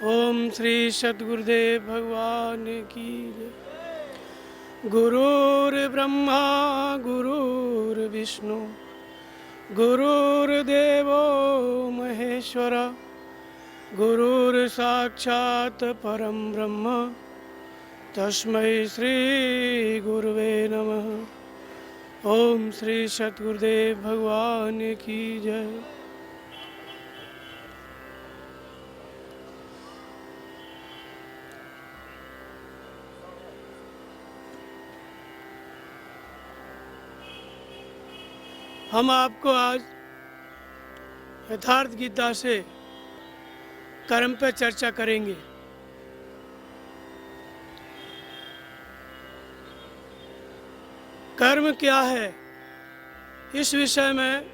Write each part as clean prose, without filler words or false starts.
ओम श्री सद्गुरुदेव भगवान की जय। गुरुर्ब्रह्मा गुरुर्विष्णु गुरुर्देवो महेश्वर गुरुर्साक्षात् परम ब्रह्म तस्मै श्री गुरुवे नमः। ओम श्री सद्गुरुदेव भगवान की जय। हम आपको आज यथार्थ गीता से कर्म पर चर्चा करेंगे। कर्म क्या है, इस विषय में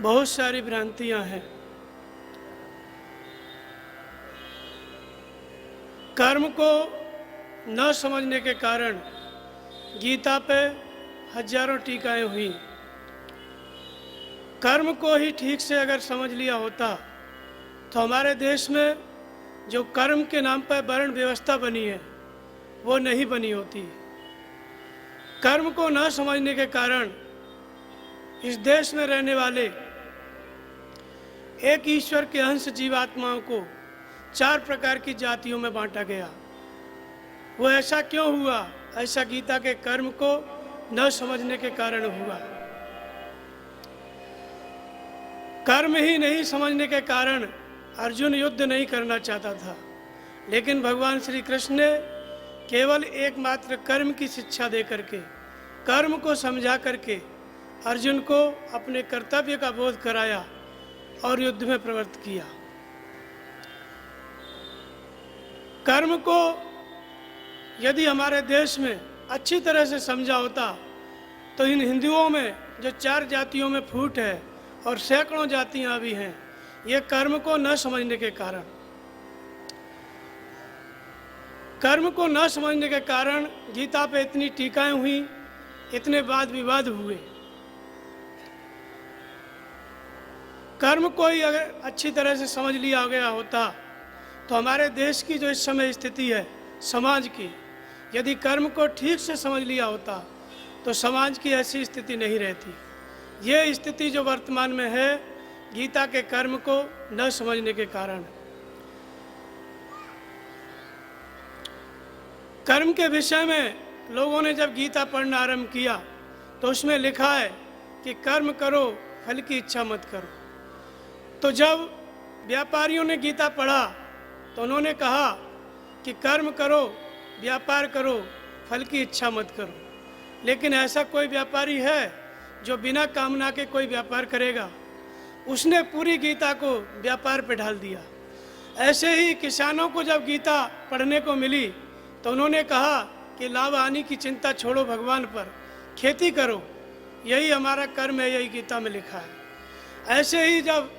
बहुत सारी भ्रांतियां हैं। कर्म को न समझने के कारण गीता पे हजारों टीकाएं हुई। कर्म को ही ठीक से अगर समझ लिया होता तो हमारे देश में जो कर्म के नाम पर वर्ण व्यवस्था बनी है वो नहीं बनी होती। कर्म को न समझने के कारण इस देश में रहने वाले एक ईश्वर के अंश जीवात्माओं को 4 प्रकार की जातियों में बांटा गया। वो ऐसा क्यों हुआ? ऐसा गीता के कर्म को न समझने के कारण हुआ। कर्म ही नहीं समझने के कारण अर्जुन युद्ध नहीं करना चाहता था, लेकिन भगवान श्री कृष्ण ने केवल एकमात्र कर्म की शिक्षा दे करके, कर्म को समझा करके अर्जुन को अपने कर्तव्य का बोध कराया और युद्ध में प्रवृत्त किया। कर्म को यदि हमारे देश में अच्छी तरह से समझा होता तो इन हिंदुओं में जो 4 जातियों में फूट है और सैकड़ों जातियां भी हैं, ये कर्म को न समझने के कारण, कर्म को न समझने के कारण गीता पे इतनी टीकाएं हुई, इतने वाद विवाद हुए। कर्म को ही अगर अच्छी तरह से समझ लिया गया होता तो हमारे देश की जो इस समय स्थिति है समाज की, यदि कर्म को ठीक से समझ लिया होता तो समाज की ऐसी स्थिति नहीं रहती। ये स्थिति जो वर्तमान में है गीता के कर्म को न समझने के कारण। कर्म के विषय में लोगों ने जब गीता पढ़ना आरंभ किया तो उसमें लिखा है कि कर्म करो, फल की इच्छा मत करो। तो जब व्यापारियों ने गीता पढ़ा तो उन्होंने कहा कि कर्म करो, व्यापार करो, फल की इच्छा मत करो। लेकिन ऐसा कोई व्यापारी है जो बिना कामना के कोई व्यापार करेगा? उसने पूरी गीता को व्यापार पे ढाल दिया। ऐसे ही किसानों को जब गीता पढ़ने को मिली तो उन्होंने कहा कि लाभ हानि की चिंता छोड़ो, भगवान पर खेती करो, यही हमारा कर्म है, यही गीता में लिखा है। ऐसे ही जब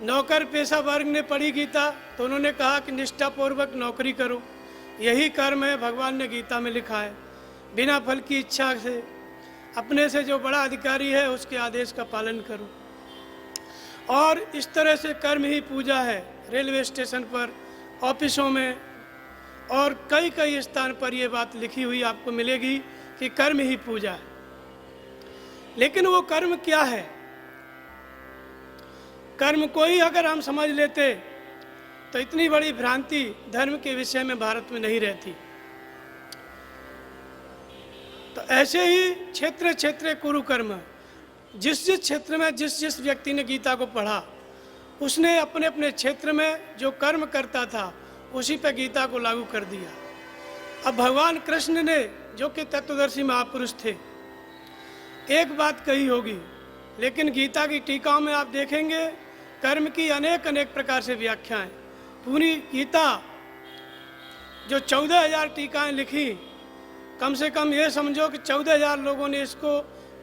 नौकर पेशा वर्ग ने पढ़ी गीता तो उन्होंने कहा कि निष्ठापूर्वक नौकरी करो, यही कर्म है, भगवान ने गीता में लिखा है। बिना फल की इच्छा से अपने से जो बड़ा अधिकारी है उसके आदेश का पालन करो। और इस तरह से कर्म ही पूजा है। रेलवे स्टेशन पर, ऑफिसों में और कई कई स्थान पर ये बात लिखी हुई आपको मिलेगी कि कर्म ही पूजा है। लेकिन वो कर्म क्या है? कर्म को ही अगर हम समझ लेते तो इतनी बड़ी भ्रांति धर्म के विषय में भारत में नहीं रहती। तो ऐसे ही क्षेत्र क्षेत्र कुरु कर्म, जिस जिस क्षेत्र में जिस जिस व्यक्ति ने गीता को पढ़ा उसने अपने अपने क्षेत्र में जो कर्म करता था उसी पे गीता को लागू कर दिया। अब भगवान कृष्ण ने, जो कि तत्वदर्शी महापुरुष थे, एक बात कही होगी, लेकिन गीता की टीकाओं में आप देखेंगे कर्म की अनेक अनेक प्रकार से व्याख्याएं। पूरी गीता जो 14,000 टीकाएं लिखी, कम से कम ये समझो कि 14,000 लोगों ने इसको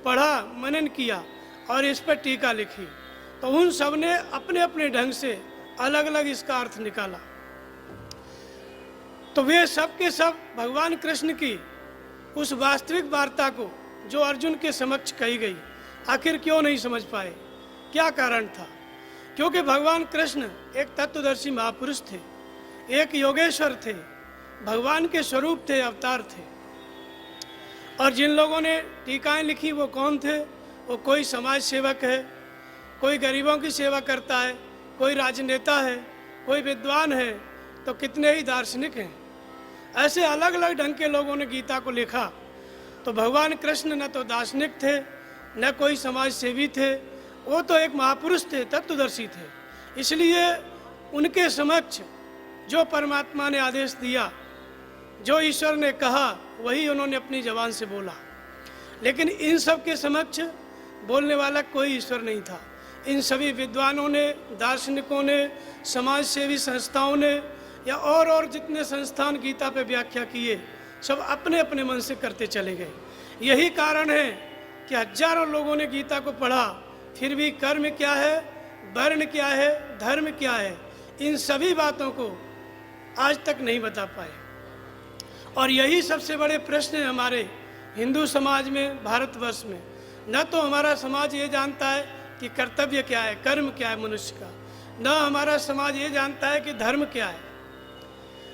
पढ़ा, मनन किया और इस पर टीका लिखी। तो उन सब ने अपने अपने ढंग से अलग अलग इसका अर्थ निकाला। तो वे सब के सब भगवान कृष्ण की उस वास्तविक वार्ता को जो अर्जुन के समक्ष कही गई, आखिर क्यों नहीं समझ पाए? क्या कारण था? क्योंकि भगवान कृष्ण एक तत्वदर्शी महापुरुष थे, एक योगेश्वर थे, भगवान के स्वरूप थे, अवतार थे। और जिन लोगों ने टीकाएं लिखी वो कौन थे? वो कोई समाज सेवक है, कोई गरीबों की सेवा करता है, कोई राजनेता है, कोई विद्वान है, तो कितने ही दार्शनिक हैं। ऐसे अलग अलग ढंग के लोगों ने गीता को लिखा। तो भगवान कृष्ण न तो दार्शनिक थे, न कोई समाज सेवी थे, वो तो एक महापुरुष थे, तत्वदर्शी थे। इसलिए उनके समक्ष जो परमात्मा ने आदेश दिया, जो ईश्वर ने कहा, वही उन्होंने अपनी जबान से बोला। लेकिन इन सब के समक्ष बोलने वाला कोई ईश्वर नहीं था। इन सभी विद्वानों ने, दार्शनिकों ने, समाज सेवी संस्थाओं ने या और जितने संस्थान गीता पे व्याख्या किए, सब अपने अपने मन से करते चले गए। यही कारण है कि हजारों लोगों ने गीता को पढ़ा, फिर भी कर्म क्या है, वर्ण क्या है, धर्म क्या है, इन सभी बातों को आज तक नहीं बता पाए। और यही सबसे बड़े प्रश्न है हमारे हिंदू समाज में, भारतवर्ष में। न तो हमारा समाज ये जानता है कि कर्तव्य क्या है, कर्म क्या है मनुष्य का, न हमारा समाज ये जानता है कि धर्म क्या है,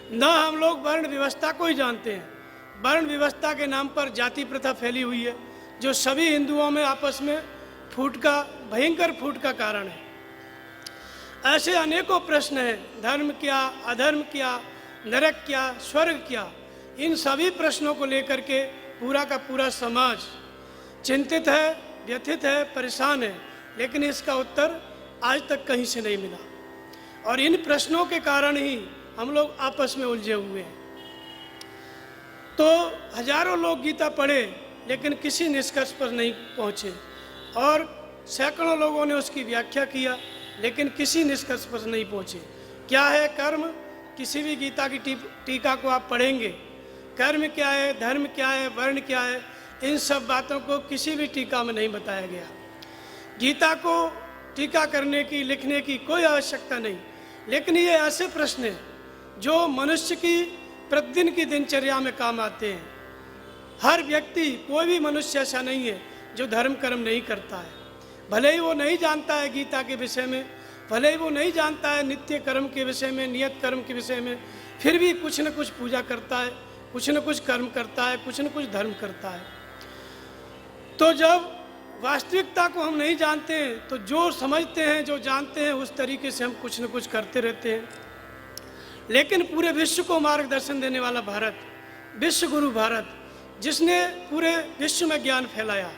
न हम लोग वर्ण व्यवस्था को ही जानते हैं। वर्ण व्यवस्था के नाम पर जाति प्रथा फैली हुई है, जो सभी हिंदुओं में आपस में भयंकर फूट का कारण है। ऐसे अनेकों प्रश्न हैं, धर्म क्या, अधर्म क्या, नरक क्या, स्वर्ग क्या, इन सभी प्रश्नों को लेकर के पूरा का पूरा समाज चिंतित है, व्यथित है, परेशान है, लेकिन इसका उत्तर आज तक कहीं से नहीं मिला। और इन प्रश्नों के कारण ही हम लोग आपस में उलझे हुए हैं। तो हजारों लोग गीता पढ़े, लेकिन किसी निष्कर्ष पर नहीं पहुँचे, और सैकड़ों लोगों ने उसकी व्याख्या किया, लेकिन किसी निष्कर्ष पर नहीं पहुँचे। क्या है कर्म? किसी भी गीता की टीका को आप पढ़ेंगे, कर्म क्या है, धर्म क्या है, वर्ण क्या है, इन सब बातों को किसी भी टीका में नहीं बताया गया। गीता को टीका करने की, लिखने की कोई आवश्यकता नहीं। लेकिन ये ऐसे प्रश्न हैं जो मनुष्य की प्रतिदिन की दिनचर्या में काम आते हैं। हर व्यक्ति, कोई भी मनुष्य ऐसा नहीं है जो धर्म कर्म नहीं करता है। भले ही वो नहीं जानता है गीता के विषय में, भले ही वो नहीं जानता है नित्य कर्म के विषय में, नियत कर्म के विषय में, फिर भी कुछ न कुछ पूजा करता है, कुछ न कुछ कर्म करता है, कुछ न कुछ धर्म करता है। तो जब वास्तविकता को हम नहीं जानते हैं, तो जो समझते हैं, जो जानते हैं, उस तरीके से हम कुछ न कुछ करते रहते हैं। लेकिन पूरे विश्व को मार्गदर्शन देने वाला भारत, विश्व गुरु भारत, जिसने पूरे विश्व में ज्ञान फैलाया,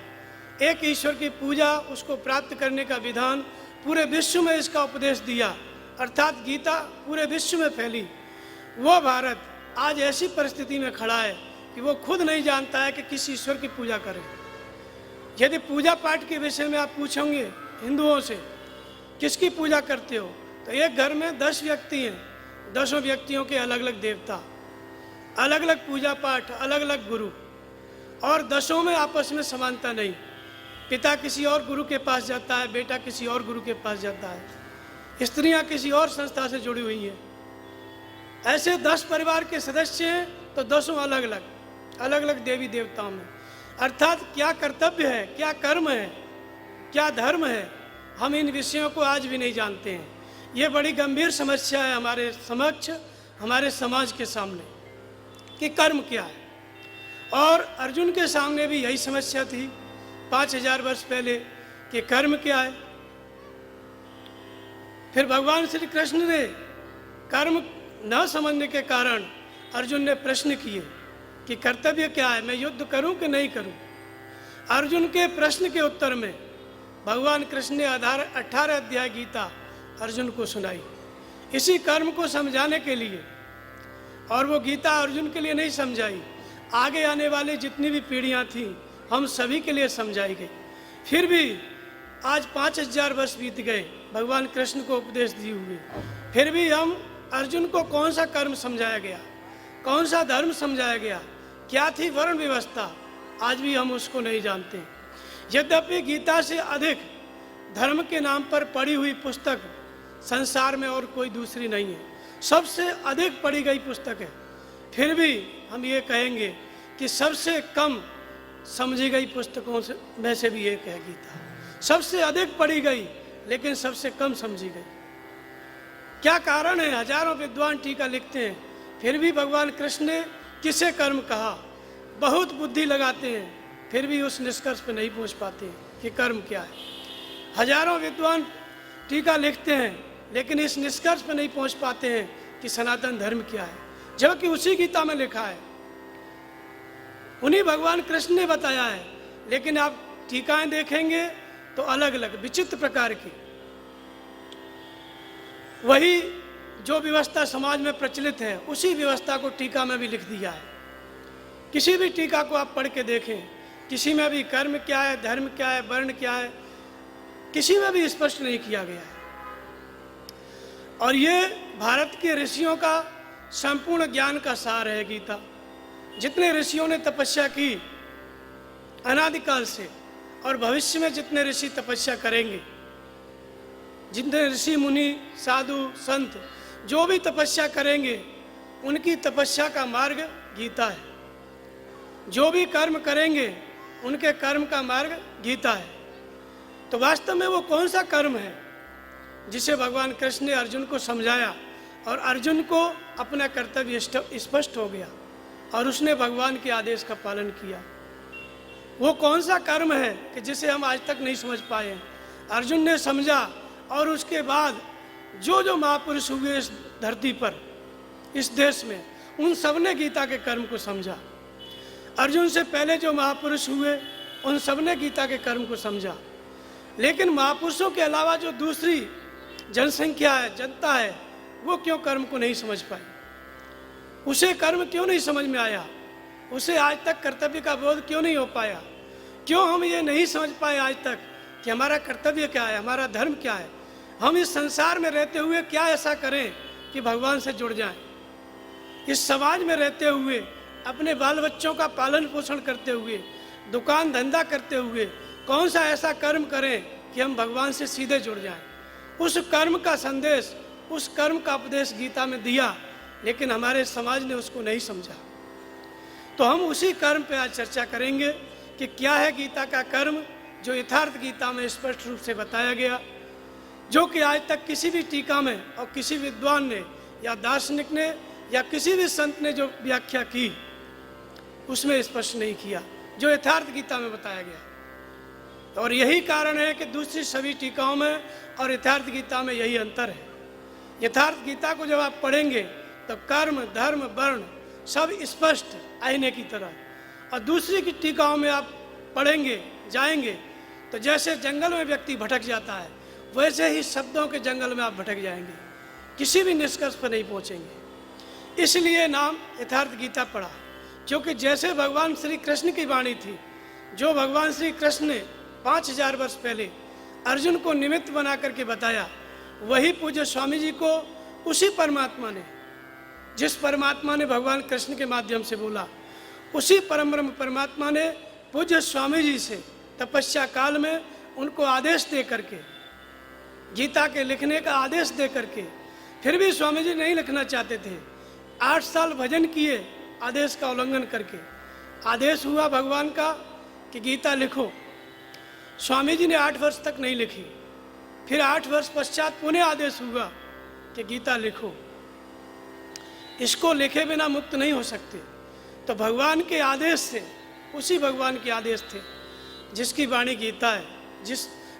एक ईश्वर की पूजा, उसको प्राप्त करने का विधान, पूरे विश्व में इसका उपदेश दिया, अर्थात गीता पूरे विश्व में फैली, वो भारत आज ऐसी परिस्थिति में खड़ा है कि वो खुद नहीं जानता है कि किस ईश्वर की पूजा करें। यदि पूजा पाठ के विषय में आप पूछोगे हिंदुओं से, किसकी पूजा करते हो, तो एक घर में 10 व्यक्ति हैं, 10 व्यक्तियों के अलग अलग देवता, अलग अलग पूजा पाठ, अलग अलग गुरु, और 10 में आपस में समानता नहीं। पिता किसी और गुरु के पास जाता है, बेटा किसी और गुरु के पास जाता है, स्त्रियां किसी और संस्था से जुड़ी हुई हैं। ऐसे 10 परिवार के सदस्य हैं, तो 10 अलग अलग देवी देवताओं में। अर्थात क्या कर्तव्य है, क्या कर्म है, क्या धर्म है, हम इन विषयों को आज भी नहीं जानते हैं। ये बड़ी गंभीर समस्या है हमारे समक्ष, हमारे समाज के सामने, कि कर्म क्या है। और अर्जुन के सामने भी यही समस्या थी 5000 वर्ष पहले, कि कर्म क्या है। फिर भगवान श्री कृष्ण ने कर्म न समझने के कारण अर्जुन ने प्रश्न किए कि कर्तव्य क्या है, मैं युद्ध करूं कि नहीं करूं। अर्जुन के प्रश्न के उत्तर में भगवान कृष्ण ने 18 अध्याय गीता अर्जुन को सुनाई, इसी कर्म को समझाने के लिए। और वो गीता अर्जुन के लिए नहीं समझाई, आगे आने वाली जितनी भी पीढ़ियां थीं, हम सभी के लिए समझाई गई। फिर भी आज 5000 वर्ष बीत गए भगवान कृष्ण को उपदेश दिए हुए, फिर भी हम अर्जुन को कौन सा कर्म समझाया गया, कौन सा धर्म समझाया गया, क्या थी वर्ण व्यवस्था, आज भी हम उसको नहीं जानते। यद्यपि गीता से अधिक धर्म के नाम पर पढ़ी हुई पुस्तक संसार में और कोई दूसरी नहीं है, सबसे अधिक पढ़ी गई पुस्तक है। फिर भी हम ये कहेंगे कि सबसे कम समझी गई पुस्तकों में से भी एक है गीता। सबसे अधिक पढ़ी गई, लेकिन सबसे कम समझी गई। क्या कारण है? हजारों विद्वान टीका लिखते हैं, फिर भी भगवान कृष्ण ने किसे कर्म कहा? बहुत बुद्धि लगाते हैं, फिर भी उस निष्कर्ष पर नहीं पहुंच पाते हैं कि कर्म क्या है। हजारों विद्वान टीका लिखते हैं, लेकिन इस निष्कर्ष पर नहीं पहुंच पाते हैं कि सनातन धर्म क्या है, जबकि उसी गीता में लिखा है, उन्हीं भगवान कृष्ण ने बताया है। लेकिन आप टीकाएं देखेंगे तो अलग अलग विचित्र प्रकार की, वही जो व्यवस्था समाज में प्रचलित है उसी व्यवस्था को टीका में भी लिख दिया है। किसी भी टीका को आप पढ़ के देखें, किसी में भी कर्म क्या है, धर्म क्या है, वर्ण क्या है, किसी में भी स्पष्ट नहीं किया गया है। और ये भारत के ऋषियों का संपूर्ण ज्ञान का सार है गीता। जितने ऋषियों ने तपस्या की अनादिकाल से, और भविष्य में जितने ऋषि तपस्या करेंगे, जितने ऋषि मुनि साधु संत जो भी तपस्या करेंगे, उनकी तपस्या का मार्ग गीता है। जो भी कर्म करेंगे उनके कर्म का मार्ग गीता है। तो वास्तव में वो कौन सा कर्म है जिसे भगवान कृष्ण ने अर्जुन को समझाया, और अर्जुन को अपना कर्तव्य स्पष्ट हो गया और उसने भगवान के आदेश का पालन किया। वो कौन सा कर्म है कि जिसे हम आज तक नहीं समझ पाए? अर्जुन ने समझा, और उसके बाद जो जो महापुरुष हुए इस धरती पर, इस देश में, उन सब ने गीता के कर्म को समझा। अर्जुन से पहले जो महापुरुष हुए उन सब ने गीता के कर्म को समझा। लेकिन महापुरुषों के अलावा जो दूसरी जनसंख्या है, जनता है, वो क्यों कर्म को नहीं समझ पाई? उसे कर्म क्यों नहीं समझ में आया? उसे आज तक कर्तव्य का बोध क्यों नहीं हो पाया? क्यों हम ये नहीं समझ पाए आज तक कि हमारा कर्तव्य क्या है, हमारा धर्म क्या है? हम इस संसार में रहते हुए क्या ऐसा करें कि भगवान से जुड़ जाएं? इस समाज में रहते हुए, अपने बाल बच्चों का पालन पोषण करते हुए, दुकान धंधा करते हुए, कौन सा ऐसा कर्म करें कि हम भगवान से सीधे जुड़ जाएं? उस कर्म का संदेश, उस कर्म का उपदेश गीता में दिया, लेकिन हमारे समाज ने उसको नहीं समझा। तो हम उसी कर्म पे आज चर्चा करेंगे कि क्या है गीता का कर्म, जो यथार्थ गीता में स्पष्ट रूप से बताया गया, जो कि आज तक किसी भी टीका में और किसी विद्वान ने या दार्शनिक ने या किसी भी संत ने जो व्याख्या की उसमें स्पष्ट नहीं किया, जो यथार्थ गीता में बताया गया। और यही कारण है कि दूसरी सभी टीकाओं में और यथार्थ गीता में यही अंतर है। यथार्थ गीता को जब आप पढ़ेंगे तो कर्म, धर्म, वर्ण सब स्पष्ट आईने की तरह, और दूसरी की टीकाओं में आप पढ़ेंगे, जाएंगे, तो जैसे जंगल में व्यक्ति भटक जाता है, वैसे ही शब्दों के जंगल में आप भटक जाएंगे, किसी भी निष्कर्ष पर नहीं पहुंचेंगे। इसलिए नाम यथार्थ गीता पड़ा, क्योंकि जैसे भगवान श्री कृष्ण की वाणी थी, जो भगवान श्री कृष्ण ने 5000 वर्ष पहले अर्जुन को निमित्त बना करके बताया, वही पूज्य स्वामी जी को उसी परमात्मा ने, जिस परमात्मा ने भगवान कृष्ण के माध्यम से बोला, उसी परम ब्रह्म परमात्मा ने पूज्य स्वामी जी से तपस्या काल में उनको आदेश दे करके, गीता के लिखने का आदेश दे करके, फिर भी स्वामी जी नहीं लिखना चाहते थे। 8 साल भजन किए आदेश का उल्लंघन करके। आदेश हुआ भगवान का कि गीता लिखो। स्वामी जी ने 8 वर्ष तक नहीं लिखी। फिर 8 वर्ष पश्चात पुनः आदेश हुआ कि गीता लिखो। इसको लिखे बिना मुक्त नहीं हो सकते। तो भगवान के आदेश से, उसी भगवान के आदेश थे जिसकी वाणी गीता है,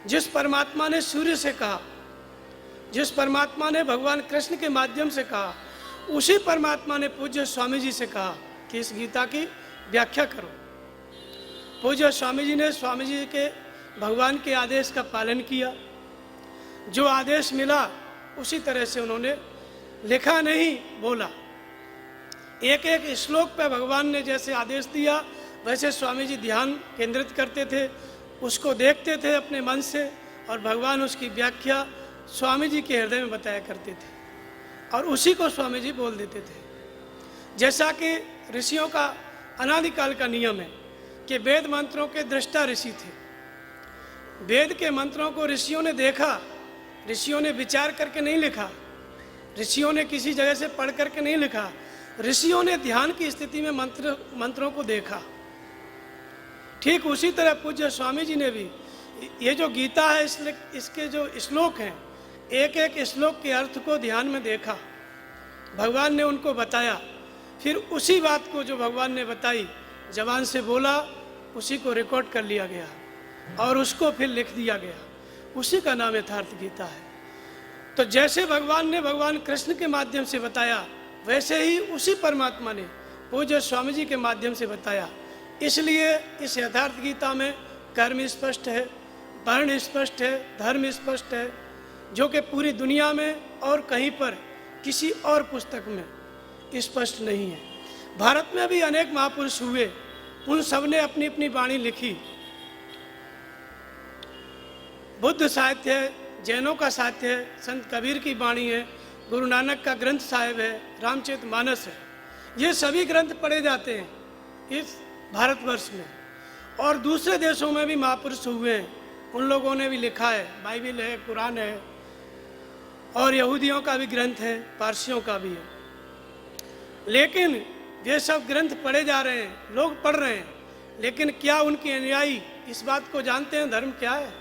जिस परमात्मा ने सूर्य से कहा, जिस परमात्मा ने भगवान कृष्ण के माध्यम से कहा, उसी परमात्मा ने पूज्य स्वामी जी से कहा कि इस गीता की व्याख्या करो। पूज्य स्वामी जी ने स्वामी जी के भगवान के आदेश का पालन किया। जो आदेश मिला उसी तरह से उन्होंने लिखा, नहीं बोला। एक एक श्लोक पर भगवान ने जैसे आदेश दिया वैसे स्वामी जी ध्यान केंद्रित करते थे, उसको देखते थे अपने मन से, और भगवान उसकी व्याख्या स्वामी जी के हृदय में बताया करते थे, और उसी को स्वामी जी बोल देते थे। जैसा कि ऋषियों का अनादिकाल का नियम है कि वेद मंत्रों के दृष्टा ऋषि थे। वेद के मंत्रों को ऋषियों ने देखा, ऋषियों ने विचार करके नहीं लिखा, ऋषियों ने किसी जगह से पढ़ करके नहीं लिखा, ऋषियों ने ध्यान की स्थिति में मंत्रों को देखा। ठीक उसी तरह पूज्य स्वामी जी ने भी ये जो गीता है, इसके जो श्लोक हैं, एक एक श्लोक के अर्थ को ध्यान में देखा, भगवान ने उनको बताया, फिर उसी बात को जो भगवान ने बताई जबान से बोला, उसी को रिकॉर्ड कर लिया गया और उसको फिर लिख दिया गया। उसी का नाम यथार्थ गीता है। तो जैसे भगवान कृष्ण के माध्यम से बताया, वैसे ही उसी परमात्मा ने पूज्य स्वामी जी के माध्यम से बताया। इसलिए इस यथार्थ गीता में कर्म स्पष्ट है, वर्ण स्पष्ट है, धर्म स्पष्ट है, जो कि पूरी दुनिया में और कहीं पर किसी और पुस्तक में स्पष्ट नहीं है। भारत में भी अनेक महापुरुष हुए, उन सब ने अपनी अपनी वाणी लिखी। बुद्ध साहित्य है, जैनों का साहित्य है, संत कबीर की वाणी है, गुरु नानक का ग्रंथ साहिब है, रामचरितमानस है। ये सभी ग्रंथ पढ़े जाते हैं इस भारतवर्ष में। और दूसरे देशों में भी महापुरुष हुए हैं, उन लोगों ने भी लिखा है, बाइबिल है, कुरान है, और यहूदियों का भी ग्रंथ है, पारसियों का भी है। लेकिन ये सब ग्रंथ पढ़े जा रहे हैं, लोग पढ़ रहे हैं, लेकिन क्या उनके अनुयायी इस बात को जानते हैं धर्म क्या है?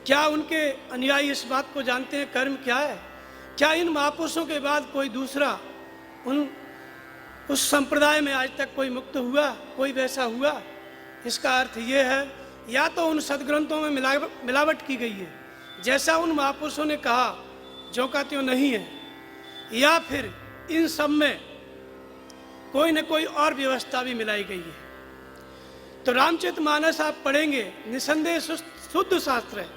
क्या उनके अनुयायी इस बात को जानते हैं कर्म क्या है? क्या इन महापुरुषों के बाद कोई दूसरा उस संप्रदाय में आज तक कोई मुक्त हुआ, कोई वैसा हुआ? इसका अर्थ ये है, या तो उन सदग्रंथों में मिलावट की गई है, जैसा उन महापुरुषों ने कहा जो का त्यों नहीं है, या फिर इन सब में कोई न कोई और व्यवस्था भी मिलाई गई है। तो रामचरितमानस आप पढ़ेंगे, निसंदेह शुद्ध शास्त्र है,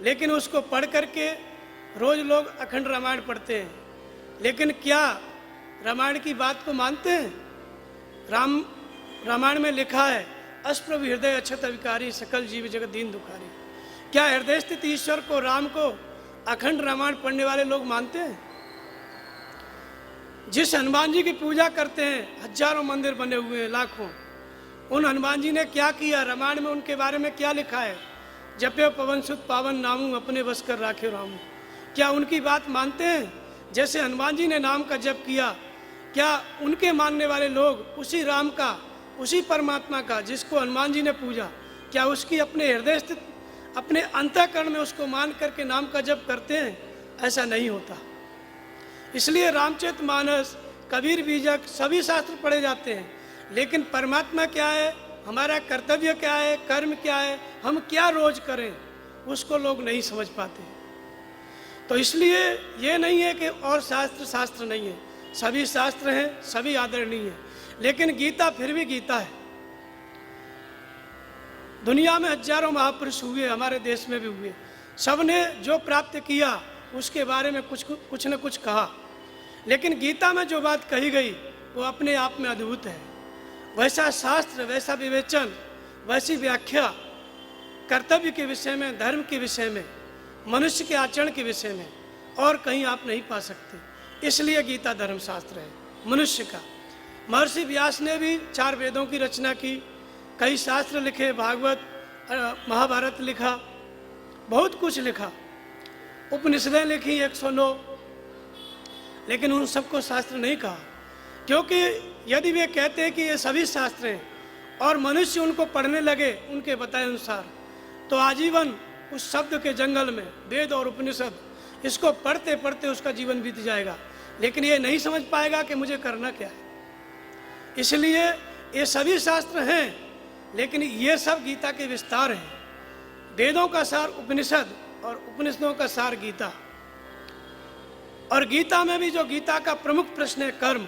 लेकिन उसको पढ़ करके रोज लोग अखंड रामायण पढ़ते हैं, लेकिन क्या रामायण की बात को मानते हैं? रामायण में लिखा है, अष्टप्रभु हृदय अक्षत अविकारी, सकल जीव जगत दीन दुखारी। क्या हृदय स्थित ईश्वर को, राम को अखंड रामायण पढ़ने वाले लोग मानते हैं? जिस हनुमान जी की पूजा करते हैं, हजारों मंदिर बने हुए हैं, लाखों, उन हनुमान जी ने क्या किया? रामायण में उनके बारे में क्या लिखा है? जपे पवन सुत पावन नामू, अपने बस कर राखे रामू। क्या उनकी बात मानते हैं? जैसे हनुमान जी ने नाम का जप किया, क्या उनके मानने वाले लोग उसी राम का, उसी परमात्मा का जिसको हनुमान जी ने पूजा, क्या उसकी अपने हृदय स्थित, अपने अंतःकरण में उसको मान करके नाम का जप करते हैं? ऐसा नहीं होता। इसलिए रामचरितमानस, कबीर बीजक, सभी शास्त्र पढ़े जाते हैं, लेकिन परमात्मा क्या है, हमारा कर्तव्य क्या है, कर्म क्या है, हम क्या रोज करें, उसको लोग नहीं समझ पाते। तो इसलिए ये नहीं है कि और शास्त्र नहीं है, सभी शास्त्र हैं, सभी आदरणीय हैं, लेकिन गीता फिर भी गीता है। दुनिया में हजारों महापुरुष हुए, हमारे देश में भी हुए, सब ने जो प्राप्त किया उसके बारे में कुछ न कुछ कहा, लेकिन गीता में जो बात कही गई वो अपने आप में अद्भुत है। वैसा शास्त्र, वैसा विवेचन, वैसी व्याख्या कर्तव्य के विषय में, धर्म के विषय में, मनुष्य के आचरण के विषय में और कहीं आप नहीं पा सकते। इसलिए गीता धर्मशास्त्र है मनुष्य का। महर्षि व्यास ने भी 4 वेदों की रचना की, कई शास्त्र लिखे, भागवत, महाभारत लिखा, बहुत कुछ लिखा, उपनिषदें लिखी 109, लेकिन उन सबको शास्त्र नहीं कहा, क्योंकि यदि वे कहते हैं कि ये सभी शास्त्र हैं और मनुष्य उनको पढ़ने लगे उनके बताए अनुसार, तो आजीवन उस शब्द के जंगल में, वेद और उपनिषद, इसको पढ़ते पढ़ते उसका जीवन बीत जाएगा, लेकिन ये नहीं समझ पाएगा कि मुझे करना क्या है। इसलिए ये सभी शास्त्र हैं, लेकिन ये सब गीता के विस्तार हैं। वेदों का सार उपनिषद और उपनिषदों का सार गीता। और गीता में भी जो गीता का प्रमुख प्रश्न है कर्म,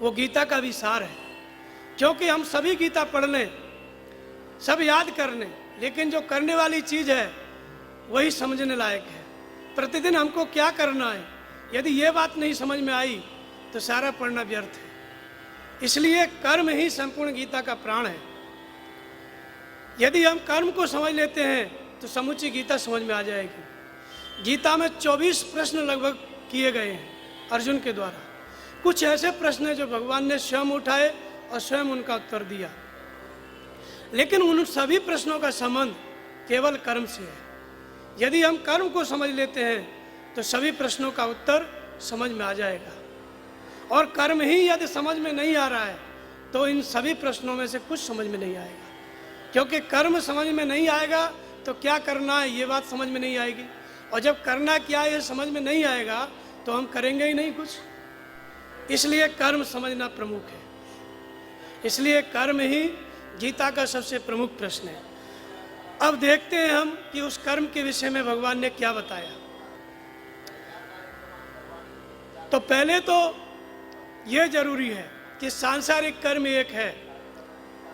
वो गीता का भी सार है। क्योंकि हम सभी गीता पढ़ लें, सब याद कर लें, लेकिन जो करने वाली चीज़ है वही समझने लायक है। प्रतिदिन हमको क्या करना है, यदि ये बात नहीं समझ में आई तो सारा पढ़ना व्यर्थ है। इसलिए कर्म ही संपूर्ण गीता का प्राण है। यदि हम कर्म को समझ लेते हैं तो समूची गीता समझ में आ जाएगी। गीता में 24 प्रश्न लगभग किए गए हैं अर्जुन के द्वारा। कुछ ऐसे प्रश्न हैं जो भगवान ने स्वयं उठाए और स्वयं उनका उत्तर दिया, लेकिन उन सभी प्रश्नों का संबंध केवल कर्म से है। यदि हम कर्म को समझ लेते हैं तो सभी प्रश्नों का उत्तर समझ में आ जाएगा, और कर्म ही यदि समझ में नहीं आ रहा है तो इन सभी प्रश्नों में से कुछ समझ में नहीं आएगा। क्योंकि कर्म समझ में नहीं आएगा तो क्या करना है ये बात समझ में नहीं आएगी, और जब करना क्या है ये समझ में नहीं आएगा तो हम करेंगे ही नहीं कुछ। इसलिए कर्म समझना प्रमुख है। इसलिए कर्म ही गीता का सबसे प्रमुख प्रश्न है। अब देखते हैं हम कि उस कर्म के विषय में भगवान ने क्या बताया। तो पहले तो यह जरूरी है कि सांसारिक कर्म एक है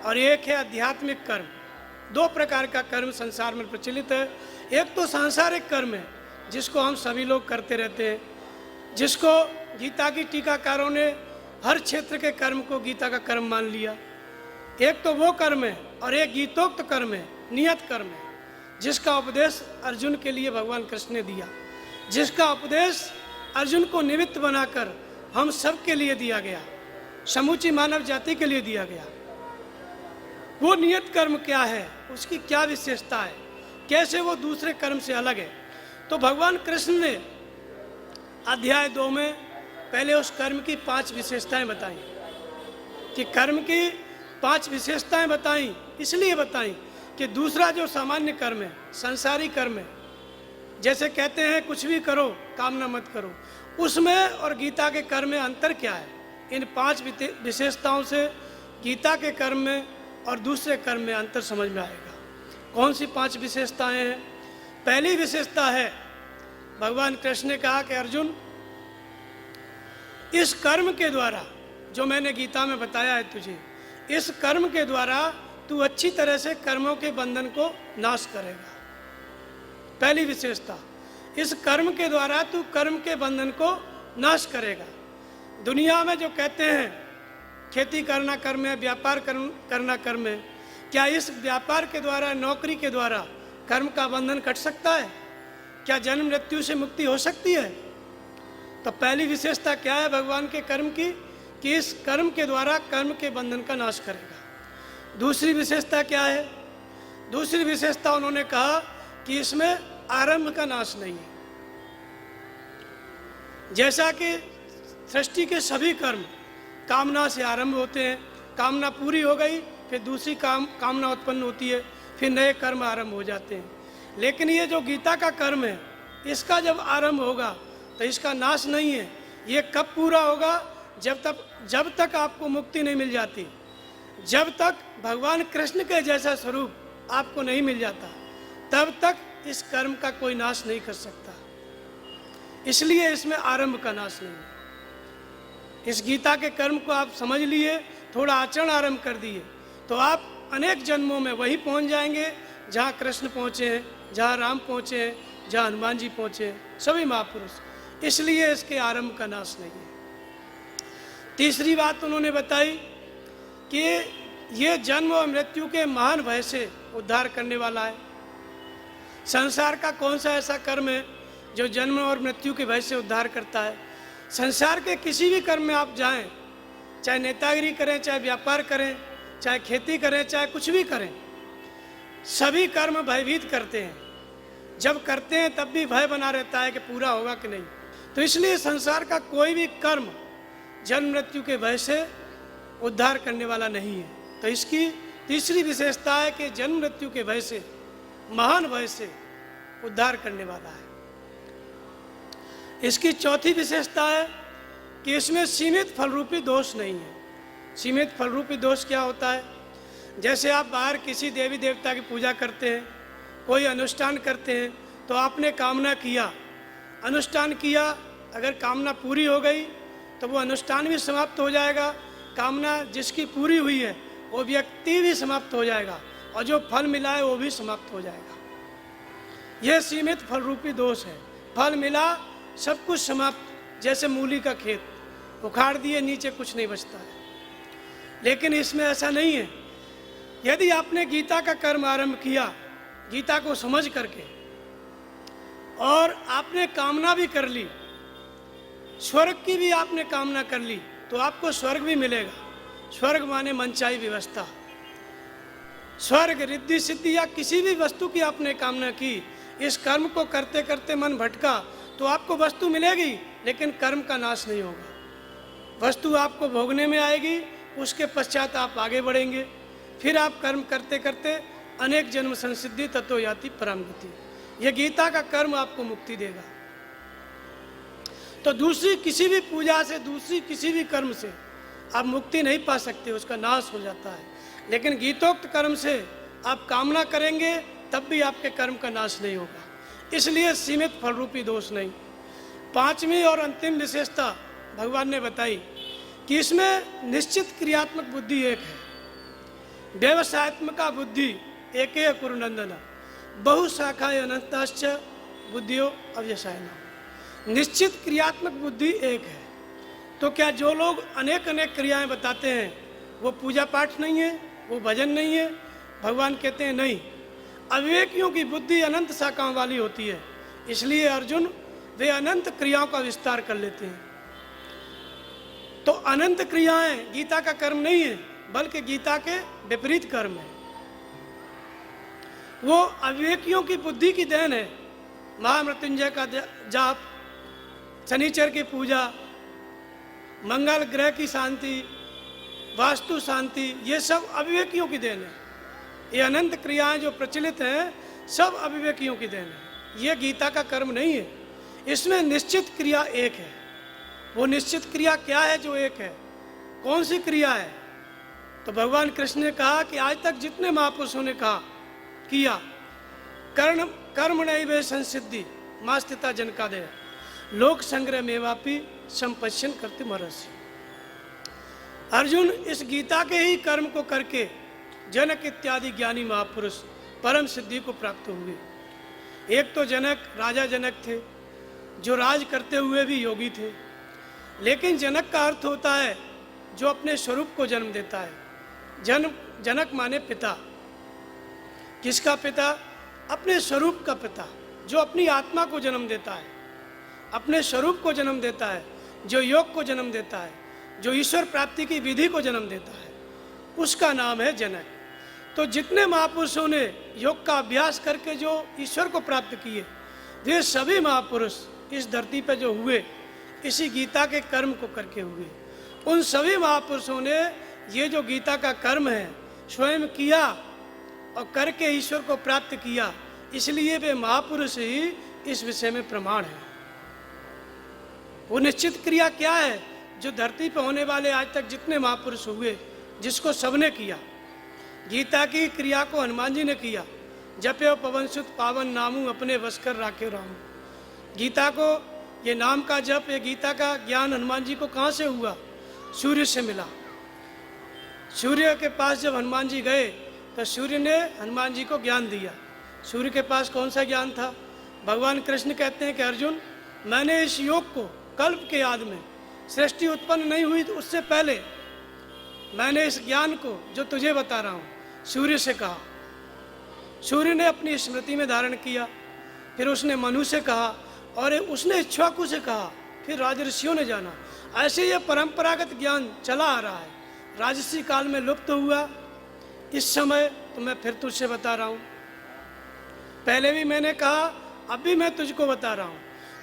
और एक है आध्यात्मिक कर्म। दो प्रकार का कर्म संसार में प्रचलित है। एक तो सांसारिक कर्म है जिसको हम सभी लोग करते रहते हैं, जिसको गीता की टीकाकारों ने हर क्षेत्र के कर्म को गीता का कर्म मान लिया। एक तो वो कर्म है और एक गीतोक्त कर्म है, नियत कर्म है, जिसका उपदेश अर्जुन के लिए भगवान कृष्ण ने दिया, जिसका उपदेश अर्जुन को निमित्त बनाकर हम सब के लिए दिया गया, समूची मानव जाति के लिए दिया गया। वो नियत कर्म क्या है, उसकी क्या विशेषता है, कैसे वो दूसरे कर्म से अलग है। तो भगवान कृष्ण ने अध्याय 2 में पहले उस कर्म की 5 विशेषताएं बताई, कि कर्म की 5 विशेषताएं बताई, इसलिए बताई कि दूसरा जो सामान्य कर्म है, संसारी कर्म है, जैसे कहते हैं कुछ भी करो कामना मत करो, उसमें और गीता के कर्म में अंतर क्या है। इन 5 विशेषताओं से गीता के कर्म में और दूसरे कर्म में अंतर समझ में आएगा। कौन सी 5 विशेषताएं हैं? पहली विशेषता है, भगवान कृष्ण ने कहा कि अर्जुन, इस कर्म के द्वारा जो मैंने गीता में बताया है तुझे, इस कर्म के द्वारा तू अच्छी तरह से कर्मों के बंधन को नाश करेगा। पहली विशेषता, इस कर्म के द्वारा तू कर्म के बंधन को नाश करेगा। दुनिया में जो कहते हैं खेती करना कर्म है, व्यापार करना कर्म है, क्या इस व्यापार के द्वारा, नौकरी के द्वारा कर्म का बंधन कट सकता है? क्या जन्म मृत्यु से मुक्ति हो सकती है? तो पहली विशेषता क्या है भगवान के कर्म की, कि इस कर्म के द्वारा कर्म के बंधन का नाश करेगा। दूसरी विशेषता क्या है? दूसरी विशेषता उन्होंने कहा कि इसमें आरंभ का नाश नहीं है। जैसा कि सृष्टि के सभी कर्म कामना से आरंभ होते हैं, कामना पूरी हो गई फिर दूसरी कामना उत्पन्न होती है, फिर नए कर्म आरंभ हो जाते हैं। लेकिन ये जो गीता का कर्म है, इसका जब आरंभ होगा तो इसका नाश नहीं है। ये कब पूरा होगा? जब तक आपको मुक्ति नहीं मिल जाती, जब तक भगवान कृष्ण के जैसा स्वरूप आपको नहीं मिल जाता, तब तक इस कर्म का कोई नाश नहीं कर सकता। इसलिए इसमें आरंभ का नाश नहीं है। इस गीता के कर्म को आप समझ लिए, थोड़ा आचरण आरंभ कर दिए, तो आप अनेक जन्मों में वहीं पहुंच जाएंगे जहां कृष्ण पहुंचे हैं, जहां राम पहुंचे हैं, जहां हनुमान जी पहुंचे हैं, सभी महापुरुष। इसलिए इसके आरंभ का नाश नहीं है। तीसरी बात उन्होंने बताई कि ये जन्म और मृत्यु के महान भय से उद्धार करने वाला है। संसार का कौन सा ऐसा कर्म है जो जन्म और मृत्यु के भय से उद्धार करता है? संसार के किसी भी कर्म में आप जाएं, चाहे नेतागिरी करें, चाहे व्यापार करें, चाहे खेती करें, चाहे कुछ भी करें, सभी कर्म भयभीत करते हैं। जब करते हैं तब भी भय बना रहता है कि पूरा होगा कि नहीं। तो इसलिए संसार का कोई भी कर्म जन्म मृत्यु के भय से उद्धार करने वाला नहीं है। तो इसकी तीसरी विशेषता है कि जन्म मृत्यु के भय से, महान भय से उद्धार करने वाला है। इसकी चौथी विशेषता है कि इसमें सीमित फलरूपी दोष नहीं है। सीमित फलरूपी दोष क्या होता है? जैसे आप बाहर किसी देवी देवता की पूजा करते हैं, कोई अनुष्ठान करते हैं, तो आपने कामना किया, अनुष्ठान किया, अगर कामना पूरी हो गई तो वो अनुष्ठान भी समाप्त हो जाएगा, कामना जिसकी पूरी हुई है वो व्यक्ति भी समाप्त हो जाएगा, और जो फल मिला है वो भी समाप्त हो जाएगा। यह सीमित फलरूपी दोष है। फल मिला, सब कुछ समाप्त, जैसे मूली का खेत उखाड़ दिए, नीचे कुछ नहीं बचता है। लेकिन इसमें ऐसा नहीं है। यदि आपने गीता का कर्म आरंभ किया, गीता को समझ करके, और आपने कामना भी कर ली, स्वर्ग की भी आपने कामना कर ली, तो आपको स्वर्ग भी मिलेगा। स्वर्ग माने मनचाही व्यवस्था। स्वर्ग, रिद्धि सिद्धि या किसी भी वस्तु की आपने कामना की, इस कर्म को करते करते मन भटका, तो आपको वस्तु मिलेगी, लेकिन कर्म का नाश नहीं होगा। वस्तु आपको भोगने में आएगी, उसके पश्चात आप आगे बढ़ेंगे। फिर आप कर्म करते करते अनेक जन्म संसिद्धि तत्व याति परम गति। यह गीता का कर्म आपको मुक्ति देगा। तो दूसरी किसी भी पूजा से, दूसरी किसी भी कर्म से आप मुक्ति नहीं पा सकते, उसका नाश हो जाता है। लेकिन गीतोक्त कर्म से आप कामना करेंगे तब भी आपके कर्म का नाश नहीं होगा। इसलिए सीमित फलरूपी दोष नहीं। पांचवी और अंतिम विशेषता भगवान ने बताई कि इसमें निश्चित क्रियात्मक बुद्धि एक है, व्यवसायत्मका बुद्धि एक कुरुनंदन, बहुशाखाय अनंताश्च बुद्धियों अव्यसायना। निश्चित क्रियात्मक बुद्धि एक है। तो क्या जो लोग अनेक अनेक क्रियाएं बताते हैं वो पूजा पाठ नहीं है, वो भजन नहीं है? भगवान कहते हैं नहीं, अविवेकियों की बुद्धि अनंत शाखाओं वाली होती है। इसलिए अर्जुन वे अनंत क्रियाओं का विस्तार कर लेते हैं। तो अनंत क्रियाएं गीता का कर्म नहीं है, बल्कि गीता के विपरीत कर्म है। वो अविवेकियों की बुद्धि की देन है। महामृत्युंजय का जाप, शनिचर की पूजा, मंगल ग्रह की शांति, वास्तु शांति, ये सब अविवेकियों की देन है। ये अनंत क्रियाएं जो प्रचलित हैं सब अविवेकियों की देन है। ये गीता का कर्म नहीं है। इसमें निश्चित क्रिया एक है। वो निश्चित क्रिया क्या है जो एक है? कौन सी क्रिया है? तो भगवान कृष्ण ने कहा कि आज तक जितने महापुरुषों ने कहा किया, कर्म नहीं वे संसिद्धि मास्तिता जनकादय लोक संग्रह मेवापी संपश्यन करते महर्षि। अर्जुन, इस गीता के ही कर्म को करके जनक इत्यादि ज्ञानी महापुरुष परम सिद्धि को प्राप्त हुए। एक तो जनक, राजा जनक थे जो राज करते हुए भी योगी थे। लेकिन जनक का अर्थ होता है जो अपने स्वरूप को जन्म देता है। जनक माने पिता। किसका पिता? अपने स्वरूप का पिता, जो अपनी आत्मा को जन्म देता है, अपने स्वरूप को जन्म देता है, जो योग को जन्म देता है, जो ईश्वर प्राप्ति की विधि को जन्म देता है, उसका नाम है जनक। तो जितने महापुरुषों ने योग का अभ्यास करके जो ईश्वर को प्राप्त किए, वे सभी महापुरुष इस धरती पर जो हुए इसी गीता के कर्म को करके हुए। उन सभी महापुरुषों ने ये जो गीता का कर्म है स्वयं किया और करके ईश्वर को प्राप्त किया। इसलिए वे महापुरुष ही इस विषय में प्रमाण है। वो निश्चित क्रिया क्या है जो धरती पर होने वाले आज तक जितने महापुरुष हुए, जिसको सबने किया। गीता की क्रिया को हनुमान जी ने किया। जपे पवन सुत पावन नामू अपने वश कर राखे राम। गीता को ये नाम का जप, ये गीता का ज्ञान हनुमान जी को कहाँ से हुआ? सूर्य से मिला। सूर्य के पास जब हनुमान जी गए तो सूर्य ने हनुमान जी को ज्ञान दिया। सूर्य के पास कौन सा ज्ञान था? भगवान कृष्ण कहते हैं कि अर्जुन, मैंने इस योग को कल्प के याद में, सृष्टि उत्पन्न नहीं हुई तो उससे पहले मैंने इस ज्ञान को जो तुझे बता रहा हूँ सूर्य से कहा। सूर्य ने अपनी स्मृति में धारण किया, फिर उसने मनु से कहा और उसने इक्ष्वाकु से कहा, फिर राजऋषियों ने जाना। ऐसे यह परंपरागत ज्ञान चला आ रहा है। राजसी काल में लुप्त हुआ, इस समय तो मैं फिर तुझसे बता रहा हूँ। पहले भी मैंने कहा, अब भी मैं तुझको बता रहा हूँ।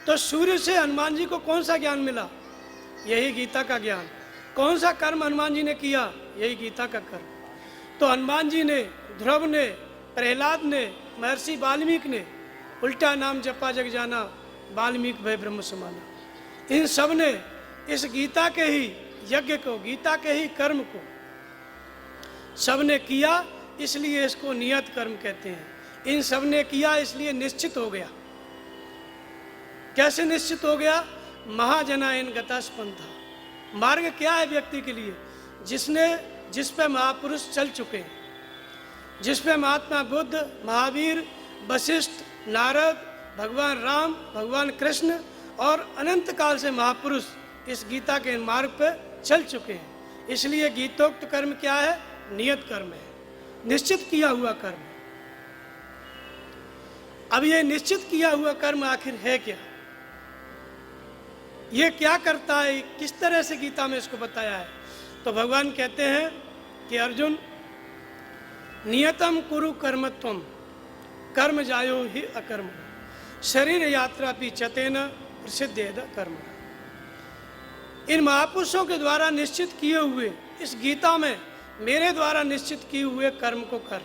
तो सूर्य से हनुमान जी को कौन सा ज्ञान मिला? यही गीता का ज्ञान। कौन सा कर्म हनुमान जी ने किया? यही गीता का कर्म। तो हनुमान जी ने, ध्रुव ने, प्रहलाद ने, महर्षि वाल्मीकि ने उल्टा नाम जपा जग जाना, वाल्मीकि भय ब्रह्म समाना। इन सब ने इस गीता के ही यज्ञ को, गीता के ही कर्म को सबने किया, इसलिए इसको नियत कर्म कहते हैं। इन सब ने किया इसलिए निश्चित हो गया। कैसे निश्चित हो गया? महाजनायन गतास्पंथा। मार्ग क्या है व्यक्ति के लिए? जिस पे महापुरुष चल चुके हैं, जिस पे महात्मा बुद्ध, महावीर, वशिष्ठ, नारद, भगवान राम, भगवान कृष्ण और अनंत काल से महापुरुष इस गीता के मार्ग पर चल चुके हैं। इसलिए गीतोक्त कर्म क्या है? नियत कर्म है, निश्चित किया हुआ कर्म है। अब ये निश्चित किया हुआ कर्म आखिर है क्या? ये क्या करता है? किस तरह से गीता में इसको बताया है? तो भगवान कहते हैं कि अर्जुन, नियतम कुरु कर्मत्वम कर्म जायो ही अकर्म शरीर यात्रा भी चतेन प्रसिद्धेद कर्म। इन महापुरुषों के द्वारा निश्चित किए हुए इस गीता में मेरे द्वारा निश्चित किए हुए कर्म को कर।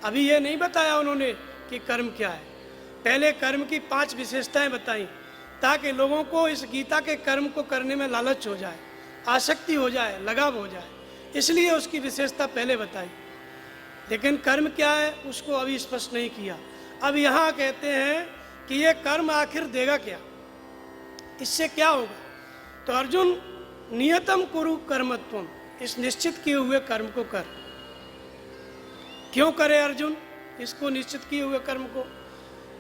अभी ये नहीं बताया उन्होंने कि कर्म क्या है, पहले कर्म की 5 विशेषताएं बताई ताकि लोगों को इस गीता के कर्म को करने में लालच हो जाए, आसक्ति हो जाए, लगाव हो जाए, इसलिए उसकी विशेषता पहले बताई। लेकिन कर्म क्या है उसको अभी स्पष्ट नहीं किया। अब यहाँ कहते हैं कि ये कर्म आखिर देगा क्या, इससे क्या होगा। तो अर्जुन, नियतम कुरु कर्मत्वम, इस निश्चित किए हुए कर्म को कर। क्यों करे अर्जुन इसको, निश्चित किए हुए कर्म को?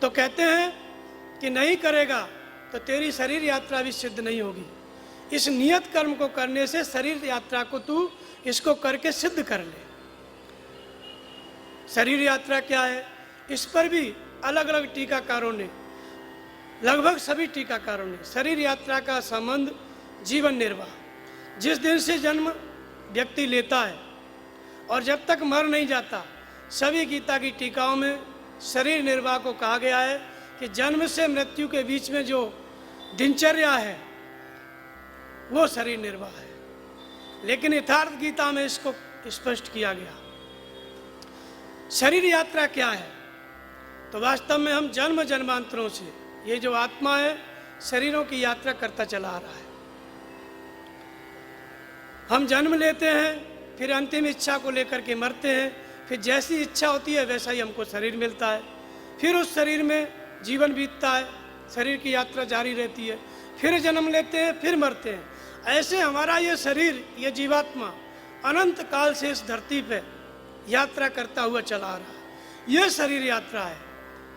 तो कहते हैं कि नहीं करेगा तो तेरी शरीर यात्रा भी सिद्ध नहीं होगी। इस नियत कर्म को करने से शरीर यात्रा को तू इसको करके सिद्ध कर ले। शरीर यात्रा क्या है, इस पर भी अलग अलग टीकाकारों ने, लगभग सभी टीकाकारों ने शरीर यात्रा का संबंध जीवन निर्वाह, जिस दिन से जन्म व्यक्ति लेता है और जब तक मर नहीं जाता, सभी गीता की टीकाओं में शरीर निर्वाह को कहा गया है कि जन्म से मृत्यु के बीच में जो दिनचर्या है वो शरीर निर्वाह है। लेकिन यथार्थ गीता में इसको स्पष्ट किया गया। शरीर यात्रा क्या है, तो वास्तव में हम जन्म जन्मांतरों से ये जो आत्मा है शरीरों की यात्रा करता चला आ रहा है। हम जन्म लेते हैं, फिर अंतिम इच्छा को लेकर के मरते हैं, फिर जैसी इच्छा होती है वैसा ही हमको शरीर मिलता है, फिर उस शरीर में जीवन बीतता है, शरीर की यात्रा जारी रहती है, फिर जन्म लेते हैं, फिर मरते हैं। ऐसे हमारा ये शरीर, ये जीवात्मा अनंत काल से इस धरती पे यात्रा करता हुआ चला आ रहा है। यह शरीर यात्रा है।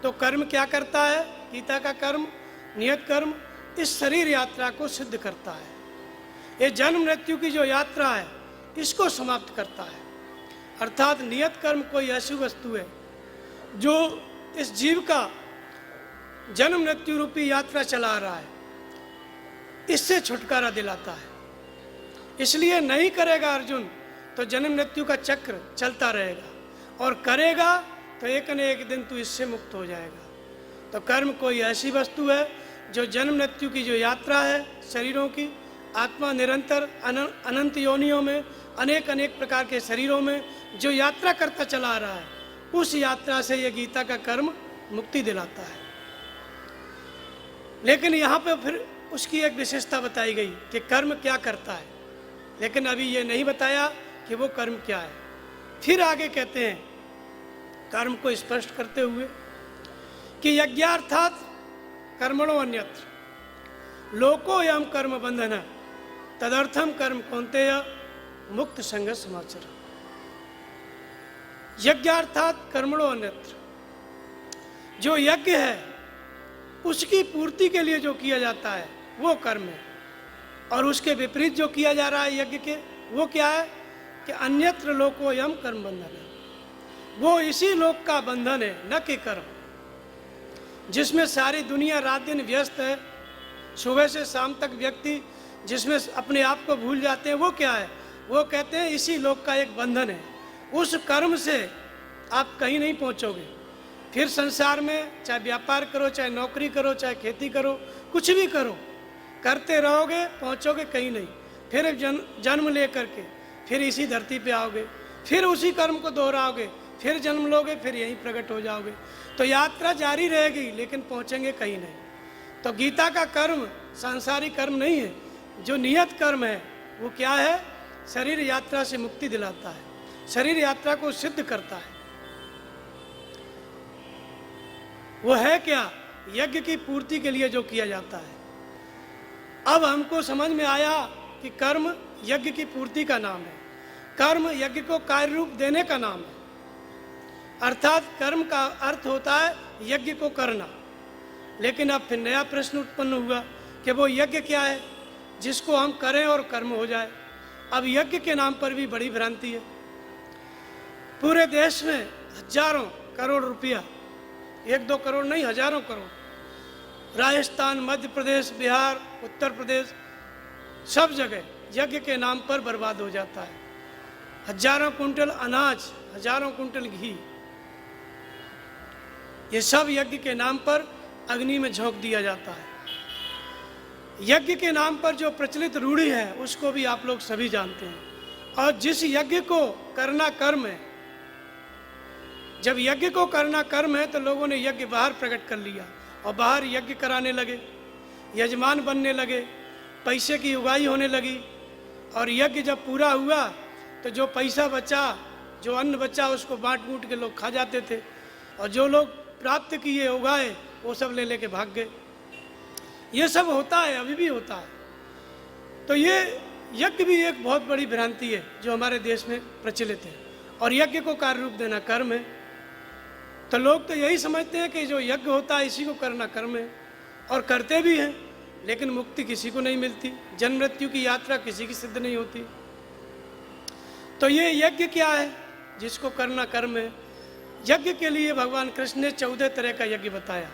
तो कर्म क्या करता है, गीता का कर्म, नियत कर्म इस शरीर यात्रा को सिद्ध करता है। ये जन्म मृत्यु की जो यात्रा है इसको समाप्त करता है। अर्थात नियत कर्म कोई ऐसी वस्तु है जो इस जीव का जन्म मृत्यु रूपी यात्रा चला रहा है, इससे छुटकारा दिलाता है। इसलिए नहीं करेगा अर्जुन तो जन्म मृत्यु का चक्र चलता रहेगा, और करेगा तो एक न एक दिन तू इससे मुक्त हो जाएगा। तो कर्म कोई ऐसी वस्तु है जो जन्म मृत्यु की जो यात्रा है शरीरों की, आत्मा निरंतर अनंत योनियों में अनेक अनेक प्रकार के शरीरों में जो यात्रा करता चला आ रहा है, उस यात्रा से यह गीता का कर्म मुक्ति दिलाता है। लेकिन यहाँ पे फिर उसकी एक विशेषता बताई गई कि कर्म क्या करता है, लेकिन अभी ये नहीं बताया कि वो कर्म क्या है। फिर आगे कहते हैं कर्म को स्पष्ट करते हुए कि यज्ञार्थात कर्मणो अन्यत्र लोको यम कर्म बंधन तदर्थम कर्म कौन्तेय मुक्त संग समाचर। यज्ञार्थात कर्मणो अन्यत्र, जो यज्ञ है उसकी पूर्ति के लिए जो किया जाता है वो कर्म है, और उसके विपरीत जो किया जा रहा है यज्ञ के, वो क्या है कि अन्यत्र लोको यम कर्म बंधन है, वो इसी लोक का बंधन है, न कि कर्म। जिसमें सारी दुनिया रात दिन व्यस्त है, सुबह से शाम तक व्यक्ति जिसमें अपने आप को भूल जाते हैं, वो क्या है, वो कहते हैं इसी लोक का एक बंधन है। उस कर्म से आप कहीं नहीं पहुंचोगे। फिर संसार में चाहे व्यापार करो, चाहे नौकरी करो, चाहे खेती करो, कुछ भी करो, करते रहोगे, पहुंचोगे कहीं नहीं। फिर जन्म ले करके फिर इसी धरती पे आओगे, फिर उसी कर्म को दोहराओगे, फिर जन्म लोगे, फिर यहीं प्रकट हो जाओगे। तो यात्रा जारी रहेगी लेकिन पहुंचेंगे कहीं नहीं। तो गीता का कर्म सांसारिक कर्म नहीं है, जो नियत कर्म है वो क्या है, शरीर यात्रा से मुक्ति दिलाता है, शरीर यात्रा को सिद्ध करता है। वो है क्या, यज्ञ की पूर्ति के लिए जो किया जाता है। अब हमको समझ में आया कि कर्म यज्ञ की पूर्ति का नाम है, कर्म यज्ञ को कार्य रूप देने का नाम है। अर्थात कर्म का अर्थ होता है यज्ञ को करना। लेकिन अब फिर नया प्रश्न उत्पन्न हुआ कि वो यज्ञ क्या है जिसको हम करें और कर्म हो जाए। अब यज्ञ के नाम पर भी बड़ी भ्रांति है। पूरे देश में हजारों करोड़ रुपया, 1-2 करोड़ नहीं, हजारों करोड़, राजस्थान, मध्य प्रदेश, बिहार, उत्तर प्रदेश, सब जगह यज्ञ के नाम पर बर्बाद हो जाता है। हजारों कुंटल अनाज, हजारों कुंटल घी, ये सब यज्ञ के नाम पर अग्नि में झोंक दिया जाता है। यज्ञ के नाम पर जो प्रचलित रूढ़ी है उसको भी आप लोग सभी जानते हैं। और जिस यज्ञ को करना कर्म है, जब यज्ञ को करना कर्म है तो लोगों ने यज्ञ बाहर प्रकट कर लिया और बाहर यज्ञ कराने लगे, यजमान बनने लगे, पैसे की उगाही होने लगी। और यज्ञ जब पूरा हुआ तो जो पैसा बचा, जो अन्न बचा, उसको बांट बूट के लोग खा जाते थे, और जो लोग प्राप्त किए उगाए वो सब ले लेके भाग गए। ये सब होता है, अभी भी होता है। तो ये यज्ञ भी एक बहुत बड़ी भ्रांति है जो हमारे देश में प्रचलित है, और यज्ञ को कार्य रूप देना कर्म है। तो लोग तो यही समझते हैं कि जो यज्ञ होता है इसी को करना कर्म है, और करते भी हैं, लेकिन मुक्ति किसी को नहीं मिलती, जन्म मृत्यु की यात्रा किसी की सिद्ध नहीं होती। तो ये यज्ञ क्या है जिसको करना कर्म है? यज्ञ के लिए भगवान कृष्ण ने 14 तरह का यज्ञ बताया।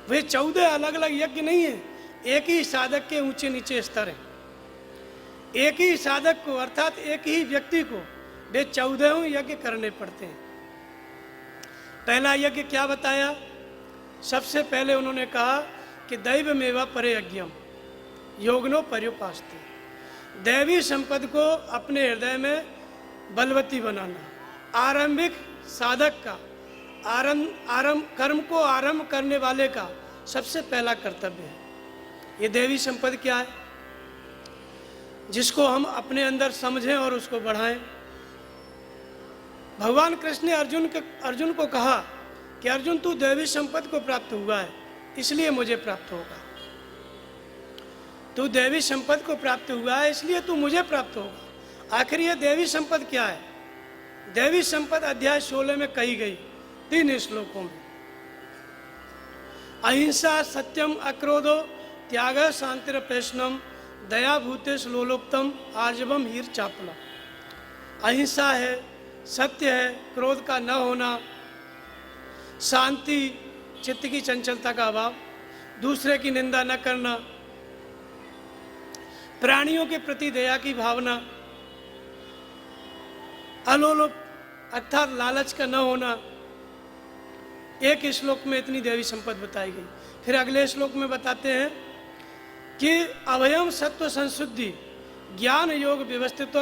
वे 14 अलग अलग यज्ञ नहीं है, एक ही साधक के ऊंचे नीचे स्तर हैं। एक ही साधक को, अर्थात एक ही व्यक्ति को वे 14 यज्ञ करने पड़ते हैं। पहला यज्ञ क्या बताया? सबसे पहले उन्होंने कहा कि दैवमेवा परे यज्ञम योगनो पर्युपास्ते, दैवी संपद को अपने हृदय में बलवती बनाना। आरंभिक साधक का, कर्म को आरंभ करने वाले का सबसे पहला कर्तव्य है। ये दैवी संपद क्या है? जिसको हम अपने अंदर समझें और उसको बढ़ाएं। भगवान कृष्ण ने अर्जुन को कहा कि अर्जुन, तू दैवी संपद को प्राप्त हुआ है, इसलिए मुझे प्राप्त होगा। तू दैवी संपद को प्राप्त हुआ है, इसलिए तू मुझे प्राप्त होगा। आखिर ये दैवी संपद क्या है? दैवी संपद अध्याय 16 में कही गई 3 श्लोकों में। अहिंसा, सत्यम, अक्रोधो, त्याग, शांतिरपेशनम, दया भूतेश लोलोक्तम, आर्जवम हीर चापलम। अहिंसा है, सत्य है, क्रोध का न होना, शांति, चित्त की चंचलता का अभाव, दूसरे की निंदा न करना, प्राणियों के प्रति दया की भावना, अलोलुप अर्थात लालच का न होना। एक श्लोक में इतनी दैवी संपद बताई गई। फिर अगले श्लोक में बताते हैं कि अभयम सत्व संशुद्धि, ज्ञान योग व्यवस्थित,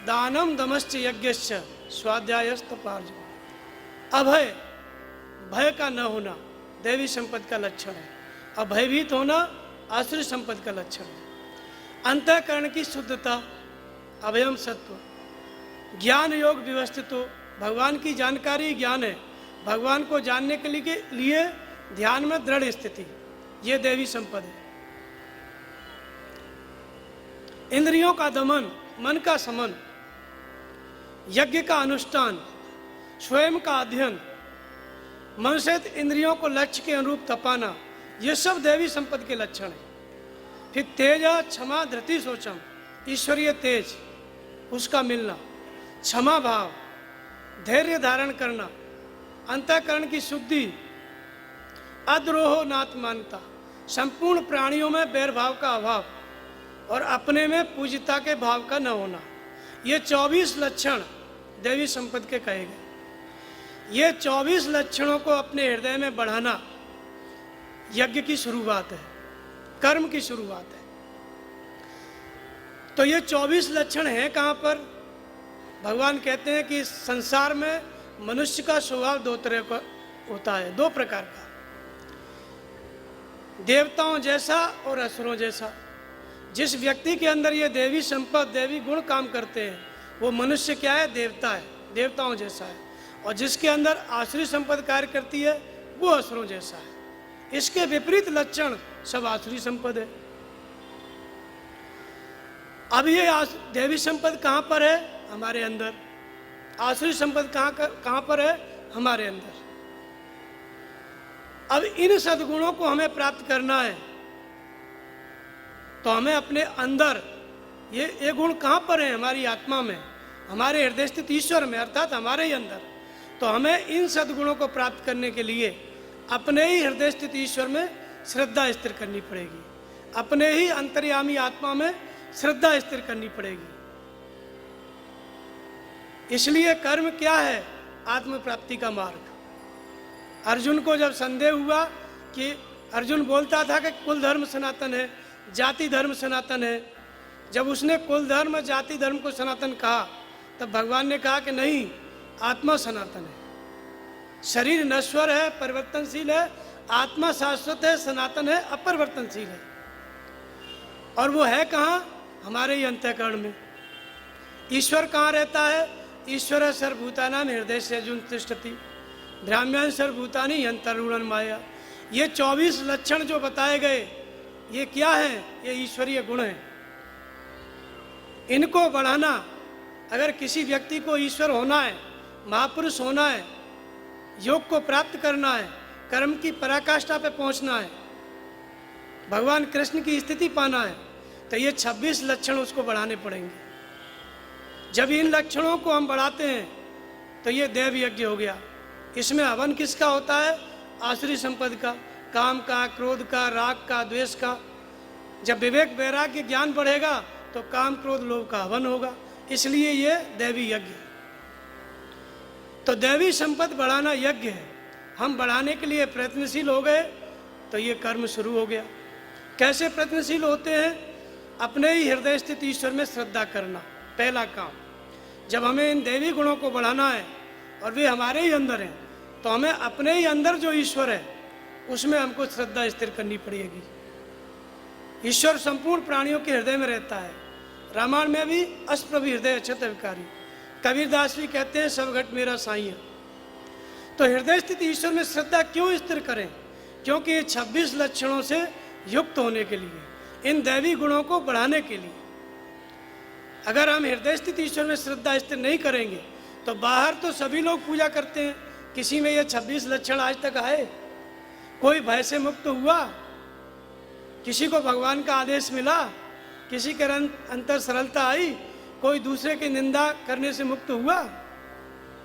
दानम दमश्च यज्ञश्च, स्वाध्यायस्त पार्जव। अभय, भय का न होना दैवी संपद का लक्षण है, और भयभीत होना आसुरी संपद का लक्षण है। अंतःकरण की शुद्धता, अभयम सत्व। ज्ञान योग व्यवस्थित हो, भगवान की जानकारी ज्ञान है, भगवान को जानने के लिए ध्यान में दृढ़ स्थिति, ये दैवी संपद है। इंद्रियों का दमन, मन का समन, यज्ञ का अनुष्ठान, स्वयं का अध्ययन, मन से इंद्रियों को लक्ष्य के अनुरूप तपाना, ये सब दैवी संपद के लक्षण हैं। फिर तेज, क्षमा, धृति, शोचम, ईश्वरीय तेज, उसका मिलना, क्षमा भाव, धैर्य धारण करना, अंतःकरण की शुद्धि, अद्रोह नात्मानता, संपूर्ण प्राणियों में बैर भाव का अभाव, और अपने में पूज्यता के भाव का न होना। ये 24 लक्षण दैवी संपद के कहे गए। ये 24 लक्षणों को अपने हृदय में बढ़ाना यज्ञ की शुरुआत है, कर्म की शुरुआत है। तो ये 24 लक्षण हैं कहाँ पर? भगवान कहते हैं कि संसार में मनुष्य का स्वभाव 2 तरह का होता है, 2 प्रकार का, देवताओं जैसा और असुरों जैसा। जिस व्यक्ति के अंदर ये दैवी संपद, दैवी गुण काम करते हैं, वो मनुष्य क्या है? देवता है, देवताओं जैसा है। और जिसके अंदर आसुरी संपद कार्य करती है, वो असुरों जैसा है। इसके विपरीत लक्षण सब आसुरी संपद है। अब ये दैवी संपद कहाँ पर है? हमारे अंदर। आसुरी संपद कहाँ पर है? हमारे अंदर। अब इन सद्गुणों को हमें प्राप्त करना है, तो हमें अपने अंदर ये गुण कहाँ पर है? हमारी आत्मा में, हमारे हृदय स्थित ईश्वर में, अर्थात हमारे ही अंदर। तो हमें इन सद्गुणों को प्राप्त करने के लिए अपने ही हृदय स्थित ईश्वर में श्रद्धा स्थिर करनी पड़ेगी, अपने ही अंतर्यामी आत्मा में श्रद्धा स्थिर करनी पड़ेगी। इसलिए कर्म क्या है? आत्म प्राप्ति का मार्ग। अर्जुन को जब संदेह हुआ कि अर्जुन बोलता था कि कुल धर्म सनातन है, जाति धर्म सनातन है, जब उसने कुल धर्म जाति धर्म को सनातन कहा, तब भगवान ने कहा कि नहीं, आत्मा सनातन है। शरीर नश्वर है, परिवर्तनशील है, आत्मा शाश्वत है, सनातन है, अपरिवर्तनशील है। और वो है कहाँ? हमारे ही अंतःकरण में। ईश्वर कहाँ रहता है? ईश्वर सर्वभूतानां हृदय से अर्जुन तिष्ठति भ्राम्यान सर्वभूतानि अंतरूढ़ माया। ये 24 लक्षण जो बताए गए, ये क्या है? ये ईश्वरीय गुण है। इनको बढ़ाना, अगर किसी व्यक्ति को ईश्वर होना है, महापुरुष होना है, योग को प्राप्त करना है, कर्म की पराकाष्ठा पे पहुंचना है, भगवान कृष्ण की स्थिति पाना है, तो ये 26 लक्षण उसको बढ़ाने पड़ेंगे। जब इन लक्षणों को हम बढ़ाते हैं तो ये देव यज्ञ हो गया। इसमें हवन किसका होता है? आसुरी संपद का, काम का, क्रोध का, राग का, द्वेष का। जब विवेक वैराग्य ज्ञान बढ़ेगा तो काम क्रोध लोभ का हवन होगा। इसलिए ये दैवी यज्ञ है। तो दैवी संपद बढ़ाना यज्ञ है। हम बढ़ाने के लिए प्रयत्नशील हो गए तो ये कर्म शुरू हो गया। कैसे प्रयत्नशील होते हैं? अपने ही हृदय स्थित ईश्वर में श्रद्धा करना, पहला काम। जब हमें इन दैवी गुणों को बढ़ाना है और वे हमारे ही अंदर हैं, तो हमें अपने ही अंदर जो ईश्वर है उसमें हमको श्रद्धा स्थिर करनी पड़ेगी। ईश्वर संपूर्ण प्राणियों के हृदय में रहता है। रामायण में भी अस्प्रभु हृदय अक्षत विकारी, कबीरदास भी कहते हैं सब घट मेरा साईं। तो हृदय स्थित ईश्वर में श्रद्धा क्यों स्थिर करें? क्योंकि ये 26 लक्षणों से युक्त होने के लिए, इन दैवी गुणों को बढ़ाने के लिए। अगर हम हृदय स्थित ईश्वर में श्रद्धा स्थिर नहीं करेंगे तो बाहर तो सभी लोग पूजा करते हैं, किसी में ये 26 लक्षण आज तक आए? कोई भय से मुक्त हुआ? किसी को भगवान का आदेश मिला? किसी के अंतर सरलता आई? कोई दूसरे की निंदा करने से मुक्त हुआ?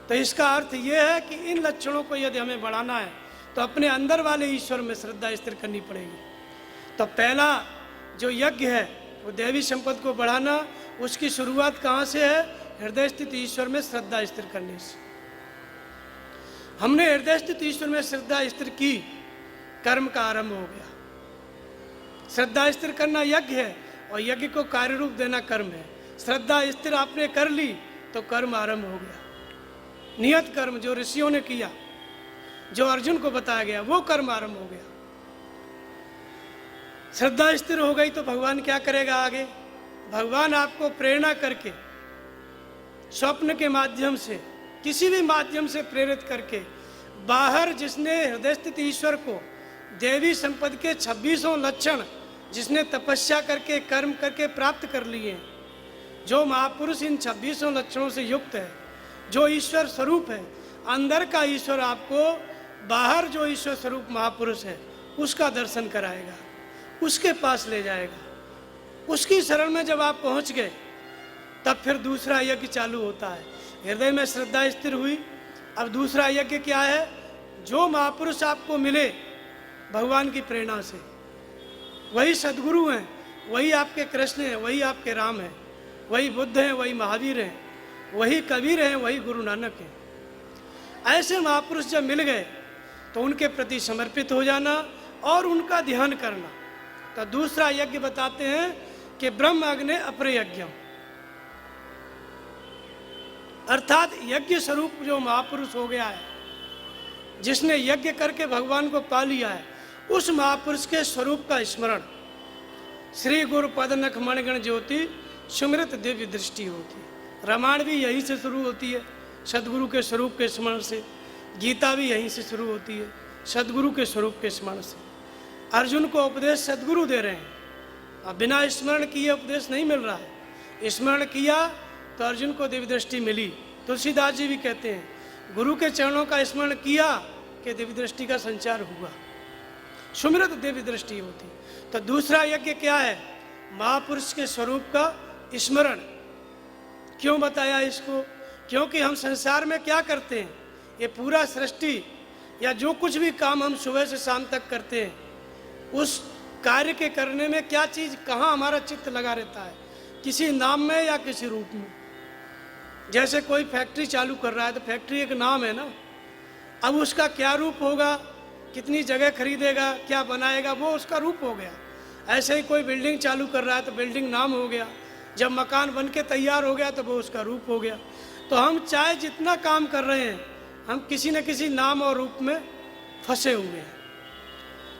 तो इसका अर्थ ये है कि इन लक्षणों को यदि हमें बढ़ाना है तो अपने अंदर वाले ईश्वर में श्रद्धा स्थिर करनी पड़ेगी। तो पहला जो यज्ञ है वो दैवी संपद को बढ़ाना, उसकी शुरुआत कहाँ से है? हृदय स्थित ईश्वर में श्रद्धा स्थिर करने से। हमने हृदय स्थित ईश्वर में श्रद्धा स्थिर की, कर्म का आरंभ हो गया। श्रद्धा स्थिर करना यज्ञ है और यज्ञ को कार्य रूप देना कर्म है। श्रद्धा स्थिर आपने कर ली तो कर्म आरंभ हो गया। नियत कर्म जो ऋषियों ने किया, जो अर्जुन को बताया गया, वो कर्म आरंभ हो गया। श्रद्धा स्थिर हो गई तो भगवान क्या करेगा आगे? भगवान आपको प्रेरणा करके, स्वप्न के माध्यम से, किसी भी माध्यम से प्रेरित करके, बाहर जिसने हृदय स्थित ईश्वर को देवी संपद के 26 लक्षण जिसने तपस्या करके, कर्म करके प्राप्त कर लिए, जो महापुरुष इन 26 लक्षणों से युक्त है, जो ईश्वर स्वरूप है, अंदर का ईश्वर आपको बाहर जो ईश्वर स्वरूप महापुरुष है उसका दर्शन कराएगा, उसके पास ले जाएगा। उसकी शरण में जब आप पहुंच गए तब फिर दूसरा यज्ञ चालू होता है। हृदय में श्रद्धा स्थिर हुई, अब दूसरा यज्ञ क्या है? जो महापुरुष आपको मिले भगवान की प्रेरणा से, वही सद्गुरु हैं, वही आपके कृष्ण हैं, वही आपके राम हैं, वही बुद्ध हैं, वही महावीर हैं, वही कबीर हैं, वही गुरु नानक हैं। ऐसे महापुरुष जब मिल गए तो उनके प्रति समर्पित हो जाना और उनका ध्यान करना। तो दूसरा यज्ञ बताते हैं कि ब्रह्म अग्नि अपर यज्ञम, अर्थात यज्ञ स्वरूप जो महापुरुष हो गया है, जिसने यज्ञ करके भगवान को पा लिया है, उस महापुरुष के स्वरूप का स्मरण। श्री गुरु पद नख मणिगण ज्योति सुमृत दिव्य दृष्टि होती है। रामायण भी यहीं से शुरू होती है, सदगुरु के स्वरूप के स्मरण से। गीता भी यहीं से शुरू होती है, सदगुरु के स्वरूप के स्मरण से। अर्जुन को उपदेश सदगुरु दे रहे हैं, अब बिना स्मरण किए उपदेश नहीं मिल रहा है। स्मरण किया तो अर्जुन को दिव्य दृष्टि मिली। तुलसीदास जी भी कहते हैं, गुरु के चरणों का स्मरण किया कि दिव्य दृष्टि का संचार हुआ, सुमृत दिव्य दृष्टि होती। तो दूसरा यज्ञ क्या है? महापुरुष के स्वरूप का स्मरण। क्यों बताया इसको? क्योंकि हम संसार में क्या करते हैं, ये पूरा सृष्टि या जो कुछ भी काम हम सुबह से शाम तक करते हैं, उस कार्य के करने में क्या चीज़, कहाँ हमारा चित्त लगा रहता है? किसी नाम में या किसी रूप में। जैसे कोई फैक्ट्री चालू कर रहा है तो फैक्ट्री एक नाम है ना, अब उसका क्या रूप होगा, कितनी जगह खरीदेगा, क्या बनाएगा, वो उसका रूप हो गया। ऐसे ही कोई बिल्डिंग चालू कर रहा है तो बिल्डिंग नाम हो गया, जब मकान बन के तैयार हो गया तो वो उसका रूप हो गया। तो हम चाहे जितना काम कर रहे हैं, हम किसी न किसी नाम और रूप में फंसे हुए हैं।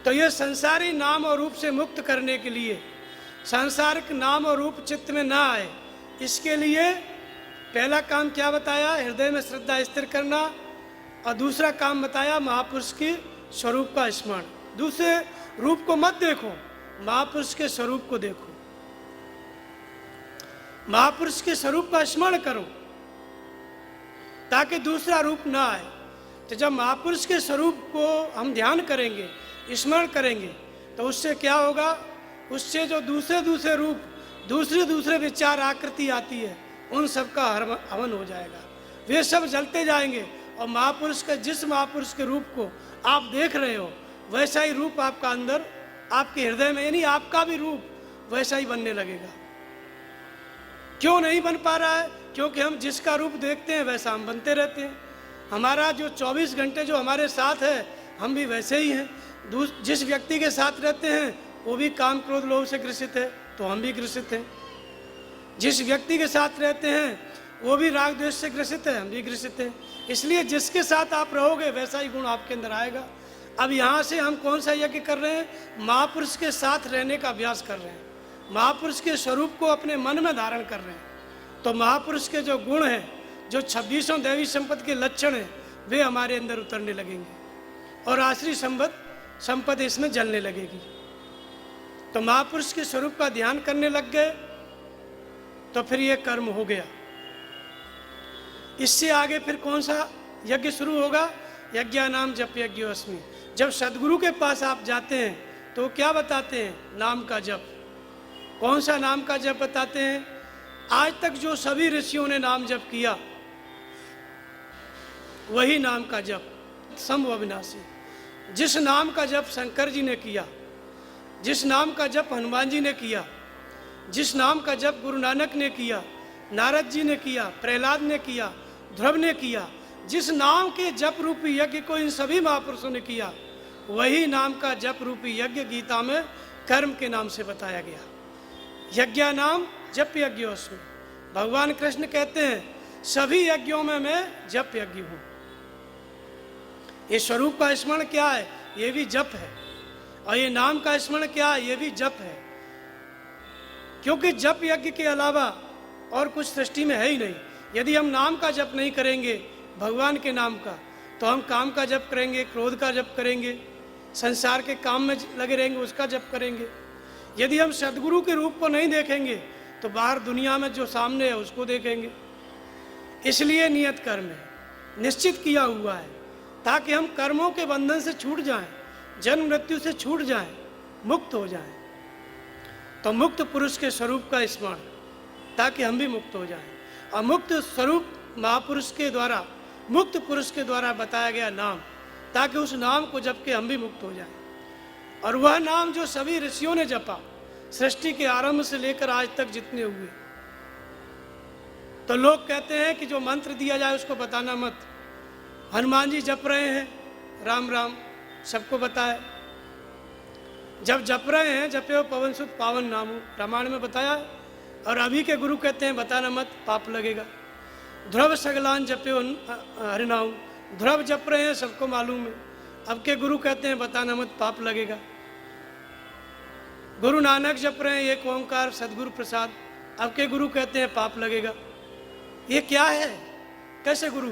तो ये संसारी नाम और रूप से मुक्त करने के लिए, सांसारिक नाम और रूप चित्त में ना आए, इसके लिए पहला काम क्या बताया? हृदय में श्रद्धा स्थिर करना। और दूसरा काम बताया महापुरुष के स्वरूप का स्मरण। दूसरे रूप को मत देखो, महापुरुष के स्वरूप को देखो, महापुरुष के स्वरूप का स्मरण करो ताकि दूसरा रूप ना आए। तो जब महापुरुष के स्वरूप को हम ध्यान करेंगे, स्मरण करेंगे, तो उससे क्या होगा? उससे जो दूसरे दूसरे रूप, दूसरे दूसरे विचार, आकृति आती है, उन सब का हवन हो जाएगा। वे सब जलते जाएंगे और महापुरुष के, जिस महापुरुष के रूप को आप देख रहे हो, वैसा ही रूप आपका अंदर, आपके हृदय में, यानी आपका भी रूप वैसा ही बनने लगेगा। क्यों नहीं बन पा रहा है? क्योंकि हम जिसका रूप देखते हैं वैसा हम बनते रहते हैं। हमारा जो 24 घंटे जो हमारे साथ है, हम भी वैसे ही हैं। जिस व्यक्ति के साथ रहते हैं वो भी काम क्रोध लोभ से ग्रसित है, तो हम भी ग्रसित हैं। जिस व्यक्ति के साथ रहते हैं वो भी राग द्वेष से ग्रसित है, हम भी ग्रसित हैं। इसलिए जिसके साथ आप रहोगे वैसा ही गुण आपके अंदर आएगा। अब यहाँ से हम कौन सा यज्ञ कर रहे हैं? महापुरुष के साथ रहने का अभ्यास कर रहे हैं, महापुरुष के स्वरूप को अपने मन में धारण कर रहे हैं। तो महापुरुष के जो गुण हैं, जो 26 दैवी संपत्ति के लक्षण हैं, वे हमारे अंदर उतरने लगेंगे और आश्री संपत्ति इसमें जलने लगेगी। तो महापुरुष के स्वरूप का ध्यान करने लग गए तो फिर ये कर्म हो गया। इससे आगे फिर कौन सा यज्ञ शुरू होगा? यज्ञानाम जप यज्ञोस्मि। जब सदगुरु के पास आप जाते हैं तो क्या बताते हैं? नाम का जप। कौन सा नाम का जप बताते हैं? आज तक जो सभी ऋषियों ने नाम जप किया, वही नाम का जप, शंभु अविनाशी। जिस नाम का जप शंकर जी ने किया, जिस नाम का जप हनुमान जी ने किया, जिस नाम का जप गुरु नानक ने किया, नारद जी ने किया, प्रहलाद ने किया, ध्रुव ने किया, जिस नाम के जप रूपी यज्ञ को इन सभी महापुरुषों ने किया, वही नाम का जप रूपी यज्ञ गीता में कर्म के नाम से बताया गया। यज्ञा नाम जप यज्ञोस्मि। भगवान कृष्ण कहते हैं सभी यज्ञों में मैं जप यज्ञ हूँ। ये स्वरूप का स्मरण क्या है? ये भी जप है। और ये नाम का स्मरण क्या है? ये भी जप है। क्योंकि जप यज्ञ के अलावा और कुछ सृष्टि में है ही नहीं। यदि हम नाम का जप नहीं करेंगे, भगवान के नाम का, तो हम काम का जप करेंगे, क्रोध का जप करेंगे, संसार के काम में लगे रहेंगे, उसका जप करेंगे। यदि हम सदगुरु के रूप को नहीं देखेंगे तो बाहर दुनिया में जो सामने है उसको देखेंगे। इसलिए नियत कर्म है, निश्चित किया हुआ है, ताकि हम कर्मों के बंधन से छूट जाएं, जन्म मृत्यु से छूट जाएं, मुक्त हो जाएं। तो मुक्त पुरुष के स्वरूप का स्मरण, ताकि हम भी मुक्त हो जाएं। और मुक्त स्वरूप महापुरुष के द्वारा, मुक्त पुरुष के द्वारा बताया गया नाम, ताकि उस नाम को जप के हम भी मुक्त हो जाएं। और वह नाम जो सभी ऋषियों ने जपा, सृष्टि के आरंभ से लेकर आज तक जितने हुए। तो लोग कहते हैं कि जो मंत्र दिया जाए उसको बताना मत। हनुमान जी जप रहे हैं राम राम, सबको बताए। जब जप रहे हैं, जपे हो पवन सुत पावन नामू, रामायण में बताया है। और अभी के गुरु कहते हैं बताना मत, पाप लगेगा। ध्रुव सगलान जपे हो हरिनाम, ध्रुव जप रहे हैं, सबको मालूम है। अब के गुरु कहते हैं बताना मत, पाप लगेगा। गुरु नानक जप रहे हैं एक ओंकार सदगुरु प्रसाद, अब के गुरु कहते हैं पाप लगेगा। ये क्या है? कैसे गुरु?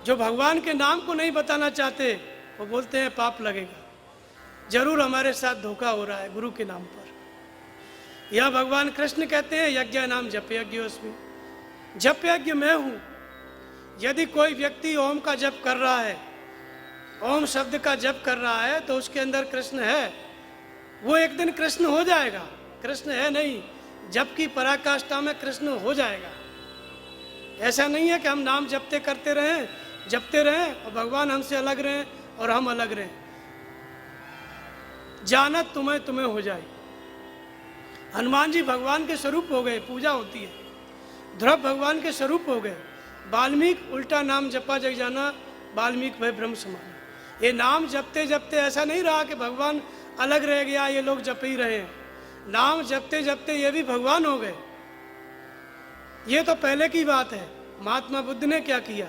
जो भगवान के नाम को नहीं बताना चाहते वो बोलते हैं पाप लगेगा। जरूर हमारे साथ धोखा हो रहा है गुरु के नाम पर। यह भगवान कृष्ण कहते हैं यज्ञ नाम जप यज्ञोस्मि। जप यज्ञ मैं हूँ। यदि कोई व्यक्ति ओम का जप कर रहा है, ओम शब्द का जप कर रहा है, तो उसके अंदर कृष्ण है। वो एक दिन कृष्ण हो जाएगा। कृष्ण है नहीं, जप की पराकाष्ठा में कृष्ण हो जाएगा। ऐसा नहीं है कि हम नाम जपते करते रहें, जपते रहें और भगवान हमसे अलग रहें और हम अलग रहें। जानत तुम्हें तुम्हें हो जाए। हनुमान जी भगवान के स्वरूप हो गए, पूजा होती है। ध्रुव भगवान के स्वरूप हो गए। वाल्मीकि उल्टा नाम जपा जग जाना, वाल्मीकि भय ब्रह्म समाना। ये नाम जपते जपते ऐसा नहीं रहा कि भगवान अलग रह गया, ये लोग जप ही रहे हैं। नाम जपते जपते ये भी भगवान हो गए। ये तो पहले की बात है। महात्मा बुद्ध ने क्या किया,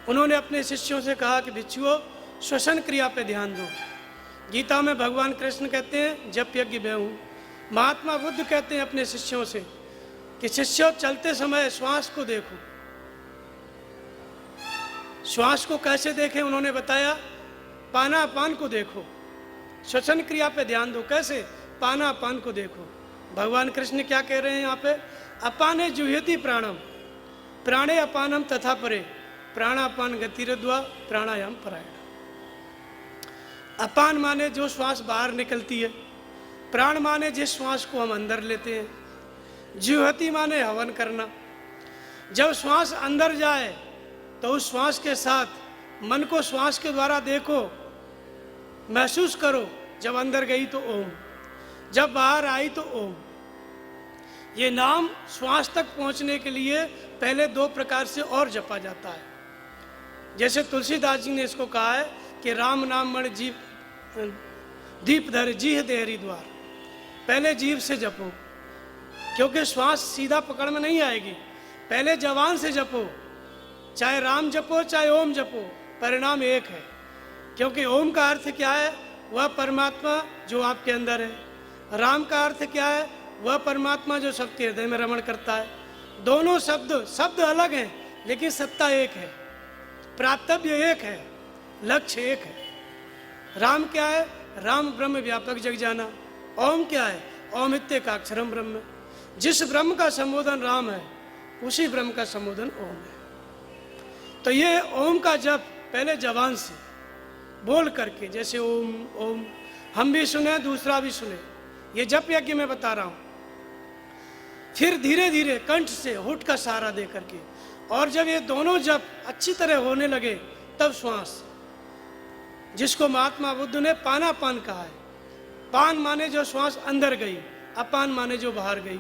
उन्होंने अपने शिष्यों से कहा कि भिक्षुओं श्वसन क्रिया पे ध्यान दो। गीता में भगवान कृष्ण कहते हैं जप यज्ञ मैं हूँ। महात्मा बुद्ध कहते हैं अपने शिष्यों से कि शिष्यों चलते समय श्वास को देखो। श्वास को कैसे देखें उन्होंने बताया, पानापान को देखो। श्वसन क्रिया पे ध्यान दो, कैसे, पानापान को देखो। भगवान कृष्ण क्या कह रहे हैं यहाँ पे, अपाने जुह्यति प्राणम प्राणे अपानम तथा परे प्राणापान गतिरद्वा प्राणायाम परायण। अपान माने जो श्वास बाहर निकलती है, प्राण माने जिस श्वास को हम अंदर लेते हैं, जुह्यति माने हवन करना। जब श्वास अंदर जाए तो उस श्वास के साथ मन को श्वास के द्वारा देखो, महसूस करो। जब अंदर गई तो ओम, जब बाहर आई तो ओम। ये नाम श्वास तक पहुंचने के लिए पहले 2 प्रकार से और जपा जाता है। जैसे तुलसीदास जी ने इसको कहा है कि राम नाम मण जीव दीप धर जीह दे हरिद्वार। पहले जीव से जपो, क्योंकि श्वास सीधा पकड़ में नहीं आएगी। पहले जबान से जपो, चाहे राम जपो चाहे ओम जपो, परिणाम एक है। क्योंकि ओम का अर्थ क्या है, वह परमात्मा जो आपके अंदर है। राम का अर्थ क्या है, वह परमात्मा जो सबके हृदय में रमण करता है। दोनों शब्द अलग हैं, लेकिन सत्ता एक है, प्राप्तव्य एक है, लक्ष्य एक है। राम क्या है, राम ब्रह्म व्यापक जग जाना। ओम क्या है, ओमित्येकाक्षरम ब्रह्म। जिस ब्रह्म का संबोधन राम है, उसी ब्रह्म का संबोधन ओम है। तो ये ओम का जप पहले जबान से बोल करके, जैसे ओम ओम हम भी सुने, दूसरा भी सुने, ये जप यज्ञ में बता रहा हूँ। फिर धीरे धीरे कंठ से होठ का सहारा दे करके, और जब ये दोनों जप अच्छी तरह होने लगे तब श्वास, जिसको महात्मा बुद्ध ने पानापान कहा है। पान माने जो श्वास अंदर गई, अपान माने जो बाहर गई।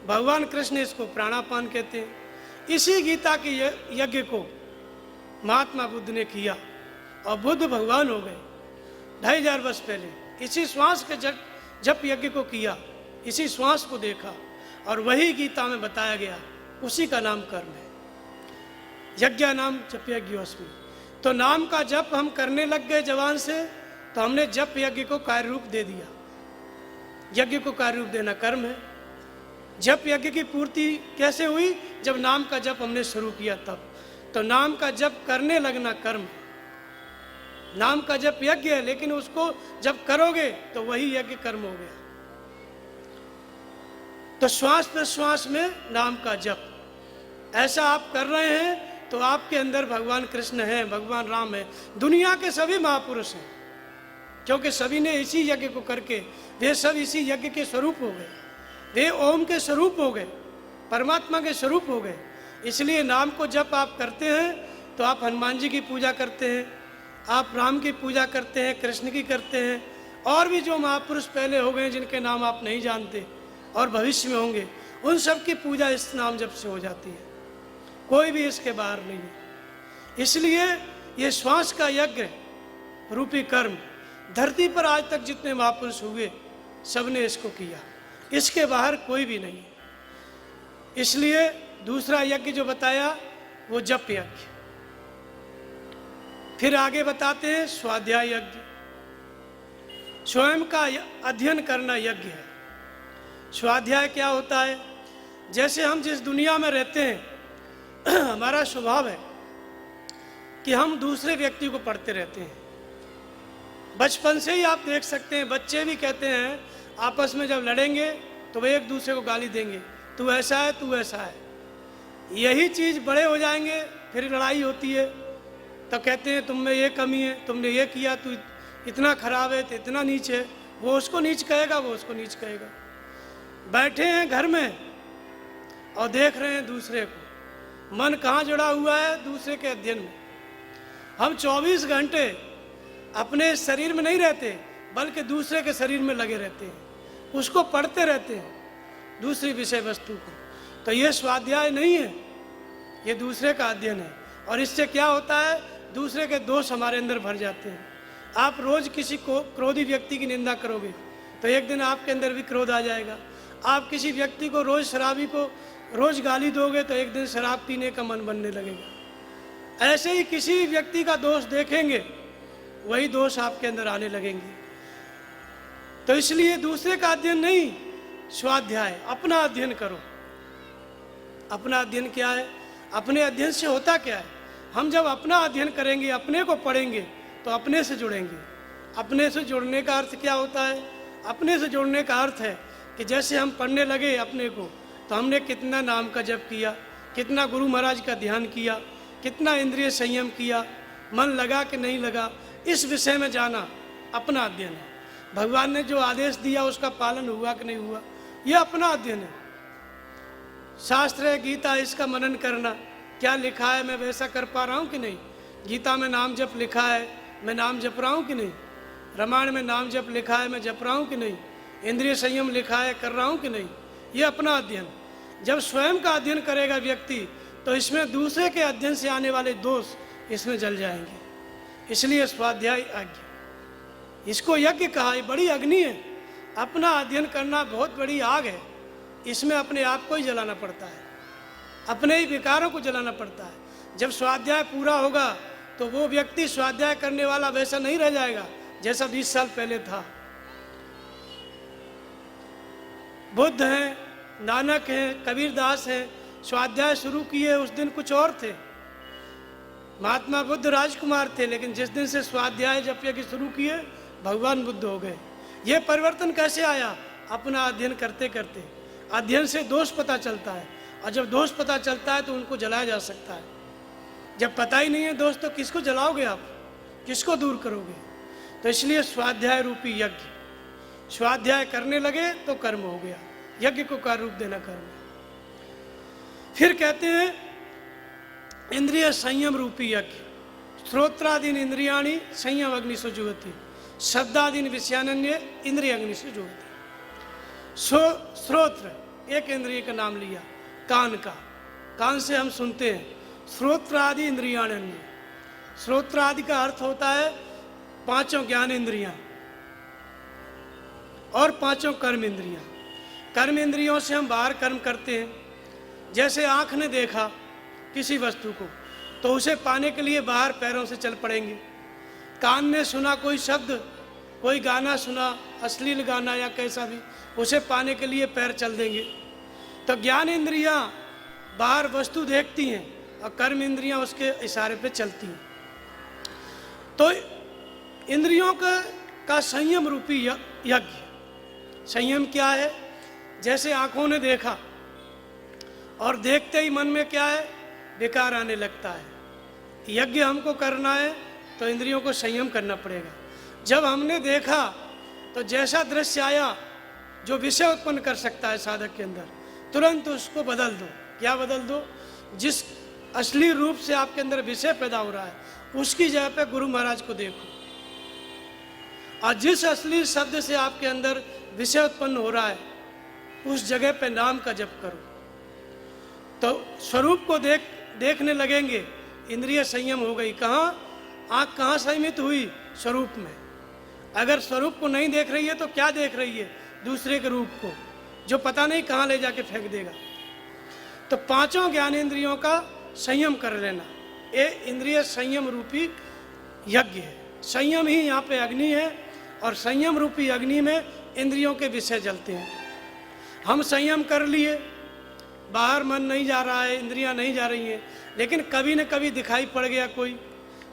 भगवान कृष्ण इसको प्राणापान कहते हैं। इसी गीता के यज्ञ को महात्मा बुद्ध ने किया और बुद्ध भगवान हो गए 2500 वर्ष पहले। इसी श्वास के जप यज्ञ को किया, इसी श्वास को देखा, और वही गीता में बताया गया, उसी का नाम कर्म है। यज्ञ नाम जप यज्ञोस्मि। तो नाम का जप हम करने लग गए जबान से, तो हमने जप यज्ञ को कार्य रूप दे दिया। यज्ञ को कार्य रूप देना कर्म है। जप यज्ञ की पूर्ति कैसे हुई, जब नाम का जप हमने शुरू किया तब। तो नाम का जप करने लगना कर्म है। नाम का जप यज्ञ है, लेकिन उसको जब करोगे तो वही यज्ञ कर्म हो गया। तो श्वास प्रश्वास में नाम का जप ऐसा आप कर रहे हैं, तो आपके अंदर भगवान कृष्ण हैं, भगवान राम है, दुनिया के सभी महापुरुष हैं, क्योंकि सभी ने इसी यज्ञ को करके वे सब इसी यज्ञ के स्वरूप हो गए। वे ओम के स्वरूप हो गए, परमात्मा के स्वरूप हो गए। इसलिए नाम को जब आप करते हैं तो आप हनुमान जी की पूजा करते हैं, आप राम की पूजा करते हैं, कृष्ण की करते हैं, और भी जो महापुरुष पहले हो गए जिनके नाम आप नहीं जानते और भविष्य में होंगे, उन सब की पूजा इस नाम जप से हो जाती है। कोई भी इसके बाहर नहीं है। इसलिए ये श्वास का यज्ञ रूपी कर्म धरती पर आज तक जितने महापुरुष हुए सबने इसको किया, इसके बाहर कोई भी नहीं है। इसलिए दूसरा यज्ञ जो बताया वो जप यज्ञ। फिर आगे बताते हैं स्वाध्याय यज्ञ। स्वयं का अध्ययन करना यज्ञ है। स्वाध्याय क्या होता है, जैसे हम जिस दुनिया में रहते हैं हमारा स्वभाव है कि हम दूसरे व्यक्ति को पढ़ते रहते हैं। बचपन से ही आप देख सकते हैं, बच्चे भी कहते हैं आपस में जब लड़ेंगे तो वे एक दूसरे को गाली देंगे, तू ऐसा है तू ऐसा है। यही चीज़ बड़े हो जाएंगे, फिर लड़ाई होती है तो कहते हैं तुम में ये कमी है, तुमने ये किया, तू इतना खराब है, तो इतना नीच है। वो उसको नीच कहेगा, वो उसको नीच कहेगा। बैठे हैं घर में और देख रहे हैं दूसरे को, मन कहाँ जुड़ा हुआ है, दूसरे के अध्ययन में। हम 24 घंटे अपने शरीर में नहीं रहते, बल्कि दूसरे के शरीर में लगे रहते हैं, उसको पढ़ते रहते हैं, दूसरी विषय वस्तु को। तो ये स्वाध्याय नहीं है, ये दूसरे का अध्ययन है। और इससे क्या होता है, दूसरे के दोष हमारे अंदर भर जाते हैं। आप रोज किसी को क्रोधी व्यक्ति की निंदा करोगे, तो एक दिन आपके अंदर भी क्रोध आ जाएगा। आप किसी व्यक्ति को, रोज शराबी को रोज गाली दोगे तो एक दिन शराब पीने का मन बनने लगेगा। ऐसे ही किसी व्यक्ति का दोष देखेंगे, वही दोष आपके अंदर आने लगेंगे। तो इसलिए दूसरे का अध्ययन नहीं, स्वाध्याय, अपना अध्ययन करो। अपना अध्ययन क्या है? अपने अध्ययन से होता क्या है? हम जब अपना अध्ययन करेंगे, अपने को पढ़ेंगे, तो अपने से जुड़ेंगे। अपने से जुड़ने का अर्थ क्या होता है? अपने से जुड़ने का अर्थ है कि जैसे हम पढ़ने लगे अपने को, तो हमने कितना नाम का जप किया, कितना गुरु महाराज का ध्यान किया, कितना इंद्रिय संयम किया, मन लगा कि नहीं लगा, इस विषय में जाना अपना अध्ययन है। भगवान ने जो आदेश दिया उसका पालन हुआ कि नहीं हुआ, यह अपना अध्ययन है। शास्त्र है, गीता, इसका मनन करना, क्या लिखा है मैं वैसा कर पा रहा हूँ कि नहीं। गीता में नाम जप लिखा है, मैं नाम जप रहा हूँ कि नहीं। रामायण में नाम जप लिखा है, मैं जप रहा हूँ कि नहीं। इंद्रिय संयम लिखा है, कर रहा हूँ कि नहीं। ये अपना अध्ययन। जब स्वयं का अध्ययन करेगा व्यक्ति, तो इसमें दूसरे के अध्ययन से आने वाले दोष इसमें जल जाएंगे। इसलिए स्वाध्याय यज्ञ, इसको यज्ञ कहा। ये बड़ी अग्नि है। अपना अध्ययन करना बहुत बड़ी आग है। इसमें अपने आप को ही जलाना पड़ता है, अपने ही विकारों को जलाना पड़ता है। जब स्वाध्याय पूरा होगा तो वो व्यक्ति स्वाध्याय करने वाला वैसा नहीं रह जाएगा जैसा 20 साल पहले था। बुद्ध हैं, नानक हैं, कबीरदास हैं, स्वाध्याय शुरू किए उस दिन कुछ और थे। महात्मा बुद्ध राजकुमार थे, लेकिन जिस दिन से स्वाध्याय जप यज्ञ शुरू किए, भगवान बुद्ध हो गए। ये परिवर्तन कैसे आया? अपना अध्ययन करते करते। अध्ययन से दोष पता चलता है, और जब दोष पता चलता है तो उनको जलाया जा सकता है। जब पता ही नहीं है दोष, तो किसको जलाओगे आप, किसको दूर करोगे? तो इसलिए स्वाध्याय रूपी यज्ञ, स्वाध्याय करने लगे तो कर्म हो गया। यज्ञ को कार्य रूप देना कर्म है। फिर कहते हैं इंद्रिय संयम रूपी यज्ञ। श्रोत्रादीन इंद्रियाणि संयम अग्नि से जुहति, शब्दादीन विषयान्य इंद्रिय अग्नि से जुहति। श्रोत्र, एक इंद्रिय का नाम लिया, कान का, कान से हम सुनते हैं। श्रोत्रादि इंद्रियाण्य, श्रोत्रादि का अर्थ होता है पांचों ज्ञान इंद्रियां और पांचों कर्म इंद्रियां। कर्म इंद्रियों से हम बाहर कर्म करते हैं। जैसे आँख ने देखा किसी वस्तु को, तो उसे पाने के लिए बाहर पैरों से चल पड़ेंगे। कान ने सुना कोई शब्द, कोई गाना सुना, अश्लील गाना या कैसा भी, उसे पाने के लिए पैर चल देंगे। तो ज्ञान इंद्रियां बाहर वस्तु देखती हैं और कर्म इंद्रियां उसके इशारे पे चलती हैं। तो इंद्रियों का संयम रूपी यज्ञ। संयम क्या है? जैसे आंखों ने देखा और देखते ही मन में क्या है, विकार आने लगता है। यज्ञ हमको करना है तो इंद्रियों को संयम करना पड़ेगा। जब हमने देखा तो जैसा दृश्य आया जो विषय उत्पन्न कर सकता है साधक के अंदर, तुरंत उसको बदल दो। क्या बदल दो? जिस असली रूप से आपके अंदर विषय पैदा हो रहा है, उसकी जगह पे गुरु महाराज को देखो। और जिस असली शब्द से आपके अंदर विषय उत्पन्न हो रहा है, उस जगह पे नाम का जप करो। तो स्वरूप को देखने लगेंगे, इंद्रिय संयम हो गई। कहाँ? आँख कहाँ संयमित हुई? स्वरूप में। अगर स्वरूप को नहीं देख रही है तो क्या देख रही है? दूसरे के रूप को, जो पता नहीं कहाँ ले जाके फेंक देगा। तो पांचों ज्ञानेंद्रियों का संयम कर लेना, ये इंद्रिय संयम रूपी यज्ञ है। संयम ही यहाँ पे अग्नि है, और संयम रूपी अग्नि में इंद्रियों के विषय जलते हैं। हम संयम कर लिए, बाहर मन नहीं जा रहा है, इंद्रियां नहीं जा रही हैं, लेकिन कभी न कभी दिखाई पड़ गया, कोई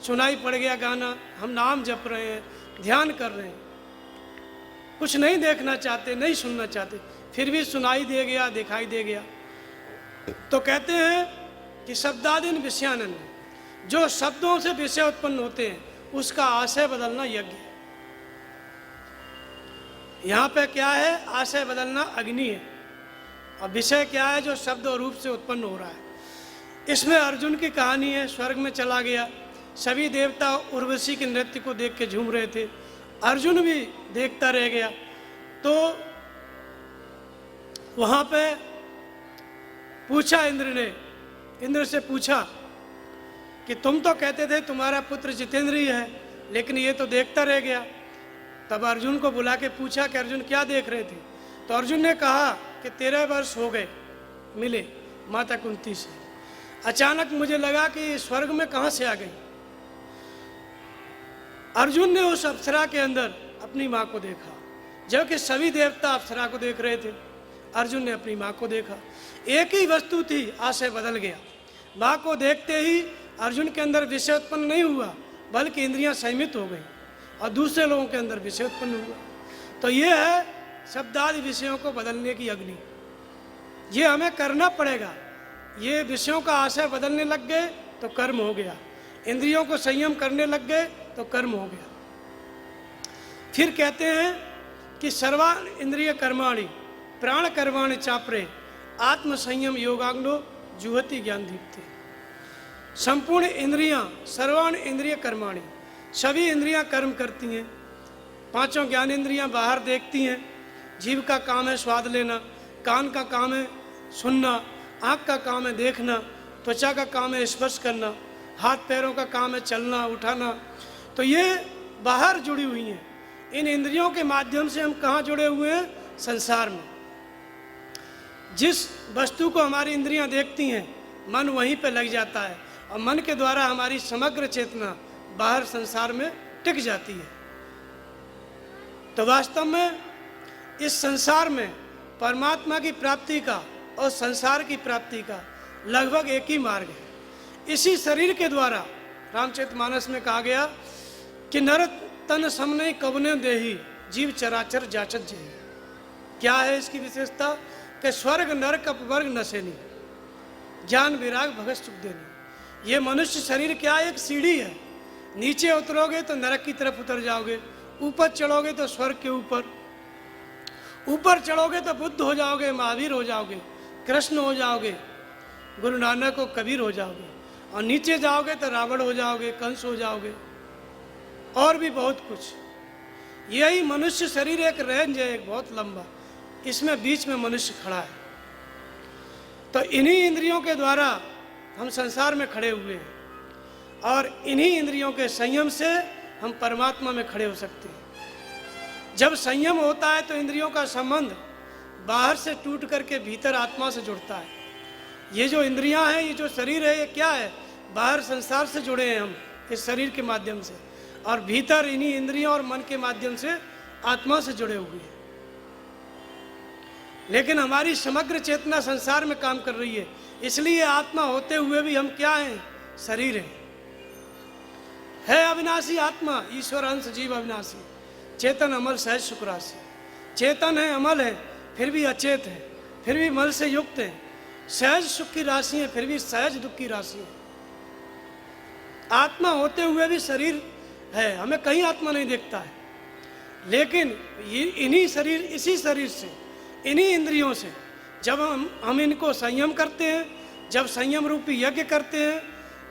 सुनाई पड़ गया गाना, हम नाम जप रहे हैं, ध्यान कर रहे हैं, कुछ नहीं देखना चाहते, नहीं सुनना चाहते, फिर भी सुनाई दे गया, दिखाई दे गया। तो कहते हैं कि शब्दादीन विषयानंद, जो शब्दों से विषय उत्पन्न होते हैं उसका आशय बदलना यज्ञ है। यहाँ पे क्या है? आशय बदलना अग्नि है, और विषय क्या है? जो शब्द और रूप से उत्पन्न हो रहा है। इसमें अर्जुन की कहानी है। स्वर्ग में चला गया, सभी देवता उर्वशी के नृत्य को देख के झूम रहे थे, अर्जुन भी देखता रह गया। तो वहाँ पे पूछा इंद्र से पूछा कि तुम तो कहते थे तुम्हारा पुत्र जितेंद्रिय है, लेकिन ये तो देखता रह गया। तब अर्जुन को बुला के पूछा कि अर्जुन क्या देख रहे थे? तो अर्जुन ने कहा कि 13 वर्ष हो गए मिले माता कुंती से, अचानक मुझे लगा कि स्वर्ग में कहाँ से आ गई। अर्जुन ने उस अप्सरा के अंदर अपनी माँ को देखा, जबकि सभी देवता अप्सरा को देख रहे थे, अर्जुन ने अपनी माँ को देखा। एक ही वस्तु थी, आशय बदल गया। माँ को देखते ही अर्जुन के अंदर विषय उत्पन्न नहीं हुआ, बल्कि इंद्रियां संयमित हो गई और दूसरे लोगों के अंदर विषय उत्पन्न हुआ। तो ये है शब्दादि विषयों को बदलने की अग्नि। ये हमें करना पड़ेगा। ये विषयों का आशय बदलने लग गए तो कर्म हो गया, इंद्रियों को संयम करने लग गए तो कर्म हो गया। फिर कहते हैं कि सर्वान इंद्रिय कर्माणि प्राण कर्माणि चापरे आत्म संयम योगाग्नो जुहति ज्ञान दीप्ते। संपूर्ण इंद्रियां, सर्वान इंद्रिय कर्माणि, सभी इंद्रियां कर्म करती हैं। पांचों ज्ञान इंद्रियां बाहर देखती हैं। जीभ का काम है स्वाद लेना, कान का काम है सुनना, आँख का काम है देखना, त्वचा का काम है स्पर्श करना, हाथ पैरों का काम है चलना उठाना। तो ये बाहर जुड़ी हुई हैं। इन इंद्रियों के माध्यम से हम कहाँ जुड़े हुए हैं? संसार में। जिस वस्तु को हमारी इंद्रियां देखती हैं, मन वहीं पे लग जाता है और मन के द्वारा हमारी समग्र चेतना बाहर संसार में टिक जाती है। तो वास्तव में इस संसार में परमात्मा की प्राप्ति का और संसार की प्राप्ति का लगभग एक ही मार्ग है। इसी शरीर के द्वारा रामचरितमानस में कहा गया कि नर तन समने कवने देही जीव चराचर जाचत जेही। क्या है इसकी विशेषता? कि स्वर्ग नरक अपवर्ग नसेनी, ज्ञान विराग भगत सुख देनी। ये मनुष्य शरीर क्या है? एक सीढ़ी है। नीचे उतरोगे तो नरक की तरफ उतर जाओगे, ऊपर चढ़ोगे तो स्वर्ग के ऊपर, ऊपर चढ़ोगे तो बुद्ध हो जाओगे, महावीर हो जाओगे, कृष्ण हो जाओगे, गुरु नानक हो, कबीर हो जाओगे, और नीचे जाओगे तो रावण हो जाओगे, कंस हो जाओगे, और भी बहुत कुछ। यही मनुष्य शरीर एक रेंज है, एक बहुत लंबा, इसमें बीच में मनुष्य खड़ा है। तो इन्हीं इंद्रियों के द्वारा हम संसार में खड़े हुए हैं और इन्हीं इंद्रियों के संयम से हम परमात्मा में खड़े हो सकते हैं। जब संयम होता है तो इंद्रियों का संबंध बाहर से टूट करके भीतर आत्मा से जुड़ता है। ये जो इंद्रियां हैं, ये जो शरीर है, ये क्या है? बाहर संसार से जुड़े हैं हम इस शरीर के माध्यम से, और भीतर इन्हीं इंद्रियों और मन के माध्यम से आत्मा से जुड़े हुए हैं। लेकिन हमारी समग्र चेतना संसार में काम कर रही है, इसलिए आत्मा होते हुए भी हम क्या हैं? शरीर है अविनाशी आत्मा, ईश्वर अंश जीव अविनाशी, चेतन अमल सहज सुख राशि। चेतन है, अमल है, फिर भी अचेत है, फिर भी मल से युक्त है, सहज सुख की राशि है, फिर भी सहज दुख की राशि है। आत्मा होते हुए भी शरीर है, हमें कहीं आत्मा नहीं दिखता है। लेकिन ये इन्हीं शरीर, इसी शरीर से, इन्हीं इंद्रियों से जब हम इनको संयम करते हैं, जब संयम रूपी यज्ञ करते हैं,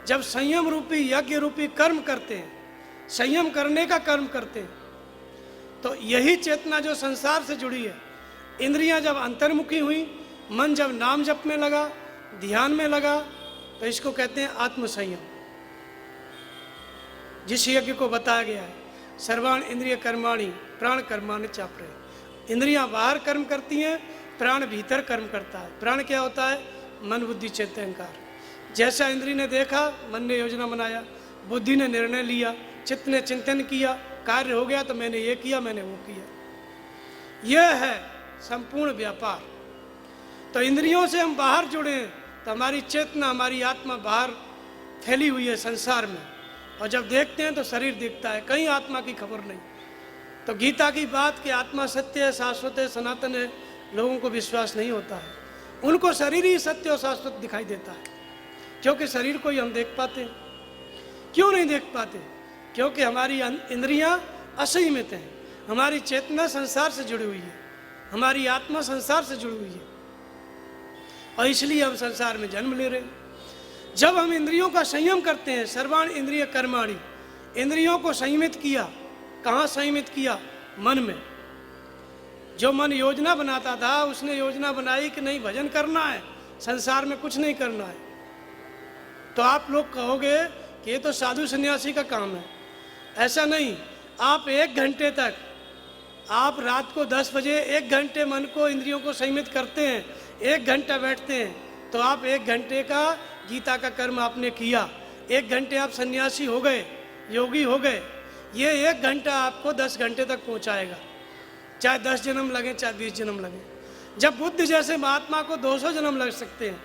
जब संयम रूपी यज्ञ रूपी कर्म करते हैं, संयम करने का कर्म करते हैं, तो यही चेतना जो संसार से जुड़ी है, इंद्रियां जब अंतर्मुखी हुई, मन जब नाम जप में लगा, ध्यान में लगा, तो इसको कहते हैं आत्मसंयम। जिस यज्ञ को बताया गया है, सर्वाण इंद्रिय कर्माणि प्राण कर्माणि चापरे। इंद्रियां बाहर कर्म करती हैं, प्राण भीतर कर्म करता है। प्राण क्या होता है? मन बुद्धि चित्त अहंकार। जैसा इंद्री ने देखा, मन ने योजना बनाया, बुद्धि ने निर्णय लिया, चित्त ने चिंतन किया, कार्य हो गया तो मैंने ये किया, मैंने वो किया। यह है संपूर्ण व्यापार। तो इंद्रियों से हम बाहर जुड़े हैं तो हमारी चेतना, हमारी आत्मा बाहर फैली हुई है संसार में, और जब देखते हैं तो शरीर दिखता है, कहीं आत्मा की खबर नहीं। तो गीता की बात कि आत्मा सत्य है, शाश्वत है, सनातन है, लोगों को विश्वास नहीं होता है। उनको शरीर ही सत्य और शाश्वत दिखाई देता है, क्योंकि शरीर को ही हम देख पाते हैं। क्यों नहीं देख पाते? क्योंकि हमारी इंद्रियां असंयमित हैं, हमारी चेतना संसार से जुड़ी हुई है, हमारी आत्मा संसार से जुड़ी हुई है, और इसलिए हम संसार में जन्म ले रहे हैं। जब हम इंद्रियों का संयम करते हैं, सर्वाण इंद्रिय कर्माणि, इंद्रियों को संयमित किया। कहाँ संयमित किया? मन में। जो मन योजना बनाता था, उसने योजना बनाई कि नहीं भजन करना है, संसार में कुछ नहीं करना है। तो आप लोग कहोगे कि ये तो साधु सन्यासी का काम है। ऐसा नहीं। आप 1 घंटे तक आप रात को 10 बजे 1 घंटे मन को इंद्रियों को संयमित करते हैं, 1 घंटा बैठते हैं, तो आप 1 घंटे का गीता का कर्म आपने किया, 1 घंटे आप सन्यासी हो गए, योगी हो गए। ये 1 घंटा आपको 10 घंटे तक पहुंचाएगा, चाहे 10 जन्म लगे, चाहे 20 जन्म लगे। जब बुद्ध जैसे महात्मा को 200 जन्म लग सकते हैं,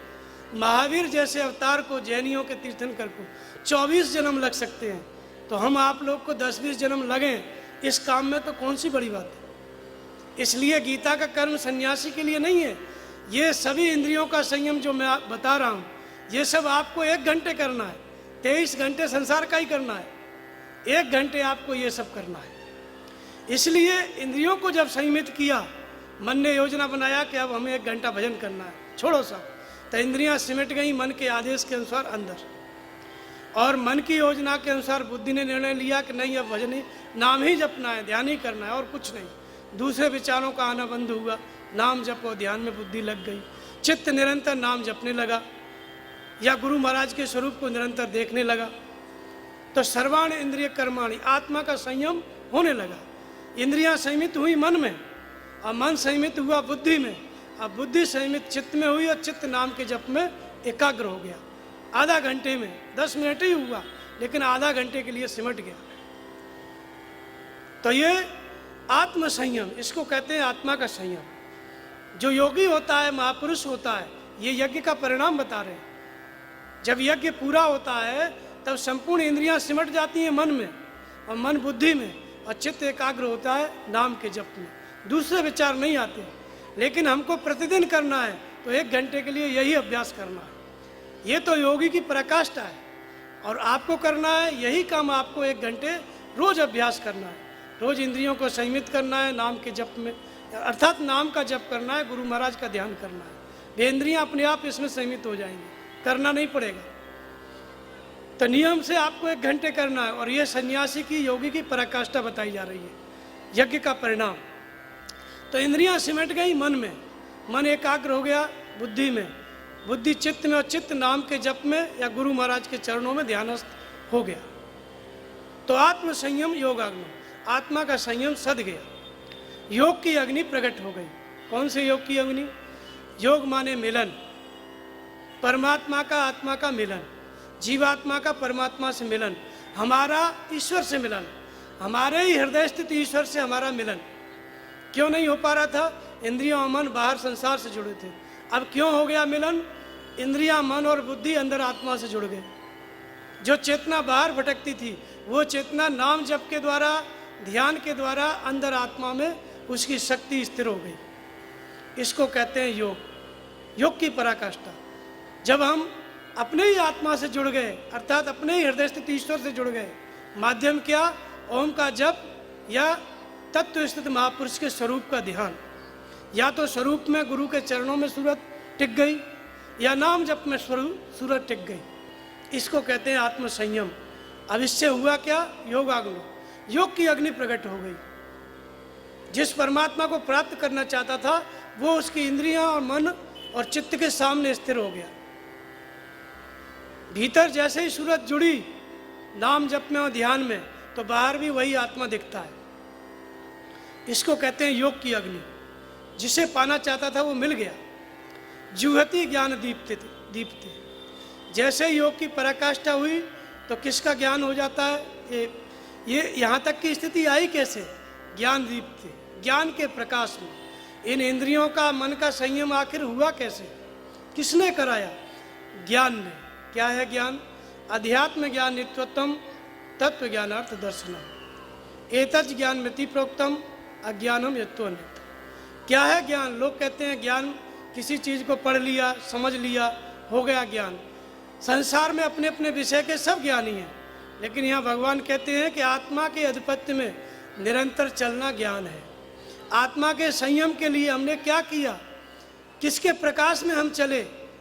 महावीर जैसे अवतार को, जैनियों के तीर्थंकर को 24 जन्म लग सकते हैं, तो हम आप लोग को 10-20 जन्म लगें इस काम में, तो कौन सी बड़ी बात है। इसलिए गीता का कर्म सन्यासी के लिए नहीं है। ये सभी इंद्रियों का संयम जो मैं बता रहा हूँ, ये सब आपको 1 घंटे करना है। 23 घंटे संसार का ही करना है, 1 घंटे आपको ये सब करना है। इसलिए इंद्रियों को जब संयमित किया, मन ने योजना बनाया कि अब हमें 1 घंटा भजन करना है, छोड़ो सब, तो इंद्रियां सिमट गई मन के आदेश के अनुसार अंदर, और मन की योजना के अनुसार बुद्धि ने निर्णय लिया कि नहीं, अब भजन ही, नाम ही जपना है, ध्यान ही करना है और कुछ नहीं। दूसरे विचारों का आना बंद हुआ, नाम जपो, ध्यान में बुद्धि लग गई, चित्त निरंतर नाम जपने लगा या गुरु महाराज के स्वरूप को निरंतर देखने लगा। तो सर्वाण इंद्रिय कर्माणि, आत्मा का संयम होने लगा। इंद्रियां संयमित हुई मन में, और मन संयमित हुआ बुद्धि में, अब बुद्धि संयमित चित्त में हुई, और चित्त नाम के जप में एकाग्र हो गया। आधा घंटे में, 10 मिनट ही हुआ, लेकिन आधा घंटे के लिए सिमट गया। तो ये आत्म संयम, इसको कहते हैं आत्मा का संयम। जो योगी होता है, महापुरुष होता है, ये यज्ञ का परिणाम बता रहे हैं। जब यज्ञ पूरा होता है तब संपूर्ण इंद्रियां सिमट जाती हैं मन में, और मन बुद्धि में, और चित्त एकाग्र होता है नाम के जप में, दूसरे विचार नहीं आते। लेकिन हमको प्रतिदिन करना है, तो 1 घंटे के लिए यही अभ्यास करना है। ये तो योगी की पराकाष्ठा है, और आपको करना है यही काम, आपको 1 घंटे रोज अभ्यास करना है। रोज इंद्रियों को संयमित करना है नाम के जप में, अर्थात नाम का जप करना है, गुरु महाराज का ध्यान करना है। वे इंद्रियां अपने आप इसमें संयमित हो जाएंगी, करना नहीं पड़ेगा। तो नियम से आपको 1 घंटे करना है, और यह सन्यासी की, योगी की पराकाष्ठा बताई जा रही है, यज्ञ का परिणाम। तो इंद्रियां सिमट गई मन में, मन एकाग्र हो गया बुद्धि में, बुद्धि चित्त में, और चित्त नाम के जप में या गुरु महाराज के चरणों में ध्यानस्थ हो गया। तो आत्म संयम योगाग्नि, आत्मा का संयम सध गया, योग की अग्नि प्रकट हो गई। कौन से योग की अग्नि? योग माने मिलन, परमात्मा का आत्मा का मिलन, जीवात्मा का परमात्मा से मिलन, हमारा ईश्वर से मिलन, हमारे ही हृदय स्थित ईश्वर से हमारा मिलन। क्यों नहीं हो पा रहा था? इंद्रियां और मन बाहर संसार से जुड़े थे। अब क्यों हो गया मिलन? इंद्रियां, मन और बुद्धि अंदर आत्मा से जुड़ गए। जो चेतना बाहर भटकती थी, वो चेतना नाम जप के द्वारा, ध्यान के द्वारा अंदर आत्मा में उसकी शक्ति स्थिर हो गई। इसको कहते हैं योग, योग की पराकाष्ठा। जब हम अपने ही आत्मा से जुड़ गए, अर्थात अपने ही हृदय स्थित ईश्वर से जुड़ गए, माध्यम क्या? ओम का जप या तत्व स्थित महापुरुष के स्वरूप का ध्यान। या तो स्वरूप में गुरु के चरणों में सूरत टिक गई, या नाम जप में सूरत टिक गई। इसको कहते हैं आत्म संयम। अब इससे हुआ क्या? योगाग्नि, योग की अग्नि प्रकट हो गई। जिस परमात्मा को प्राप्त करना चाहता था, वो उसकी इंद्रियां और मन और चित्त के सामने स्थिर हो गया। भीतर जैसे ही सूरत जुड़ी नाम जप में और ध्यान में, तो बाहर भी वही आत्मा दिखता है। इसको कहते हैं योग की अग्नि। जिसे पाना चाहता था वो मिल गया। जुहती ज्ञान दीप्ति, जैसे योग की पराकाष्ठा हुई तो किसका ज्ञान हो जाता है? ये यहाँ तक की स्थिति आई कैसे? ज्ञान दीप्ति, ज्ञान के प्रकाश में। इन इंद्रियों का, मन का संयम आखिर हुआ कैसे? किसने कराया? ज्ञान ने। क्या है ज्ञान? अध्यात्म ज्ञान नित्यत्वम तत्व ज्ञानार्थ दर्शनम एतत् ज्ञान मिति प्रोक्तम अज्ञानम यत्त्वनित। क्या है ज्ञान? लोग कहते हैं ज्ञान किसी चीज़ को पढ़ लिया, समझ लिया, हो गया ज्ञान। संसार में अपने अपने विषय के सब ज्ञानी हैं, लेकिन यहाँ भगवान कहते हैं कि आत्मा के अधिपत्य में निरंतर चलना ज्ञान है। आत्मा के संयम के लिए हमने क्या किया? किसके प्रकाश में हम चले?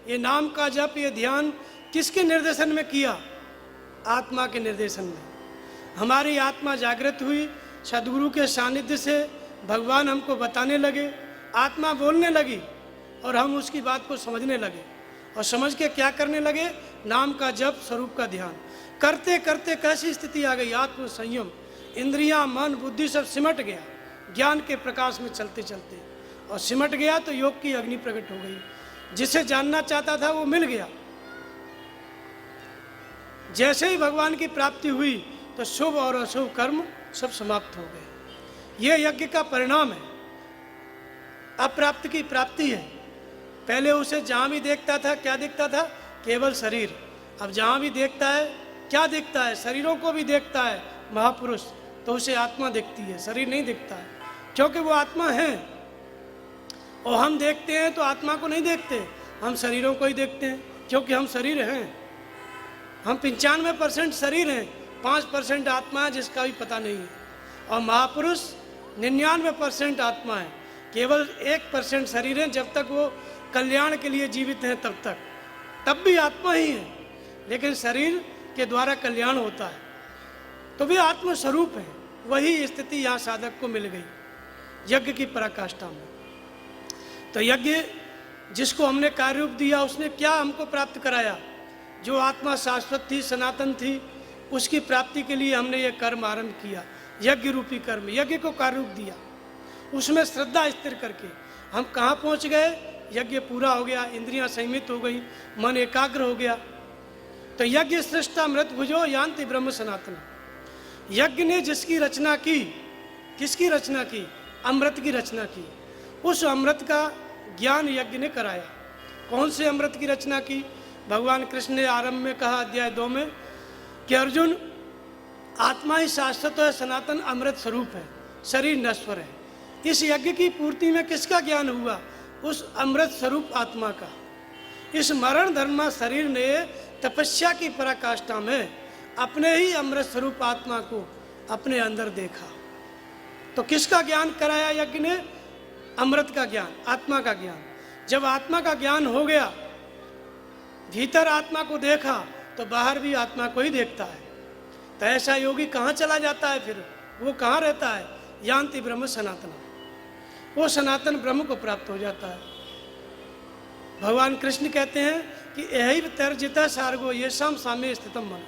ये नाम का जप, ये ध्यान किसके निर्देशन में किया? आत्मा के निर्देशन में। हमारी आत्मा जागृत हुई, सदगुरु के सानिध्य से भगवान हमको बताने लगे, आत्मा बोलने लगी और हम उसकी बात को समझने लगे। और समझ के क्या करने लगे? नाम का जप, स्वरूप का ध्यान करते करते कैसी स्थिति आ गई? आत्म संयम, इंद्रियां, मन, बुद्धि सब सिमट गया, ज्ञान के प्रकाश में चलते चलते, और सिमट गया तो योग की अग्नि प्रकट हो गई। जिसे जानना चाहता था वो मिल गया। जैसे ही भगवान की प्राप्ति हुई तो शुभ और अशुभ कर्म सब समाप्त हो गए। ये यज्ञ का परिणाम है, अप्राप्त की प्राप्ति है। पहले उसे जहाँ भी देखता था क्या दिखता था? केवल शरीर। अब जहाँ भी देखता है क्या दिखता है? शरीरों को भी देखता है महापुरुष, तो उसे आत्मा दिखती है, शरीर नहीं दिखता है, क्योंकि वो आत्मा है। और हम देखते हैं तो आत्मा को नहीं देखते, हम शरीरों को ही देखते हैं, क्योंकि हम शरीर हैं। हम 95% शरीर हैं, 5% आत्मा है जिसका भी पता नहीं है। और महापुरुष 99% आत्मा है, केवल 1% शरीर है। जब तक वो कल्याण के लिए जीवित हैं तब भी आत्मा ही है, लेकिन शरीर के द्वारा कल्याण होता है, तो वे आत्मस्वरूप है। वही स्थिति यहाँ साधक को मिल गई यज्ञ की पराकाष्ठा में। तो यज्ञ जिसको हमने कार्य रूप दिया, उसने क्या हमको प्राप्त कराया? जो आत्मा शाश्वत थी, सनातन थी, उसकी प्राप्ति के लिए हमने ये कर्म आरंभ किया, यज्ञ रूपी कर्म। यज्ञ को कार्य रूप दिया, उसमें श्रद्धा स्थिर करके हम कहाँ पहुँच गए? यज्ञ पूरा हो गया, इंद्रियां संयमित हो गई, मन एकाग्र हो गया। तो यज्ञ सृष्टा मृत भुजो यान्ति ब्रह्म सनातन। यज्ञ ने जिसकी रचना की, किसकी रचना की? अमृत की रचना की। उस अमृत का ज्ञान यज्ञ ने कराया। कौन से अमृत की रचना की? भगवान कृष्ण ने आरंभ में कहा अध्याय 2 में कि अर्जुन, आत्मा ही शाश्वत है, सनातन अमृत स्वरूप है, शरीर नश्वर है। इस यज्ञ की पूर्ति में किसका ज्ञान हुआ? उस अमृत स्वरूप आत्मा का। इस मरण धर्मा शरीर ने तपस्या की पराकाष्ठा में अपने ही अमृत स्वरूप आत्मा को अपने अंदर देखा। तो किसका ज्ञान कराया यज्ञ ने? अमृत का ज्ञान, आत्मा का ज्ञान। जब आत्मा का ज्ञान हो गया, भीतर आत्मा को देखा, तो बाहर भी आत्मा को ही देखता है। तो ऐसा योगी कहाँ चला जाता है? फिर वो कहाँ रहता है? यान्ति ब्रह्म सनातन, वो सनातन ब्रह्म को प्राप्त हो जाता है। भगवान कृष्ण कहते हैं कि यही तर्जिता सार्गो ये शाम साम्य स्थितम मन।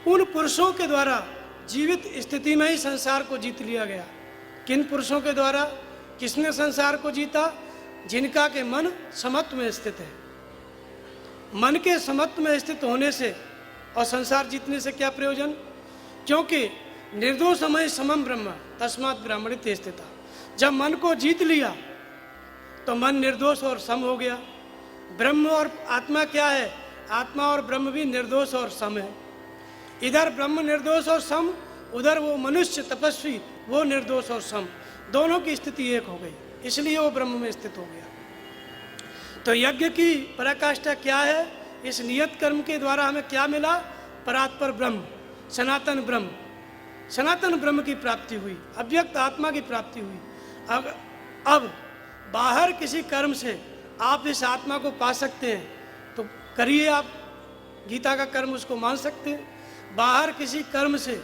उन पुरुषों के द्वारा जीवित स्थिति में ही संसार को जीत लिया गया। किन पुरुषों के द्वारा? किसने संसार को जीता? जिनका के मन समत्व में स्थित है। मन के समत्व में स्थित होने से और संसार जीतने से क्या प्रयोजन? क्योंकि निर्दोषमय समम ब्रह्म तस्मात् ब्राह्मणित स्थिता। जब मन को जीत लिया तो मन निर्दोष और सम हो गया। ब्रह्म और आत्मा क्या है? आत्मा और ब्रह्म भी निर्दोष और सम है। इधर ब्रह्म निर्दोष और सम, उधर वो मनुष्य तपस्वी वो निर्दोष और सम, दोनों की स्थिति एक हो गई, इसलिए वो ब्रह्म में स्थित हो गया। तो यज्ञ की पराकाष्ठा क्या है? इस नियत कर्म के द्वारा हमें क्या मिला? परात्पर ब्रह्म, सनातन ब्रह्म, सनातन ब्रह्म की प्राप्ति हुई, अव्यक्त आत्मा की प्राप्ति हुई। अब बाहर किसी कर्म से आप इस आत्मा को पा सकते हैं तो करिए, आप गीता का कर्म उसको मान सकते हैं। बाहर किसी कर्म से,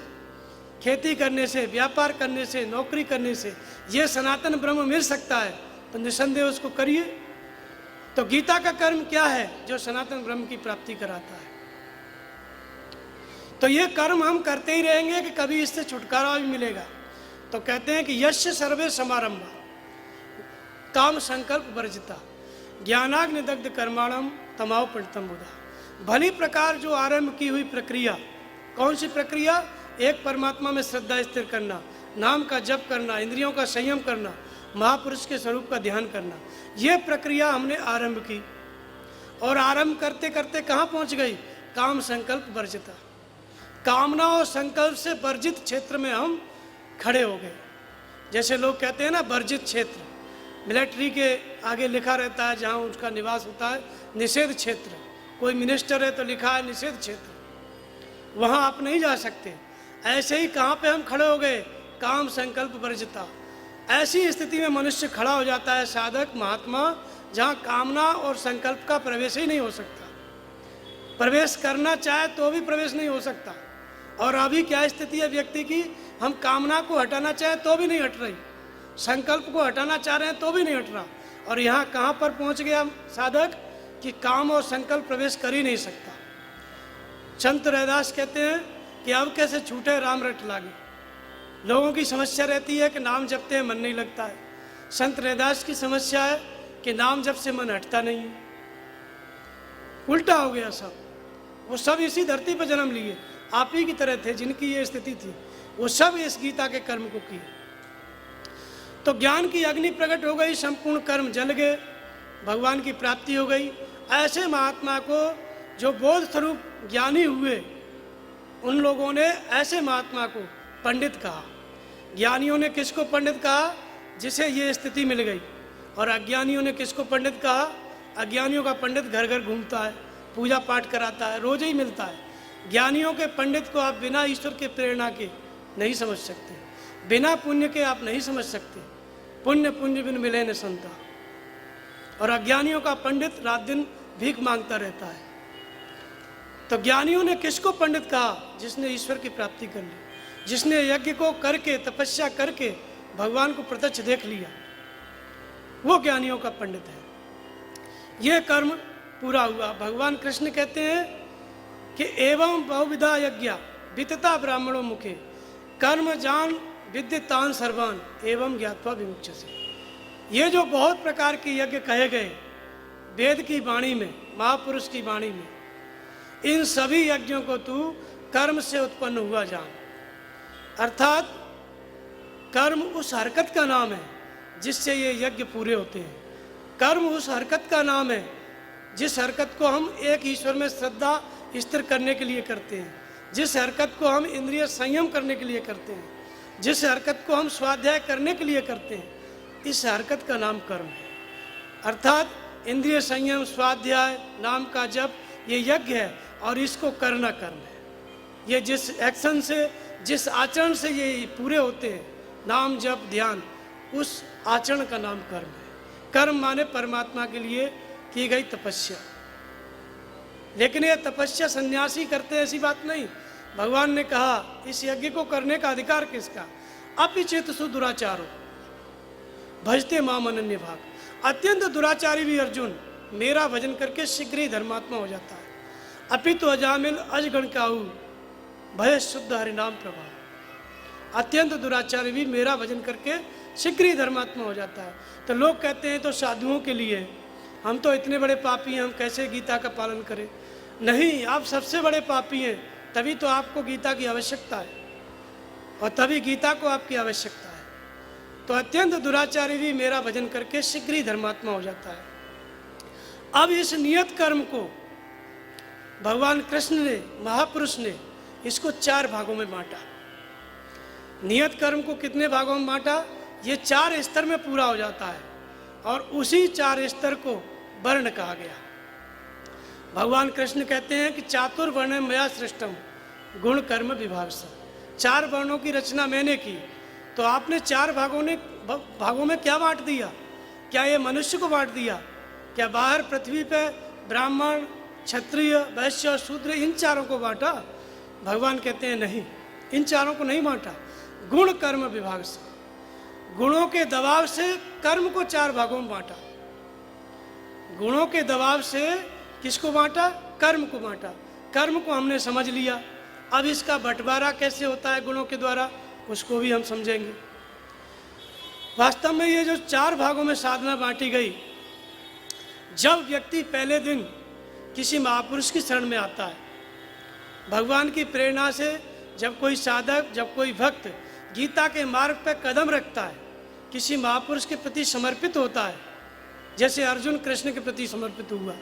खेती करने से, व्यापार करने से, नौकरी करने से ये सनातन ब्रह्म मिल सकता है तो निसंदेह उसको करिए। तो गीता का कर्म क्या है? जो सनातन ब्रह्म की प्राप्ति कराता है। तो ये कर्म हम करते ही रहेंगे कि कभी इससे छुटकारा भी मिलेगा। तो कहते हैं कि यश सर्वे समारंभा काम संकल्प वर्जिता ज्ञानाग्नि दग्ध कर्माणम तमाव पंडितम बुधा। भली प्रकार जो आरंभ की हुई प्रक्रिया, कौन सी प्रक्रिया? एक परमात्मा में श्रद्धा स्थिर करना, नाम का जप करना, इंद्रियों का संयम करना, महापुरुष के स्वरूप का ध्यान करना, ये प्रक्रिया हमने आरंभ की। और आरंभ करते करते कहाँ पहुँच गई? काम संकल्प वर्जिता। कामना और संकल्प से वर्जित क्षेत्र में हम खड़े हो गए। जैसे लोग कहते हैं ना वर्जित क्षेत्र, मिलिट्री के आगे लिखा रहता है जहाँ उसका निवास होता है निषेध क्षेत्र। कोई मिनिस्टर है तो लिखा है निषेध क्षेत्र, वहाँ आप नहीं जा सकते। ऐसे ही कहाँ पे हम खड़े हो गए? काम संकल्प वर्जिता। ऐसी स्थिति में मनुष्य खड़ा हो जाता है, साधक महात्मा, जहाँ कामना और संकल्प का प्रवेश ही नहीं हो सकता। प्रवेश करना चाहे तो भी प्रवेश नहीं हो सकता। और अभी क्या स्थिति है व्यक्ति की? हम कामना को हटाना चाहे तो भी नहीं हट रही, संकल्प को हटाना चाह रहे हैं तो भी नहीं हट रहा। और यहाँ कहाँ पर पहुँच गया साधक कि काम और संकल्प प्रवेश कर ही नहीं सकता। संत रैदास कहते हैं कि अब कैसे छूटे राम रट लागे। लोगों की समस्या रहती है कि नाम जपते हैं मन नहीं लगता है। संत रैदास की समस्या है कि नाम जप से मन हटता नहीं है। उल्टा हो गया सब। वो सब इसी धरती पर जन्म लिए, आप ही की तरह थे जिनकी ये स्थिति थी, वो सब इस गीता के कर्म को किए। तो ज्ञान की अग्नि प्रकट हो गई, संपूर्ण कर्म जल गए, भगवान की प्राप्ति हो गई। ऐसे महात्मा को जो बोध स्वरूप ज्ञानी हुए, उन लोगों ने ऐसे महात्मा को पंडित कहा। ज्ञानियों ने किसको पंडित कहा? जिसे ये स्थिति मिल गई। और अज्ञानियों ने किसको पंडित कहा? अज्ञानियों का पंडित घर घर घूमता है, पूजा पाठ कराता है, रोज ही मिलता है। ज्ञानियों के पंडित को आप बिना ईश्वर के प्रेरणा के नहीं समझ सकते, बिना पुण्य के आप नहीं समझ सकते। पुण्य पुण्य बिन मिले न संता। और अज्ञानियों का पंडित रात दिन भीख मांगता रहता है। तो ज्ञानियों ने किसको पंडित कहा? जिसने ईश्वर की प्राप्ति कर ली, जिसने यज्ञ को करके, तपस्या करके भगवान को प्रत्यक्ष देख लिया, वो ज्ञानियों का पंडित है। यह कर्म पूरा हुआ। भगवान कृष्ण कहते हैं कि एवं बहुविधा यज्ञ वितता ब्राह्मणों मुखे कर्म जान विद्यतान सर्वान एवं ज्ञात्वा विमुच्यसे। ये जो बहुत प्रकार के यज्ञ कहे गए वेद की वाणी में, महापुरुष की वाणी में, इन सभी यज्ञों को तू कर्म से उत्पन्न हुआ जान। अर्थात कर्म उस हरकत का नाम है जिससे ये यज्ञ पूरे होते हैं। कर्म उस हरकत का नाम है जिस हरकत को हम एक ईश्वर में श्रद्धा स्थिर करने के लिए करते हैं, जिस हरकत को हम इंद्रिय संयम करने के लिए करते हैं, जिस हरकत को हम स्वाध्याय करने के लिए करते हैं, इस हरकत का नाम कर्म है। अर्थात इंद्रिय संयम, स्वाध्याय, नाम का जप, ये यज्ञ है और इसको करना कर्म है। ये जिस एक्शन से, जिस आचरण से ये पूरे होते हैं, नाम जप ध्यान, उस आचरण का नाम कर्म है। कर्म माने परमात्मा के लिए की गई तपस्या। लेकिन ये तपस्या सन्यासी करते ऐसी बात नहीं। भगवान ने कहा इस यज्ञ को करने का अधिकार किसका? अपिचेत सुदुराचारो भजते माम अनन्य भाग। अत्यंत दुराचारी भी अर्जुन मेरा भजन करके शीघ्र ही धर्मात्मा हो जाता है। अपितु अजामिल अजगण काऊ भय शुद्ध हरिनाम प्रभाव। अत्यंत दुराचारी भी मेरा भजन करके शीघ्र ही धर्मात्मा हो जाता है। तो लोग कहते हैं तो साधुओं के लिए, हम तो इतने बड़े पापी हैं, हम कैसे गीता का पालन करें? नहीं, आप सबसे बड़े पापी हैं, तभी तो आपको गीता की आवश्यकता है और तभी गीता को आपकी आवश्यकता है। तो अत्यंत दुराचारी भी मेरा भजन करके शीघ्र ही धर्मात्मा हो जाता है। अब इस नियत कर्म को भगवान कृष्ण ने, महापुरुष ने इसको 4 भागों में बांटा। नियत कर्म को कितने भागों में बांटा? ये 4 स्तर में पूरा हो जाता है और उसी 4 स्तर को वर्ण कहा गया। भगवान कृष्ण कहते हैं कि चातुर्वर्ण मया सृष्टम गुण कर्म विभागसा। 4 वर्णों की रचना मैंने की। तो आपने 4 भागों में क्या बांट दिया? क्या ये मनुष्य को बांट दिया? क्या बाहर पृथ्वी पे ब्राह्मण, क्षत्रिय, वैश्य और शूद्र, इन 4 को बांटा? भगवान कहते हैं नहीं, इन 4 को नहीं बांटा। गुण कर्म विभाग से, गुणों के दबाव से कर्म को 4 भागों में बांटा। गुणों के दबाव से किसको बांटा? कर्म को बांटा। कर्म को हमने समझ लिया। अब इसका बंटवारा कैसे होता है गुणों के द्वारा, उसको भी हम समझेंगे। वास्तव में ये जो 4 भागों में साधना बांटी गई, जब व्यक्ति पहले दिन किसी महापुरुष की शरण में आता है, भगवान की प्रेरणा से जब कोई साधक, जब कोई भक्त गीता के मार्ग पर कदम रखता है, किसी महापुरुष के प्रति समर्पित होता है, जैसे अर्जुन कृष्ण के प्रति समर्पित हुआ,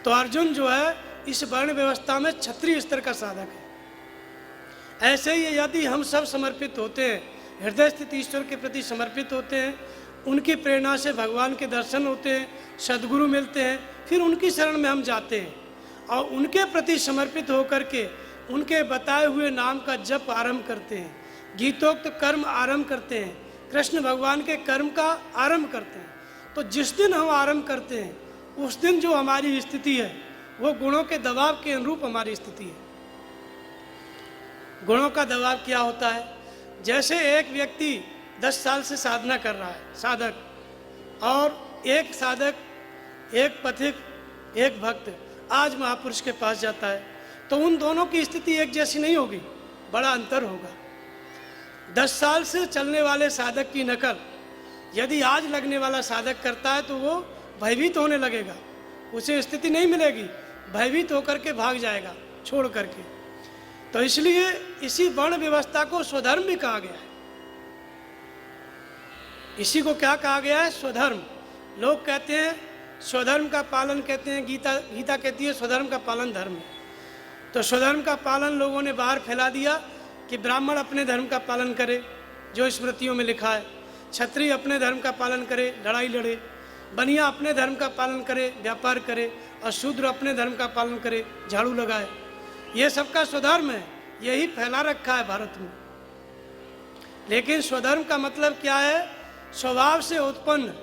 तो अर्जुन जो है इस वर्ण व्यवस्था में क्षत्रिय स्तर का साधक है। ऐसे ही यदि हम सब समर्पित होते हैं, हृदय स्थित ईश्वर के प्रति समर्पित होते हैं, उनकी प्रेरणा से भगवान के दर्शन होते हैं, सद्गुरु मिलते हैं, फिर उनकी शरण में हम जाते हैं और उनके प्रति समर्पित होकर के उनके बताए हुए नाम का जप आरंभ करते हैं, गीतोक्त कर्म आरंभ करते हैं, कृष्ण भगवान के कर्म का आरंभ करते हैं। तो जिस दिन हम आरंभ करते हैं उस दिन जो हमारी स्थिति है वो गुणों के दबाव के अनुरूप हमारी स्थिति है। गुणों का दबाव क्या होता है? जैसे एक व्यक्ति 10 साल से साधना कर रहा है, साधक, और एक साधक, एक पथिक, एक भक्त आज महापुरुष के पास जाता है, तो उन दोनों की स्थिति एक जैसी नहीं होगी, बड़ा अंतर होगा। 10 साल से चलने वाले साधक की नकल यदि आज लगने वाला साधक करता है तो वो भयभीत होने लगेगा, उसे स्थिति नहीं मिलेगी, भयभीत होकर के भाग जाएगा छोड़ करके। तो इसलिए इसी वर्ण व्यवस्था को स्वधर्म भी कहा गया है। इसी को क्या कहा गया है? स्वधर्म। लोग कहते हैं स्वधर्म का पालन, कहते हैं गीता कहती है स्वधर्म का पालन धर्म है। तो स्वधर्म का पालन लोगों ने बाहर फैला दिया कि ब्राह्मण अपने धर्म का पालन करे जो स्मृतियों में लिखा है, क्षत्रिय अपने धर्म का पालन करे, लड़ाई लड़े, बनिया अपने धर्म का पालन करे, व्यापार करे, और शूद्र अपने धर्म का पालन करे, झाड़ू लगाए। ये सबका स्वधर्म है, यही फैला रखा है भारत में। लेकिन स्वधर्म का मतलब क्या है? स्वभाव से उत्पन्न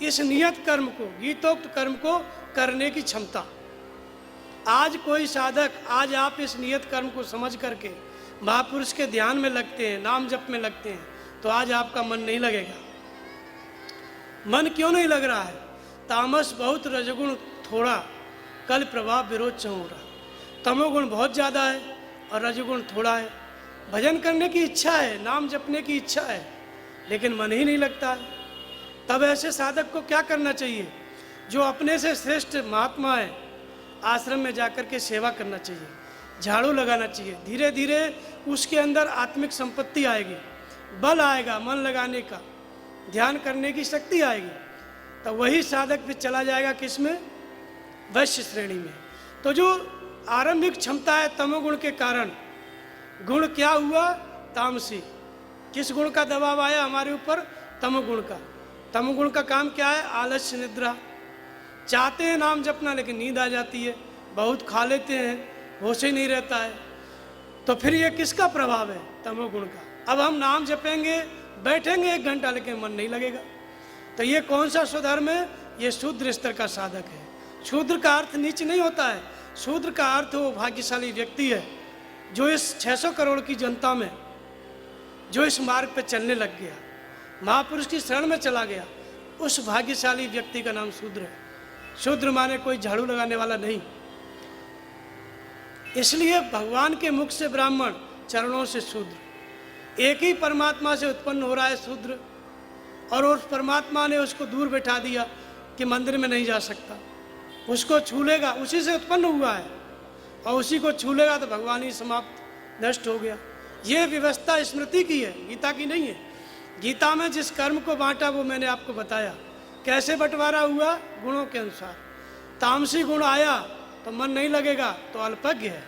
इस नियत कर्म को, गीतोक्त कर्म को करने की क्षमता। आज कोई साधक, आज आप इस नियत कर्म को समझ करके महापुरुष के ध्यान में लगते हैं, नाम जप में लगते हैं, तो आज आपका मन नहीं लगेगा। मन क्यों नहीं लग रहा है? तामस बहुत, रजगुण थोड़ा, कल प्रभाव विरोध चौरा। तमोगुण बहुत ज़्यादा है और रजगुण थोड़ा है। भजन करने की इच्छा है, नाम जपने की इच्छा है, लेकिन मन ही नहीं लगता है। तब ऐसे साधक को क्या करना चाहिए? जो अपने से श्रेष्ठ महात्मा है, आश्रम में जाकर के सेवा करना चाहिए, झाड़ू लगाना चाहिए। धीरे धीरे उसके अंदर आत्मिक संपत्ति आएगी, बल आएगा, मन लगाने का, ध्यान करने की शक्ति आएगी। तो वही साधक फिर चला जाएगा किसमें? वैश्य श्रेणी में। तो जो आरंभिक क्षमता है तमोगुण के कारण, गुण क्या हुआ? तामसी। किस गुण का दबाव आया हमारे ऊपर? तमोगुण का। तमोगुण का काम क्या है? आलस्य, निद्रा। चाहते हैं नाम जपना लेकिन नींद आ जाती है, बहुत खा लेते हैं, होश ही नहीं रहता है। तो फिर ये किसका प्रभाव है? तमोगुण का। अब हम नाम जपेंगे, बैठेंगे 1 घंटा, लेकिन मन नहीं लगेगा। तो ये कौन सा स्वधर्म है? ये शूद्र स्तर का साधक है। शूद्र का अर्थ नीच नहीं होता है, शूद्र का अर्थ वो भाग्यशाली व्यक्ति है जो इस 600 करोड़ की जनता में, जो इस मार्ग पे चलने लग गया, महापुरुष की शरण में चला गया, उस भाग्यशाली व्यक्ति का नाम शूद्र है। शूद्र माने कोई झाड़ू लगाने वाला नहीं। इसलिए भगवान के मुख से ब्राह्मण, चरणों से शूद्र। एक ही परमात्मा से उत्पन्न हो रहा है शूद्र, और उस परमात्मा ने उसको दूर बैठा दिया कि मंदिर में नहीं जा सकता। उसको छू लेगा, उसी से उत्पन्न हुआ है, और उसी को छू लेगा तो भगवान ही समाप्त, नष्ट हो गया। ये व्यवस्था स्मृति की है, गीता की नहीं है। गीता में जिस कर्म को बांटा वो मैंने आपको बताया। कैसे बंटवारा हुआ? गुणों के अनुसार। तामसी गुण आया तो मन नहीं लगेगा, तो अल्पज्ञ है।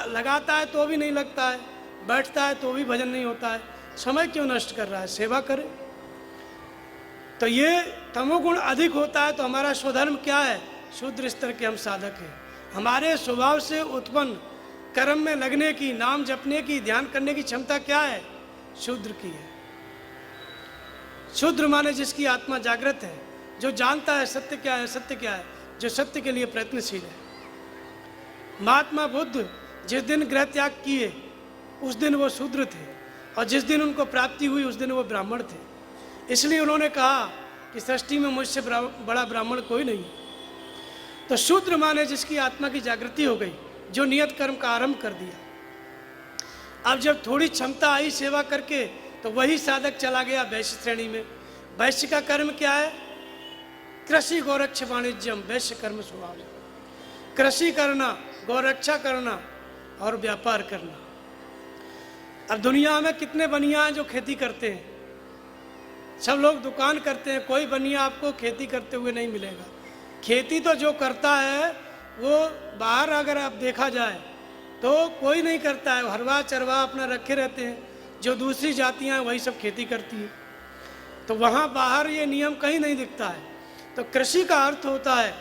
लगाता है तो भी नहीं लगता है, बैठता है तो भी भजन नहीं होता है। समय क्यों नष्ट कर रहा है? सेवा करे। तो ये तमोगुण अधिक होता है तो हमारा स्वधर्म क्या है? शूद्र स्तर के हम साधक हैं। हमारे स्वभाव से उत्पन्न कर्म में लगने की, नाम जपने की, ध्यान करने की क्षमता क्या है? शूद्र की है। शूद्र माने जिसकी आत्मा जागृत है, जो जानता है सत्य क्या है, सत्य क्या है, जो सत्य के लिए प्रयत्नशील है। महात्मा बुद्ध जिस दिन गृह त्याग किए उस दिन वो शूद्र थे, और जिस दिन उनको प्राप्ति हुई उस दिन वो ब्राह्मण थे। इसलिए उन्होंने कहा कि सृष्टि में मुझसे बड़ा ब्राह्मण कोई नहीं। तो शूद्र माने जिसकी आत्मा की जागृति हो गई, जो नियत कर्म का आरंभ कर दिया। अब जब थोड़ी क्षमता आई सेवा करके, तो वही साधक चला गया वैश्य श्रेणी में। वैश्य का कर्म क्या है? कृषि, गौरक्ष, वाणिज्यम, वैश्य कर्म स्वभाव। कृषि करना, गौरक्षा करना और व्यापार करना। अब दुनिया में कितने बनिया हैं जो खेती करते हैं? सब लोग दुकान करते हैं, कोई बनिया आपको खेती करते हुए नहीं मिलेगा। खेती तो जो करता है वो बाहर अगर आप देखा जाए तो कोई नहीं करता है। हरवा चरवा अपना रखे रहते हैं, जो दूसरी जातियां हैं वही सब खेती करती है। तो वहाँ बाहर ये नियम कहीं नहीं दिखता है। तो कृषि का अर्थ होता है,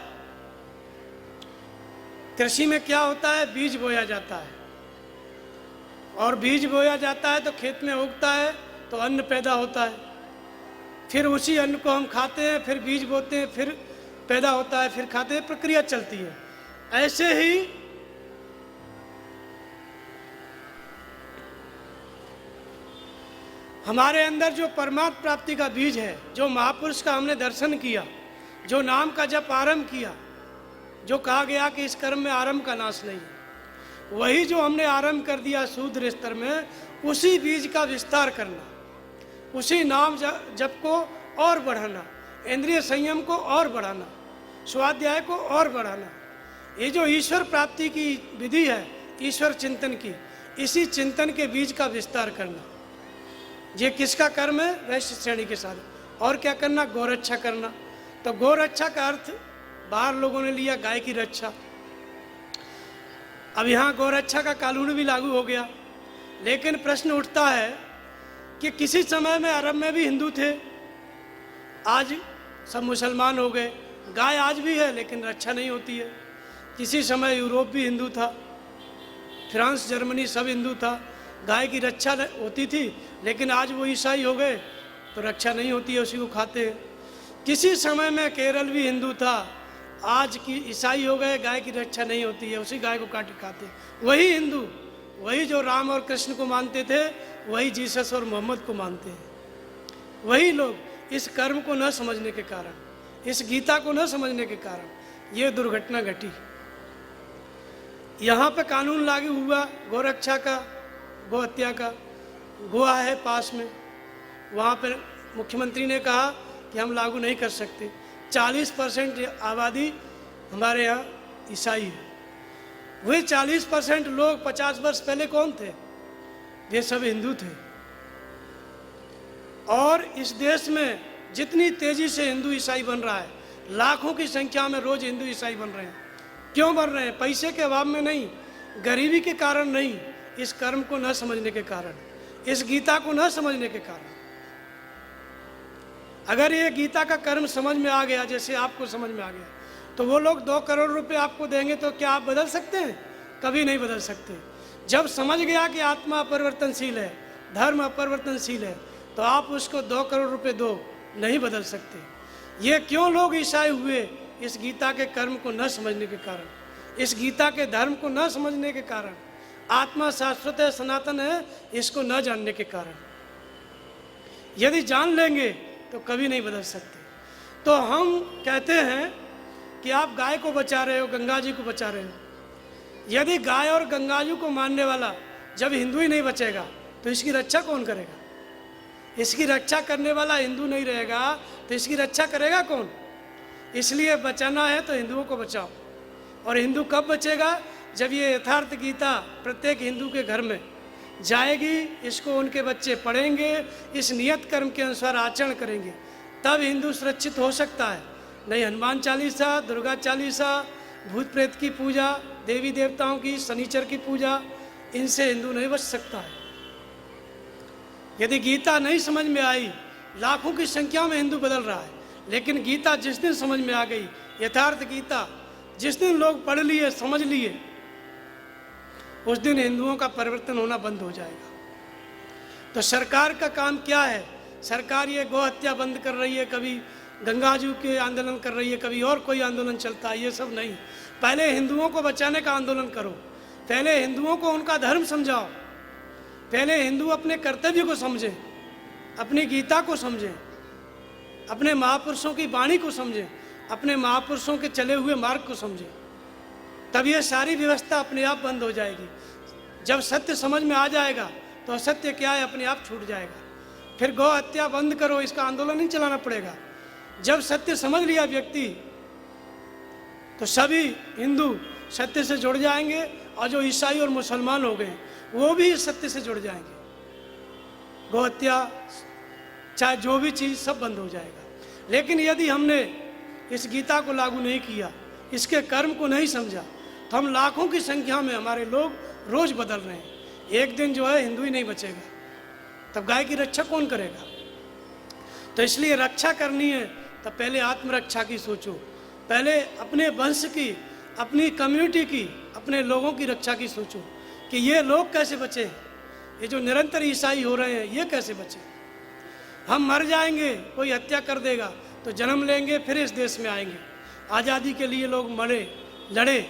कृषि में क्या होता है? बीज बोया जाता है, और बीज बोया जाता है तो खेत में उगता है तो अन्न पैदा होता है। फिर उसी अन्न को हम खाते हैं, फिर बीज बोते हैं, फिर पैदा होता है, फिर खाते हैं, प्रक्रिया चलती है। ऐसे ही हमारे अंदर जो परमात्मा प्राप्ति का बीज है, जो महापुरुष का हमने दर्शन किया, जो नाम का जप आरंभ किया, जो कहा गया कि इस कर्म में आरंभ का नाश नहीं है, वही जो हमने आरंभ कर दिया शूद्र स्तर में, उसी बीज का विस्तार करना, उसी नाम जप को और बढ़ाना, इंद्रिय संयम को और बढ़ाना, स्वाध्याय को और बढ़ाना। ये जो ईश्वर प्राप्ति की विधि है, ईश्वर चिंतन की, इसी चिंतन के बीज का विस्तार करना। ये किसका कर्म है? वैश्य श्रेणी के साथ। और क्या करना? गौरक्षा करना। तो गौरक्षा का अर्थ बाहर लोगों ने लिया गाय की रक्षा। अब यहाँ गौरक्षा का कानून भी लागू हो गया, लेकिन प्रश्न उठता है कि किसी समय में अरब में भी हिंदू थे, आज सब मुसलमान हो गए। गाय आज भी है लेकिन रक्षा नहीं होती है। किसी समय यूरोप भी हिंदू था, फ्रांस जर्मनी सब हिंदू था, गाय की रक्षा होती थी, लेकिन आज वो ईसाई हो गए तो रक्षा नहीं होती है, उसी को खाते हैं। किसी समय में केरल भी हिंदू था, आज की ईसाई हो गए, गाय की रक्षा नहीं होती है, उसी गाय को काट के खाते हैं। वही हिंदू, वही जो राम और कृष्ण को मानते थे, वही जीसस और मोहम्मद को मानते हैं। वही लोग इस कर्म को न समझने के कारण, इस गीता को न समझने के कारण ये दुर्घटना घटी। यहाँ पे कानून लागू हुआ गौरक्षा का, गौ हत्या का। गोवा है पास में, वहाँ पर मुख्यमंत्री ने कहा कि हम लागू नहीं कर सकते। 40% आबादी हमारे यहाँ ईसाई है। वही 40% लोग 50 वर्ष पहले कौन थे? ये सब हिंदू थे। और इस देश में जितनी तेजी से हिंदू ईसाई बन रहा है, लाखों की संख्या में रोज हिंदू ईसाई बन रहे हैं। क्यों बन रहे हैं? पैसे के अभाव में नहीं, गरीबी के कारण नहीं, इस कर्म को न समझने के कारण, इस गीता को न समझने के कारण। अगर ये गीता का कर्म समझ में आ गया, जैसे आपको समझ में आ गया, तो वो लोग 2 करोड़ रुपए आपको देंगे तो क्या आप बदल सकते हैं? कभी नहीं बदल सकते। जब समझ गया कि आत्मा अपरिवर्तनशील है, धर्म अपरिवर्तनशील है, तो आप उसको 2 करोड़ रुपए दो, नहीं बदल सकते। ये क्यों लोग ईसाई हुए? इस गीता के कर्म को न समझने के कारण, इस गीता के धर्म को न समझने के कारण, आत्मा शाश्वत है, सनातन है, इसको न जानने के कारण। यदि जान लेंगे तो कभी नहीं बदल सकते। तो हम कहते हैं कि आप गाय को बचा रहे हो, गंगा जी को बचा रहे हो। यदि गाय और गंगा जी को मानने वाला जब हिंदू ही नहीं बचेगा तो इसकी रक्षा कौन करेगा? इसकी रक्षा करने वाला हिंदू नहीं रहेगा तो इसकी रक्षा करेगा कौन? इसलिए बचाना है तो हिंदुओं को बचाओ। और हिंदू कब बचेगा? जब ये यथार्थ गीता प्रत्येक हिंदू के घर में जाएगी, इसको उनके बच्चे पढ़ेंगे, इस नियत कर्म के अनुसार आचरण करेंगे, तब हिंदू सुरक्षित हो सकता है। नहीं हनुमान चालीसा, दुर्गा चालीसा, भूत प्रेत की पूजा, देवी देवताओं की, शनिचर की पूजा, इनसे हिंदू नहीं बच सकता है। यदि गीता नहीं समझ में आई, लाखों की संख्या में हिंदू बदल रहा है, लेकिन गीता जिस दिन समझ में आ गई, यथार्थ गीता जिस दिन लोग पढ़ लिए, समझ लिए, उस दिन हिंदुओं का परिवर्तन होना बंद हो जाएगा। तो सरकार का काम क्या है? सरकार ये गौ हत्या बंद कर रही है, कभी गंगा जी के आंदोलन कर रही है, कभी और कोई आंदोलन चलता है, ये सब नहीं। पहले हिंदुओं को बचाने का आंदोलन करो, पहले हिंदुओं को उनका धर्म समझाओ, पहले हिंदू अपने कर्तव्य को समझें, अपनी गीता को समझें, अपने महापुरुषों की वाणी को समझें, अपने महापुरुषों के चले हुए मार्ग को समझें। तब ये सारी व्यवस्था अपने आप बंद हो जाएगी। जब सत्य समझ में आ जाएगा तो असत्य क्या है अपने आप छूट जाएगा। फिर गौ हत्या बंद करो, इसका आंदोलन नहीं चलाना पड़ेगा। जब सत्य समझ लिया व्यक्ति तो सभी हिंदू सत्य से जुड़ जाएंगे, और जो ईसाई और मुसलमान हो गए वो भी इस सत्य से जुड़ जाएंगे। गौ हत्या चाहे जो भी चीज़ सब बंद हो जाएगा। लेकिन यदि हमने इस गीता को लागू नहीं किया, इसके कर्म को नहीं समझा, तो हम लाखों की संख्या में हमारे लोग रोज बदल रहे हैं। एक दिन जो है हिंदू ही नहीं बचेगा, तब गाय की रक्षा कौन करेगा? तो इसलिए रक्षा करनी है तो पहले आत्मरक्षा की सोचो, पहले अपने वंश की, अपनी कम्युनिटी की, अपने लोगों की रक्षा की सोचो कि ये लोग कैसे बचे, ये जो निरंतर ईसाई हो रहे हैं ये कैसे बचे। हम मर जाएंगे, कोई हत्या कर देगा तो जन्म लेंगे, फिर इस देश में आएंगे। आज़ादी के लिए लोग मरे, लड़े,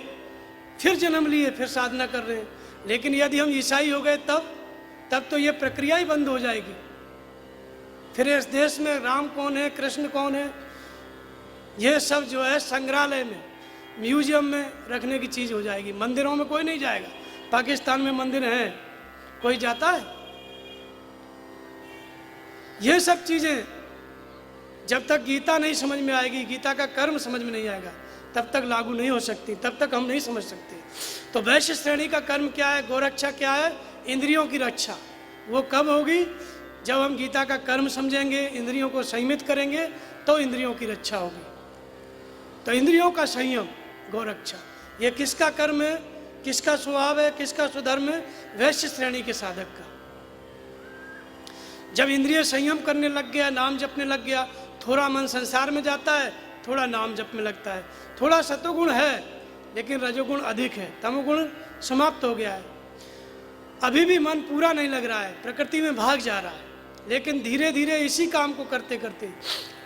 फिर जन्म लिए, फिर साधना कर रहे हैं। लेकिन यदि हम ईसाई हो गए तब तो ये प्रक्रिया ही बंद हो जाएगी। फिर इस देश में राम कौन है, कृष्ण कौन है, ये सब जो है संग्रहालय में, म्यूजियम में रखने की चीज़ हो जाएगी। मंदिरों में कोई नहीं जाएगा, पाकिस्तान में मंदिर हैं, कोई जाता है? ये सब चीज़ें जब तक गीता नहीं समझ में आएगी, गीता का कर्म समझ में नहीं आएगा, तब तक लागू नहीं हो सकती, तब तक हम नहीं समझ सकते। तो वैश्य श्रेणी का कर्म क्या है, गोरक्षा क्या है? इंद्रियों की रक्षा। वो कब होगी? जब हम गीता का कर्म समझेंगे, इंद्रियों को संयमित करेंगे, तो इंद्रियों की रक्षा होगी। तो इंद्रियों का संयम, गोरक्षा, ये किसका कर्म है, किसका स्वभाव है, किसका स्वधर्म है? वैश्य श्रेणी के साधक का। जब इंद्रिय संयम करने लग गया, नाम जपने लग गया, थोड़ा मन संसार में जाता है, थोड़ा नाम जप में लगता है, थोड़ा सतोगुण है लेकिन रजोगुण अधिक है, तमोगुण समाप्त हो गया है, अभी भी मन पूरा नहीं लग रहा है, प्रकृति में भाग जा रहा है। लेकिन धीरे धीरे इसी काम को करते करते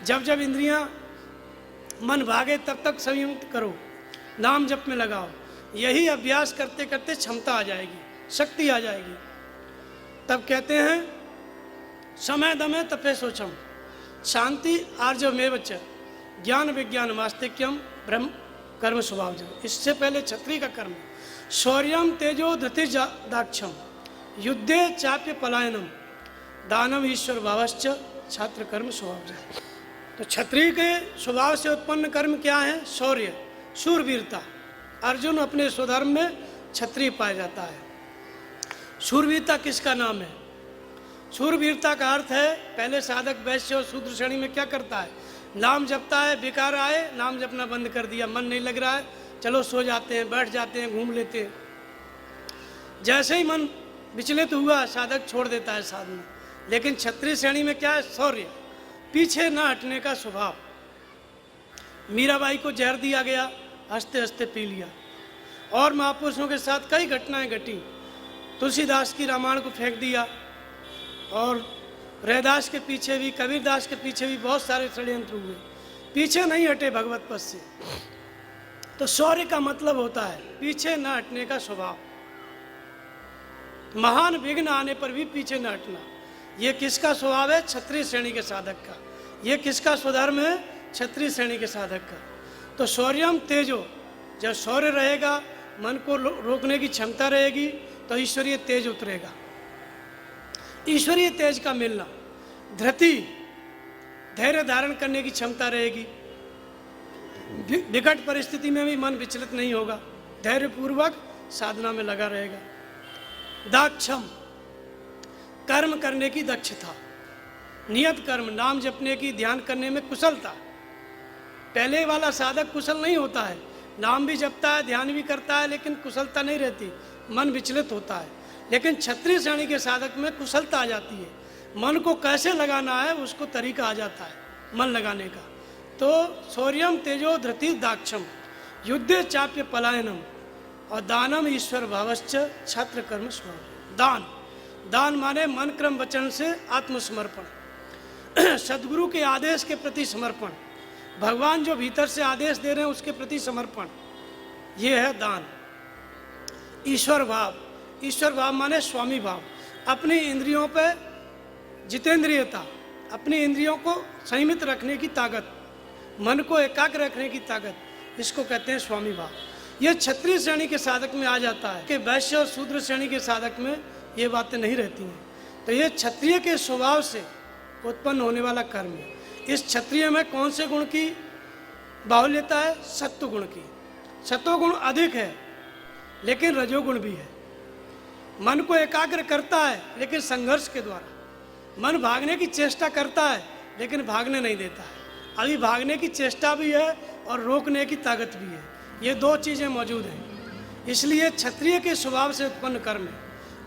जब जब इंद्रियां मन भागे तब तक संयम करो, नाम जप में लगाओ। यही अभ्यास करते करते क्षमता आ जाएगी, शक्ति आ जाएगी। तब कहते हैं समय दमे तपे सोचम शांति आर्जवमेव च ज्ञान विज्ञान वास्तिक्यम ब्रह्म कर्म स्वभाव। इससे पहले क्षत्रिय का कर्म शौर्यम तेजो धृतिज दाक्षम युद्धे चाप्य पलायनम दानव ईश्वर भावश्च छात्र कर्म स्वभाव। तो क्षत्रिय के स्वभाव से उत्पन्न कर्म क्या है? शौर्य, शूरवीरता। अर्जुन अपने स्वधर्म में क्षत्रिय पाया जाता है। शूरवीरता किसका नाम है? शूरवीरता का अर्थ है, पहले साधक वैश्य और शूद्र श्रेणी में क्या करता है? नाम जपता है, बेकार आए नाम जपना बंद कर दिया, मन नहीं लग रहा है, चलो सो जाते हैं, बैठ जाते हैं, घूम लेते हैं। जैसे ही मन विचलित हुआ साधक छोड़ देता है साधना। लेकिन क्षत्रिय श्रेणी में क्या है? शौर्य, पीछे ना हटने का स्वभाव। मीराबाई को जहर दिया गया, हंसते हंसते पी लिया। और महापुरुषों के साथ कई घटनाएं घटी। तुलसीदास की रामायण को फेंक दिया, और रैदास के पीछे भी, कबीरदास के पीछे भी बहुत सारे षड्यंत्र हुए, पीछे नहीं हटे भगवत पद से। तो शौर्य का मतलब होता है पीछे न हटने का स्वभाव, महान विघ्न आने पर भी पीछे न हटना। ये किसका स्वभाव है? क्षत्रिय श्रेणी के साधक का। ये किसका स्वधर्म है? क्षत्रिय श्रेणी के साधक का। तो शौर्यम तेजो, जब शौर्य रहेगा, मन को रोकने की क्षमता रहेगी, तो ईश्वरीय तेज उतरेगा। ईश्वरीय तेज का मिलना, धृति, धैर्य धारण करने की क्षमता रहेगी, विकट परिस्थिति में भी मन विचलित नहीं होगा, धैर्यपूर्वक साधना में लगा रहेगा। दाक्षम, कर्म करने की दक्षता, नियत कर्म, नाम जपने की, ध्यान करने में कुशलता। पहले वाला साधक कुशल नहीं होता है, नाम भी जपता है, ध्यान भी करता है, लेकिन कुशलता नहीं रहती, मन विचलित होता है। लेकिन क्षत्रिय श्रेणी के साधक में कुशलता आ जाती है, मन को कैसे लगाना है उसको तरीका आ जाता है मन लगाने का। तो शौर्यम तेजो धृति दाक्षम युद्धे चाप्य पलायनम और दानम ईश्वर भावश्च छात्र कर्म स्वभाव। दान, दान माने मन क्रम वचन से आत्मसमर्पण, सदगुरु के आदेश के प्रति समर्पण, भगवान जो भीतर से आदेश दे रहे हैं उसके प्रति समर्पण, ये है दान। ईश्वर भाव, ईश्वर भाव माने स्वामी भाव, अपनी इंद्रियों पे जितेंद्रियता, अपनी इंद्रियों को संयमित रखने की ताकत, मन को एकाग्र रखने की ताकत, इसको कहते हैं स्वामी भाव। यह क्षत्रिय श्रेणी के साधक में आ जाता है कि वैश्य और शूद्र श्रेणी के साधक में ये बातें नहीं रहती हैं। तो ये क्षत्रिय के स्वभाव से उत्पन्न होने वाला कर्म है। इस क्षत्रिय में कौन से गुण की बाहुल्यता है? सत्व गुण की। सत्वगुण अधिक है लेकिन रजोगुण भी है। मन को एकाग्र करता है लेकिन संघर्ष के द्वारा, मन भागने की चेष्टा करता है लेकिन भागने नहीं देता है। अभी भागने की चेष्टा भी है और रोकने की ताकत भी है, ये दो चीज़ें मौजूद हैं। इसलिए क्षत्रिय के स्वभाव से उत्पन्न कर्म है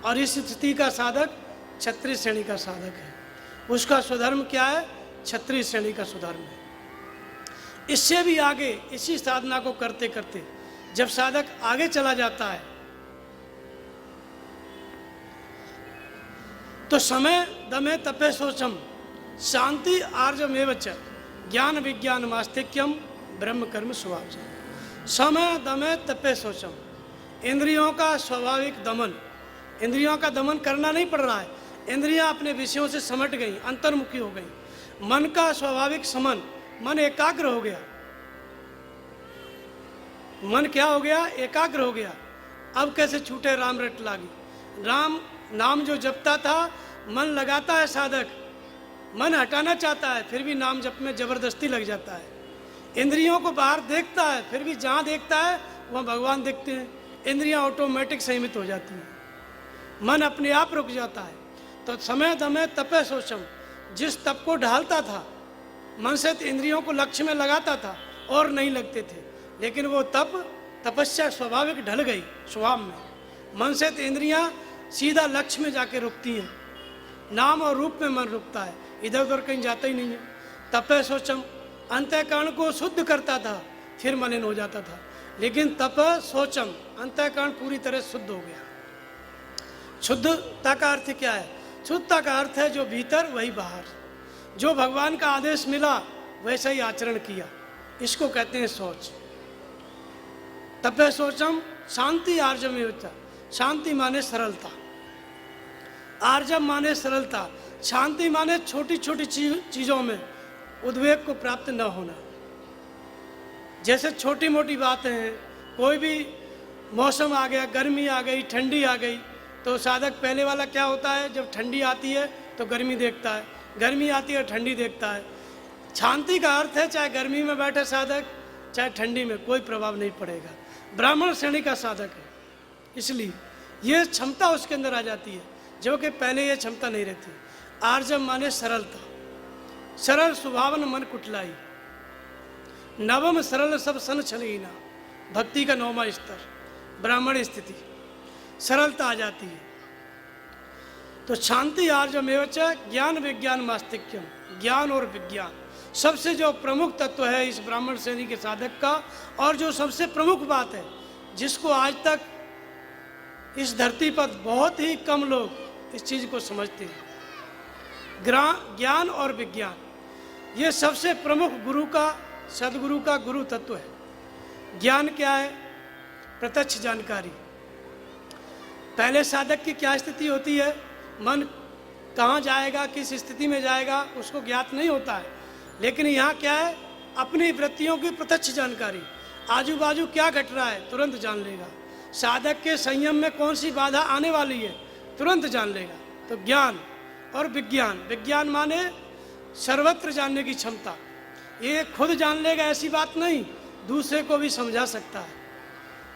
और इस स्थिति का साधक क्षत्रिय श्रेणी का साधक है। उसका स्वधर्म क्या है? क्षत्रिय श्रेणी का स्वधर्म है। इससे भी आगे इसी साधना को करते करते जब साधक आगे चला जाता है तो समय दमे तपे सोचम शांति आर्जमेव च ज्ञान विज्ञान मास्तिक्यम ब्रह्म कर्म स्वभाव। समय दमे तपे सोचम, इंद्रियों का स्वाभाविक दमन, इंद्रियों का दमन करना नहीं पड़ रहा है, इंद्रियां अपने विषयों से समट गई, अंतर्मुखी हो गई। मन का स्वाभाविक समन, मन एकाग्र हो गया, मन क्या हो गया? एकाग्र हो गया। अब कैसे छूटे राम रट लागी। राम नाम जो जपता था, मन लगाता है साधक, मन हटाना चाहता है, फिर भी नाम जप में जबरदस्ती लग जाता है। इंद्रियों को बाहर देखता है, फिर भी जहाँ देखता है वहाँ भगवान दिखते हैं। इंद्रियाँ ऑटोमेटिक संयमित हो जाती हैं, मन अपने आप रुक जाता है। तो समय दमे तपे सोचम, जिस तप को ढालता था, मन से इंद्रियों को लक्ष्य में लगाता था और नहीं लगते थे, लेकिन वो तपस्या स्वाभाविक ढल गई स्वभाव में। मन से इंद्रियां सीधा लक्ष्य में जाके रुकती हैं, नाम और रूप में मन रुकता है, इधर उधर कहीं जाता ही नहीं है। तपे सोचम, अंतःकरण को शुद्ध करता था, फिर मलिन हो जाता था, लेकिन तप सोचम, अंतःकरण पूरी तरह शुद्ध हो गया। शुद्धता का अर्थ क्या है? शुद्धता का अर्थ है जो भीतर वही बाहर, जो भगवान का आदेश मिला वैसा ही आचरण किया, इसको कहते हैं सोच। तपे सोचम शांति आर्जम एवं, शांति माने सरलता, आर्जम माने सरलता, शांति माने छोटी छोटी चीजों में उद्वेग को प्राप्त न होना। जैसे छोटी मोटी बातें हैं, कोई भी मौसम आ गया, गर्मी आ गई, ठंडी आ गई, तो साधक पहले वाला क्या होता है, जब ठंडी आती है तो गर्मी देखता है, गर्मी आती है ठंडी देखता है। शांति का अर्थ है चाहे गर्मी में बैठे साधक चाहे ठंडी में, कोई प्रभाव नहीं पड़ेगा। ब्राह्मण श्रेणी का साधक है, इसलिए ये क्षमता उसके अंदर आ जाती है, जो कि पहले ये क्षमता नहीं रहती। आर्जम माने सरलता, सरल स्वभावन मन कुटलाई, नवम सरल सब सन छलहीना, भक्ति का 9वां स्तर, ब्राह्मण स्थिति, सरलता आ जाती है। तो शांति आर्जम एवं ज्ञान विज्ञान मास्तिक्यम, ज्ञान और विज्ञान सबसे जो प्रमुख तत्व है इस ब्राह्मण श्रेणी के साधक का, और जो सबसे प्रमुख बात है जिसको आज तक इस धरती पर बहुत ही कम लोग इस चीज को समझते हैं, ज्ञान और विज्ञान, ये सबसे प्रमुख गुरु का, सदगुरु का गुरु तत्व है। ज्ञान क्या है? प्रत्यक्ष जानकारी। पहले साधक की क्या स्थिति होती है, मन कहाँ जाएगा, किस स्थिति में जाएगा, उसको ज्ञात नहीं होता है। लेकिन यहाँ क्या है, अपनी वृत्तियों की प्रत्यक्ष जानकारी, आजू बाजू क्या घट रहा है तुरंत जान लेगा। साधक के संयम में कौन सी बाधा आने वाली है तुरंत जान लेगा। तो ज्ञान और विज्ञान, विज्ञान माने सर्वत्र जानने की क्षमता। ये खुद जान लेगा ऐसी बात नहीं, दूसरे को भी समझा सकता है।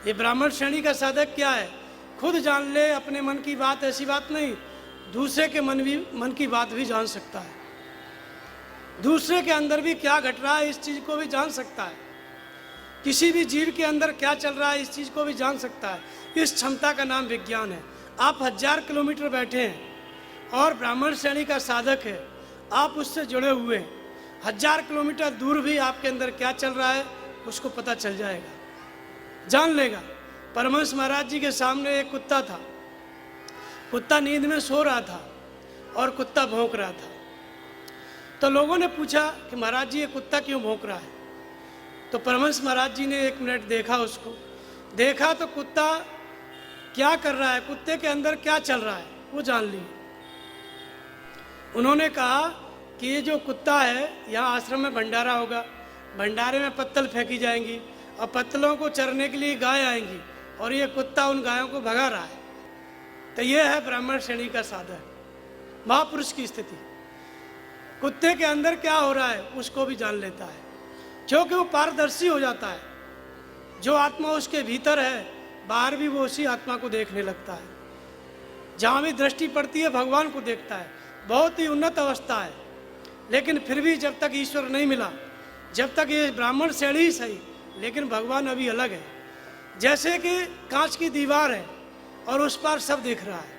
ये ब्राह्मण श्रेणी का साधक क्या है, खुद जान ले अपने मन की बात, ऐसी बात नहीं, दूसरे के मन की बात भी जान सकता है, दूसरे के अंदर भी क्या घट रहा है इस चीज को भी जान सकता है, किसी भी जीव के अंदर क्या चल रहा है इस चीज को भी जान सकता है। इस क्षमता का नाम विज्ञान है। आप 1000 किलोमीटर बैठे हैं और ब्राह्मण श्रेणी का साधक है, आप उससे जुड़े हुए हैं, 1000 किलोमीटर दूर भी आपके अंदर क्या चल रहा है उसको पता चल जाएगा, जान लेगा। परमहंस महाराज जी के सामने एक कुत्ता था, कुत्ता नींद में सो रहा था और कुत्ता भौंक रहा था। तो लोगों ने पूछा कि महाराज जी ये कुत्ता क्यों भौंक रहा है? तो परमहंस महाराज जी ने 1 मिनट देखा, उसको देखा तो कुत्ता क्या कर रहा है, कुत्ते के अंदर क्या चल रहा है वो जान लिया। उन्होंने कहा कि ये जो कुत्ता है, यहाँ आश्रम में भंडारा होगा, भंडारे में पत्तल फेंकी जाएंगी और पत्तलों को चरने के लिए गाय आएंगी और ये कुत्ता उन गायों को भगा रहा है। तो ये है ब्राह्मण श्रेणी का साधक, महापुरुष की स्थिति। कुत्ते के अंदर क्या हो रहा है उसको भी जान लेता है, क्योंकि वो पारदर्शी हो जाता है। जो आत्मा उसके भीतर है, बाहर भी वो उसी आत्मा को देखने लगता है। जहाँ भी दृष्टि पड़ती है भगवान को देखता है। बहुत ही उन्नत अवस्था है, लेकिन फिर भी जब तक ईश्वर नहीं मिला, जब तक ये ब्राह्मण श्रेणी ही सही, लेकिन भगवान अभी अलग है। जैसे कि कांच की दीवार है और उस पार सब दिख रहा है,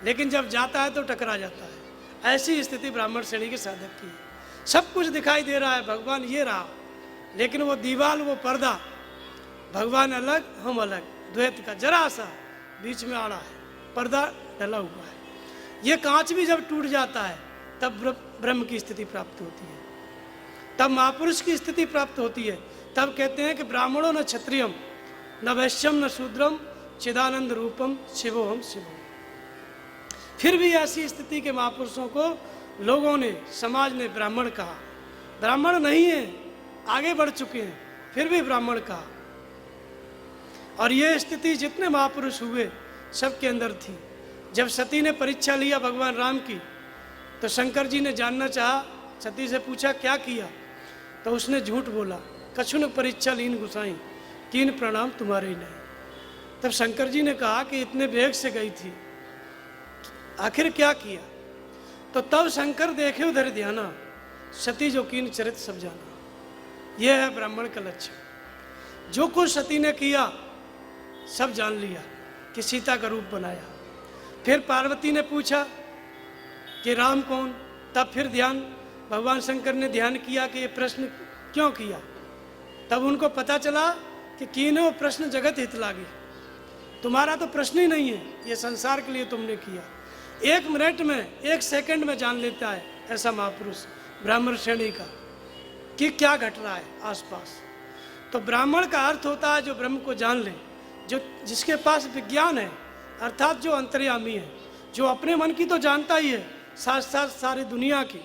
लेकिन जब जाता है तो टकरा जाता है। ऐसी स्थिति ब्राह्मण श्रेणी के साधक की है। सब कुछ दिखाई दे रहा है, भगवान ये रहा, लेकिन वो दीवार, वो पर्दा, भगवान अलग हम अलग, द्वैत का जरा सा बीच में आड़ा है, पर्दा डला हुआ है। ये कांच भी जब टूट जाता है तब ब्रह्म की स्थिति प्राप्त होती है, तब महापुरुष की स्थिति प्राप्त होती है। तब कहते हैं कि ब्राह्मणों न क्षत्रियम न वैश्यम न शूद्रम चिदानंद रूपम शिवोहम शिवोहम। फिर भी ऐसी स्थिति के महापुरुषों को लोगों ने, समाज ने ब्राह्मण कहा। ब्राह्मण नहीं है, आगे बढ़ चुके हैं, फिर भी ब्राह्मण कहा। और ये स्थिति जितने महापुरुष हुए सबके अंदर थी। जब सती ने परीक्षा लिया भगवान राम की, तो शंकर जी ने जानना चाहा, सती से पूछा क्या किया, तो उसने झूठ बोला, कछुन परीक्षा लीन गुसाई, कीन प्रणाम तुम्हारे ही नहीं। तब शंकर जी ने कहा कि इतने वेग से गई थी, आखिर क्या किया। तो तब शंकर देखे उधर ध्याना, सती जो कीन चरित सब जाना। यह है ब्राह्मण का लक्ष्य। जो कुछ सती ने किया सब जान लिया कि सीता का रूप बनाया। फिर पार्वती ने पूछा कि राम कौन, तब फिर ध्यान भगवान शंकर ने ध्यान किया कि ये प्रश्न क्यों किया। तब उनको पता चला कि कीनो प्रश्न जगत हित लागे, तुम्हारा तो प्रश्न ही नहीं है, ये संसार के लिए तुमने किया। 1 मिनट में 1 सेकंड में जान लेता है ऐसा महापुरुष ब्राह्मण श्रेणी का कि क्या घट रहा है आसपास। तो ब्राह्मण का अर्थ होता है जो ब्रह्म को जान ले, जो जिसके पास विज्ञान है, अर्थात जो अंतर्यामी है, जो अपने मन की तो जानता ही है, साथ साथ सारी दुनिया की,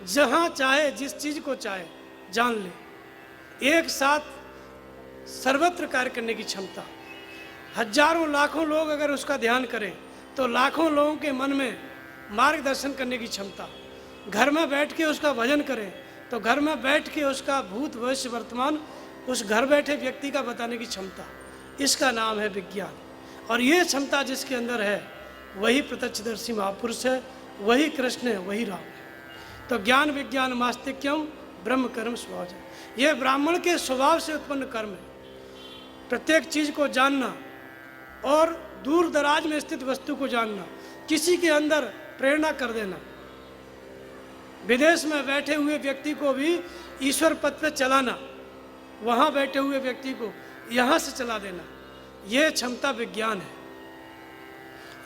जहाँ चाहे जिस चीज़ को चाहे जान ले। एक साथ सर्वत्र कार्य करने की क्षमता। हजारों लाखों लोग अगर उसका ध्यान करें तो लाखों लोगों के मन में मार्गदर्शन करने की क्षमता। घर में बैठ के उसका भजन करें तो घर में बैठ के उसका भूत भविष्य वर्तमान उस घर बैठे व्यक्ति का बताने की क्षमता। इसका नाम है विज्ञान। और ये क्षमता जिसके अंदर है वही प्रत्यक्षदर्शी महापुरुष है, वही कृष्ण है, वही राम है। तो ज्ञान विज्ञान मास्तिक्यम ब्रह्म कर्म स्वभाव है। यह ब्राह्मण के स्वभाव से उत्पन्न कर्म है। प्रत्येक चीज को जानना और दूर दराज में स्थित वस्तु को जानना, किसी के अंदर प्रेरणा कर देना। विदेश में बैठे हुए व्यक्ति को भी ईश्वर पथ पे चलाना, वहाँ बैठे हुए व्यक्ति को यहाँ से चला देना, यह क्षमता विज्ञान है।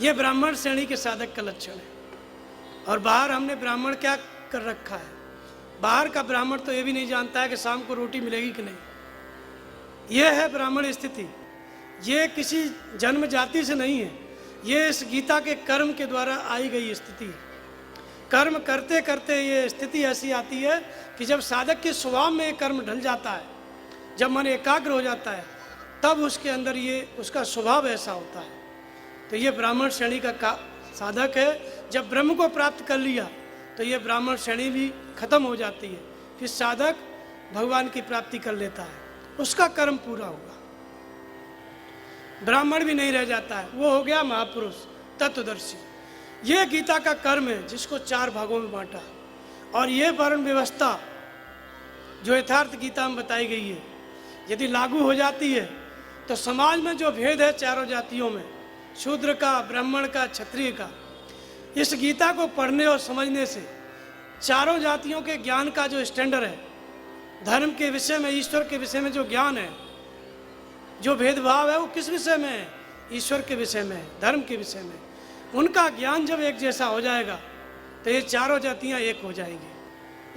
यह ब्राह्मण श्रेणी के साधक का लक्षण है। और बाहर हमने ब्राह्मण क्या कर रखा है, बाहर का ब्राह्मण तो ये भी नहीं जानता है कि शाम को रोटी मिलेगी कि नहीं। यह है ब्राह्मण स्थिति। ये किसी जन्म जाति से नहीं है, ये इस गीता के कर्म के द्वारा आई गई स्थिति है। कर्म करते करते ये स्थिति ऐसी आती है कि जब साधक के स्वभाव में कर्म ढल जाता है, जब मन एकाग्र हो जाता है, तब उसके अंदर ये उसका स्वभाव ऐसा होता है। तो ये ब्राह्मण श्रेणी का साधक है। जब ब्रह्म को प्राप्त कर लिया तो ये ब्राह्मण श्रेणी भी खत्म हो जाती है, फिर साधक भगवान की प्राप्ति कर लेता है, उसका कर्म पूरा होगा, ब्राह्मण भी नहीं रह जाता है, वो हो गया महापुरुष तत्वदर्शी। ये गीता का कर्म है जिसको 4 भागों में बांटा। और ये वर्ण व्यवस्था जो यथार्थ गीता में बताई गई है, यदि लागू हो जाती है तो समाज में जो भेद है चारों जातियों में, शूद्र का, ब्राह्मण का, क्षत्रिय का, इस गीता को पढ़ने और समझने से चारों जातियों के ज्ञान का जो स्टैंडर्ड है, धर्म के विषय में, ईश्वर के विषय में जो ज्ञान है, जो भेदभाव है वो किस विषय में है, ईश्वर के विषय में, धर्म के विषय में, उनका ज्ञान जब एक जैसा हो जाएगा तो ये चारों जातियाँ एक हो जाएंगी,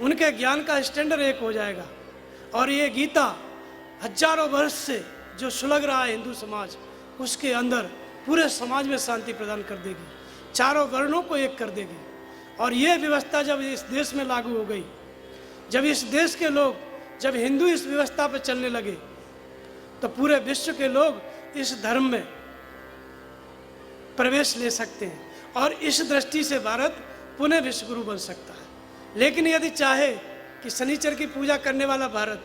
उनके ज्ञान का स्टैंडर्ड एक हो जाएगा। और ये गीता हजारों वर्ष से जो सुलग रहा है हिंदू समाज, उसके अंदर पूरे समाज में शांति प्रदान कर देगी, चारों वर्णों को एक कर देगी। और ये व्यवस्था जब इस देश में लागू हो गई, जब इस देश के लोग, जब हिंदू इस व्यवस्था पर चलने लगे, तो पूरे विश्व के लोग इस धर्म में प्रवेश ले सकते हैं। और इस दृष्टि से भारत पुनः विश्वगुरु बन सकता है। लेकिन यदि चाहे कि शनिचर की पूजा करने वाला भारत,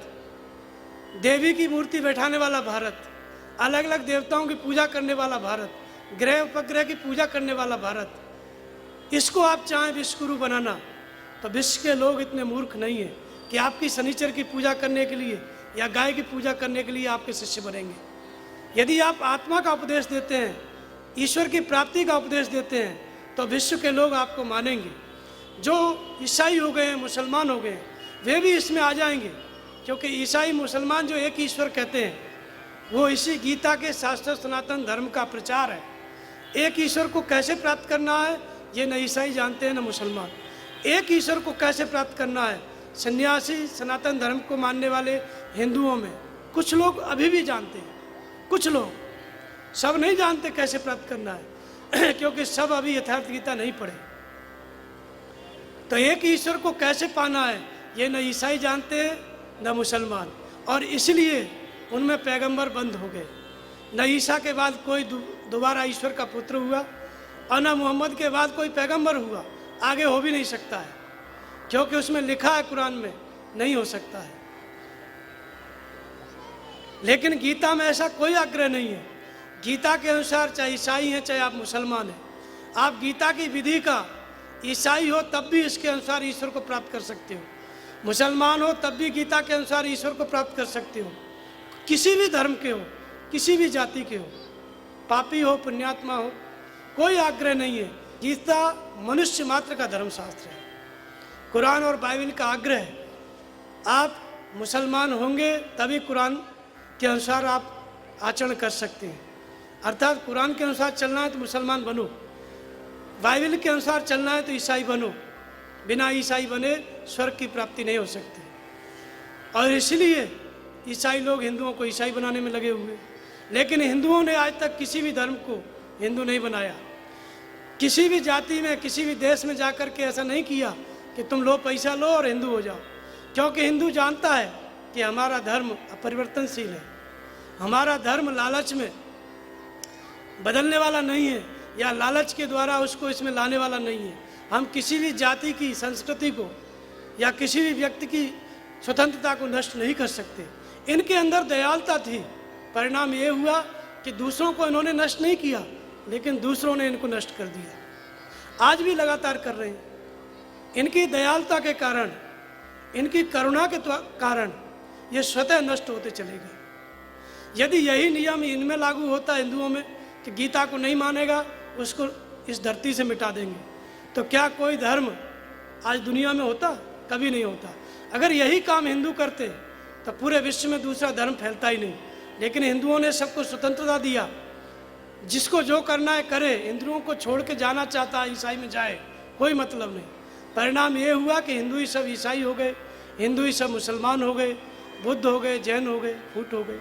देवी की मूर्ति बैठाने वाला भारत, अलग अलग देवताओं की पूजा करने वाला भारत, ग्रह उपग्रह की पूजा करने वाला भारत, इसको आप चाहें विश्वगुरु बनाना, तो विश्व के लोग इतने मूर्ख नहीं है कि आपकी शनिचर की पूजा करने के लिए या गाय की पूजा करने के लिए आपके शिष्य बनेंगे। यदि आप आत्मा का उपदेश देते हैं, ईश्वर की प्राप्ति का उपदेश देते हैं, तो विश्व के लोग आपको मानेंगे। जो ईसाई हो गए हैं, मुसलमान हो गए हैं, वे भी इसमें आ जाएंगे, क्योंकि ईसाई मुसलमान जो एक ईश्वर कहते हैं, वो इसी गीता के शास्त्र सनातन धर्म का प्रचार है। एक ईश्वर को कैसे प्राप्त करना है ये न ईसाई जानते हैं न मुसलमान। एक ईश्वर को कैसे प्राप्त करना है सन्यासी सनातन धर्म को मानने वाले हिंदुओं में कुछ लोग अभी भी जानते हैं, कुछ लोग, सब नहीं जानते कैसे प्राप्त करना है क्योंकि सब अभी यथार्थ गीता नहीं पढ़े। तो एक ईश्वर को कैसे पाना है ये न ईसाई जानते हैं न मुसलमान, और इसलिए उनमें पैगंबर बंद हो गए। न ईसा के बाद कोई दोबारा ईश्वर का पुत्र हुआ और न मोहम्मद के बाद कोई पैगंबर हुआ, आगे हो भी नहीं सकता है, क्योंकि उसमें लिखा है कुरान में नहीं हो सकता है। लेकिन गीता में ऐसा कोई आग्रह नहीं है। गीता के अनुसार चाहे ईसाई हैं चाहे आप मुसलमान हैं, आप गीता की विधि का ईसाई हो तब भी इसके अनुसार ईश्वर को प्राप्त कर सकते हो, मुसलमान हो तब भी गीता के अनुसार ईश्वर को प्राप्त कर सकते हो। किसी भी धर्म के हो, किसी भी जाति के हो, पापी हो पुण्यात्मा हो, कोई आग्रह नहीं है। गीता मनुष्य मात्र का धर्मशास्त्र है। कुरान और बाइबल का आग्रह है, आप मुसलमान होंगे तभी कुरान के अनुसार आप आचरण कर सकते हैं। अर्थात कुरान के अनुसार चलना है तो मुसलमान बनो, बाइबल के अनुसार चलना है तो ईसाई बनो। बिना ईसाई बने स्वर्ग की प्राप्ति नहीं हो सकती। और इसलिए ईसाई लोग हिंदुओं को ईसाई बनाने में लगे हुए, लेकिन हिंदुओं ने आज तक किसी भी धर्म को हिंदू नहीं बनाया। किसी भी जाति में, किसी भी देश में जाकर के ऐसा नहीं किया कि तुम लो पैसा लो और हिंदू हो जाओ, क्योंकि हिंदू जानता है कि हमारा धर्म अपरिवर्तनशील है। हमारा धर्म लालच में बदलने वाला नहीं है या लालच के द्वारा उसको इसमें लाने वाला नहीं है। हम किसी भी जाति की संस्कृति को या किसी भी व्यक्ति की स्वतंत्रता को नष्ट नहीं कर सकते। इनके अंदर दयालुता थी, परिणाम ये हुआ कि दूसरों को इन्होंने नष्ट नहीं किया, लेकिन दूसरों ने इनको नष्ट कर दिया। आज भी लगातार कर रहे हैं। इनकी दयालुता के कारण, इनकी करुणा के कारण ये स्वतः नष्ट होते चले गए। यदि यही नियम इनमें लागू होता, हिंदुओं में, कि गीता को नहीं मानेगा उसको इस धरती से मिटा देंगे, तो क्या कोई धर्म आज दुनिया में होता? कभी नहीं होता। अगर यही काम हिंदू करते तो पूरे विश्व में दूसरा धर्म फैलता ही नहीं। लेकिन हिंदुओं ने सबको स्वतंत्रता दिया, जिसको जो करना है करे। हिंदुओं को छोड़ के जाना चाहता है ईसाई में जाए, कोई मतलब नहीं। परिणाम ये हुआ कि हिंदू ही सब ईसाई हो गए, हिंदू ही सब मुसलमान हो गए, बुद्ध हो गए, जैन हो गए, फूट हो गए।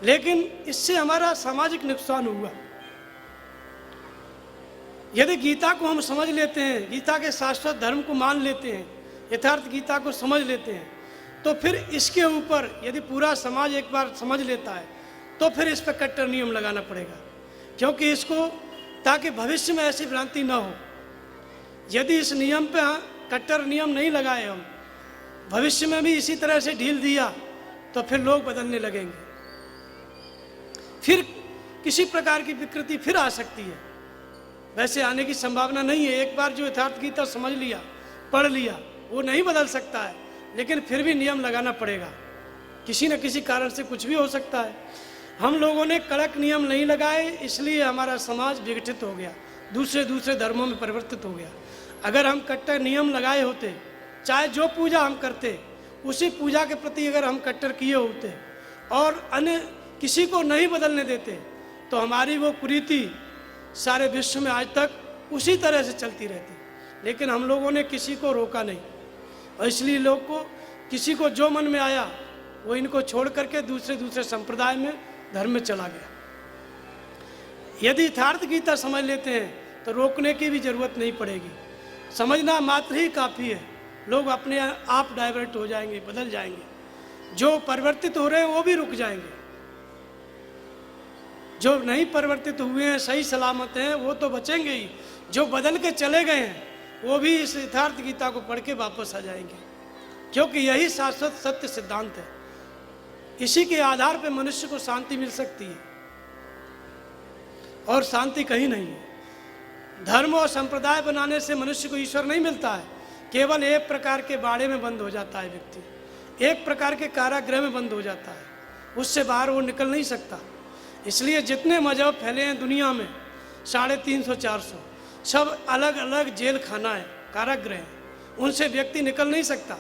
लेकिन इससे हमारा सामाजिक नुकसान हुआ। यदि गीता को हम समझ लेते हैं, गीता के शाश्वत धर्म को मान लेते हैं, यथार्थ गीता को समझ लेते हैं, तो फिर इसके ऊपर यदि पूरा समाज एक बार समझ लेता है तो फिर इस पर कट्टर नियम लगाना पड़ेगा, क्योंकि इसको, ताकि भविष्य में ऐसी भ्रांति न हो। यदि इस नियम पे कट्टर नियम नहीं लगाए हम, भविष्य में भी इसी तरह से ढील दिया, तो फिर लोग बदलने लगेंगे, फिर किसी प्रकार की विकृति फिर आ सकती है। वैसे आने की संभावना नहीं है। एक बार जो यथार्थ गीता समझ लिया, पढ़ लिया, वो नहीं बदल सकता है, लेकिन फिर भी नियम लगाना पड़ेगा। किसी न किसी कारण से कुछ भी हो सकता है। हम लोगों ने कड़क नियम नहीं लगाए, इसलिए हमारा समाज विघटित हो गया, दूसरे धर्मों में परिवर्तित हो गया। अगर हम कट्टर नियम लगाए होते, चाहे जो पूजा हम करते उसी पूजा के प्रति अगर हम कट्टर किए होते और अन्य किसी को नहीं बदलने देते, तो हमारी वो कुरीति सारे विश्व में आज तक उसी तरह से चलती रहती। लेकिन हम लोगों ने किसी को रोका नहीं, और इसलिए लोग को, किसी को जो मन में आया वो इनको छोड़ करके दूसरे संप्रदाय में, धर्म में चला गया। यदि यथार्थ गीता समझ लेते हैं तो रोकने की भी जरूरत नहीं पड़ेगी, समझना मात्र ही काफ़ी है। लोग अपने आप डाइवर्ट हो जाएंगे, बदल जाएंगे। जो परिवर्तित हो रहे हैं वो भी रुक जाएंगे, जो नहीं परिवर्तित हुए हैं, सही सलामत हैं, वो तो बचेंगे ही। जो बदल के चले गए हैं वो भी इस यथार्थ गीता को पढ़ के वापस आ जाएंगे, क्योंकि यही शाश्वत सत्य सिद्धांत है। इसी के आधार पर मनुष्य को शांति मिल सकती है, और शांति कहीं नहीं है। धर्म और संप्रदाय बनाने से मनुष्य को ईश्वर नहीं मिलता है। केवल एक प्रकार के बाड़े में बंद हो जाता है व्यक्ति, एक प्रकार के कारागृह में बंद हो जाता है, उससे बाहर वो निकल नहीं सकता। इसलिए जितने मजहब फैले हैं दुनिया में, 350-400, सब अलग अलग जेल खाना है, कारागृह है, उनसे व्यक्ति निकल नहीं सकता,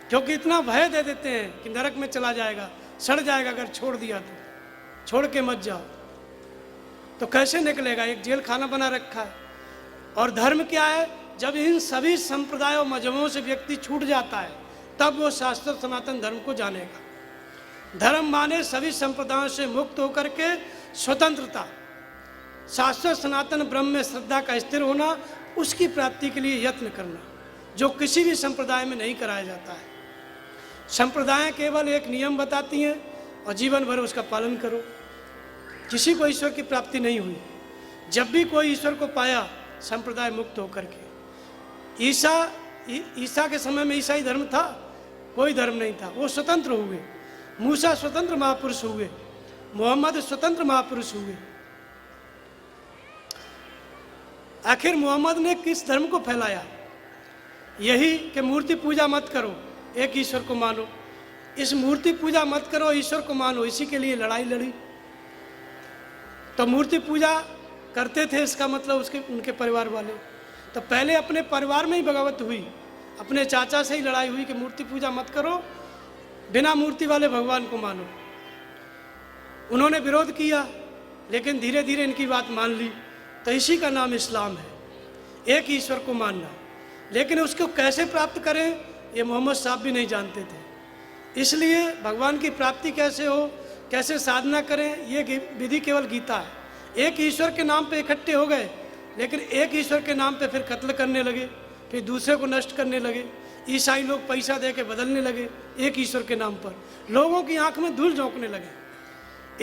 क्योंकि इतना भय दे देते हैं कि नरक में चला जाएगा, सड़ जाएगा अगर छोड़ दिया तो, छोड़ के मत जाओ। तो कैसे निकलेगा? एक जेल खाना बना रखा है। और धर्म क्या है? जब इन सभी संप्रदायों मजहबों से व्यक्ति छूट जाता है, तब वो शाश्वत सनातन धर्म को जानेगा। धर्म माने सभी संप्रदायों से मुक्त होकर के स्वतंत्रता, शाश्वत सनातन ब्रह्म में श्रद्धा का स्थिर होना, उसकी प्राप्ति के लिए यत्न करना, जो किसी भी संप्रदाय में नहीं कराया जाता है। संप्रदाय केवल एक नियम बताती हैं और जीवन भर उसका पालन करो। किसी को ईश्वर की प्राप्ति नहीं हुई। जब भी कोई ईश्वर को पाया संप्रदाय मुक्त होकर के। ईसा के समय में ईसाई धर्म था, कोई धर्म नहीं था, वो स्वतंत्र हुए। मूसा स्वतंत्र महापुरुष हुए, मोहम्मद स्वतंत्र महापुरुष हुए। आखिर मोहम्मद ने किस धर्म को फैलाया? यही कि मूर्ति पूजा मत करो, एक ईश्वर को मानो। इस मूर्ति पूजा मत करो, ईश्वर को मानो, इसी के लिए लड़ाई लड़ी। तो मूर्ति पूजा करते थे, इसका मतलब उनके परिवार वाले। तो पहले अपने परिवार में ही बगावत हुई, अपने चाचा से ही लड़ाई हुई कि मूर्ति पूजा मत करो, बिना मूर्ति वाले भगवान को मानो। उन्होंने विरोध किया, लेकिन धीरे धीरे इनकी बात मान ली। तो इसी का नाम इस्लाम है, एक ईश्वर को मानना। लेकिन उसको कैसे प्राप्त करें ये मोहम्मद साहब भी नहीं जानते थे। इसलिए भगवान की प्राप्ति कैसे हो, कैसे साधना करें, ये विधि केवल गीता है। एक ईश्वर के नाम पे इकट्ठे हो गए, लेकिन एक ईश्वर के नाम पे फिर कत्ल करने लगे, फिर दूसरे को नष्ट करने लगे। ईसाई लोग पैसा दे के बदलने लगे एक ईश्वर के नाम पर, लोगों की आंख में धूल झोंकने लगे।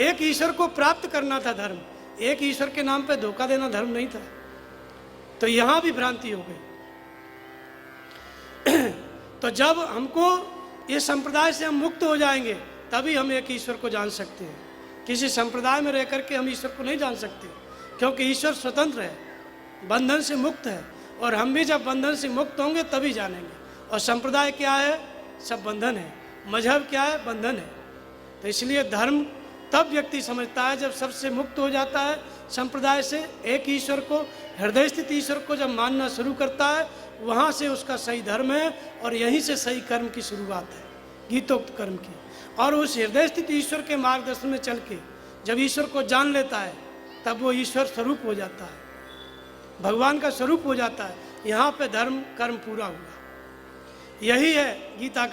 एक ईश्वर को प्राप्त करना था धर्म, एक ईश्वर के नाम पे धोखा देना धर्म नहीं था। तो यहाँ भी भ्रांति हो गई। तो जब हमको इस संप्रदाय से हम मुक्त हो जाएंगे, तभी हम एक ईश्वर को जान सकते हैं। किसी संप्रदाय में रह करके हम ईश्वर को नहीं जान सकते, क्योंकि ईश्वर स्वतंत्र है, बंधन से मुक्त है। और हम भी जब बंधन से मुक्त होंगे तभी जानेंगे। और संप्रदाय क्या है? सब बंधन है। मजहब क्या है? बंधन है। तो इसलिए धर्म तब व्यक्ति समझता है जब सबसे मुक्त हो जाता है, संप्रदाय से। एक ईश्वर को, हृदय स्थित ईश्वर को जब मानना शुरू करता है, वहाँ से उसका सही धर्म है। और यहीं से सही कर्म की शुरुआत है, गीतोक्त कर्म की। और उस हृदय स्थित ईश्वर के मार्गदर्शन में चल के जब ईश्वर को जान लेता है, तब वो ईश्वर स्वरूप हो जाता है, भगवान का स्वरूप हो जाता है। यहाँ पे धर्म कर्म पूरा हुआ। यही है गीता का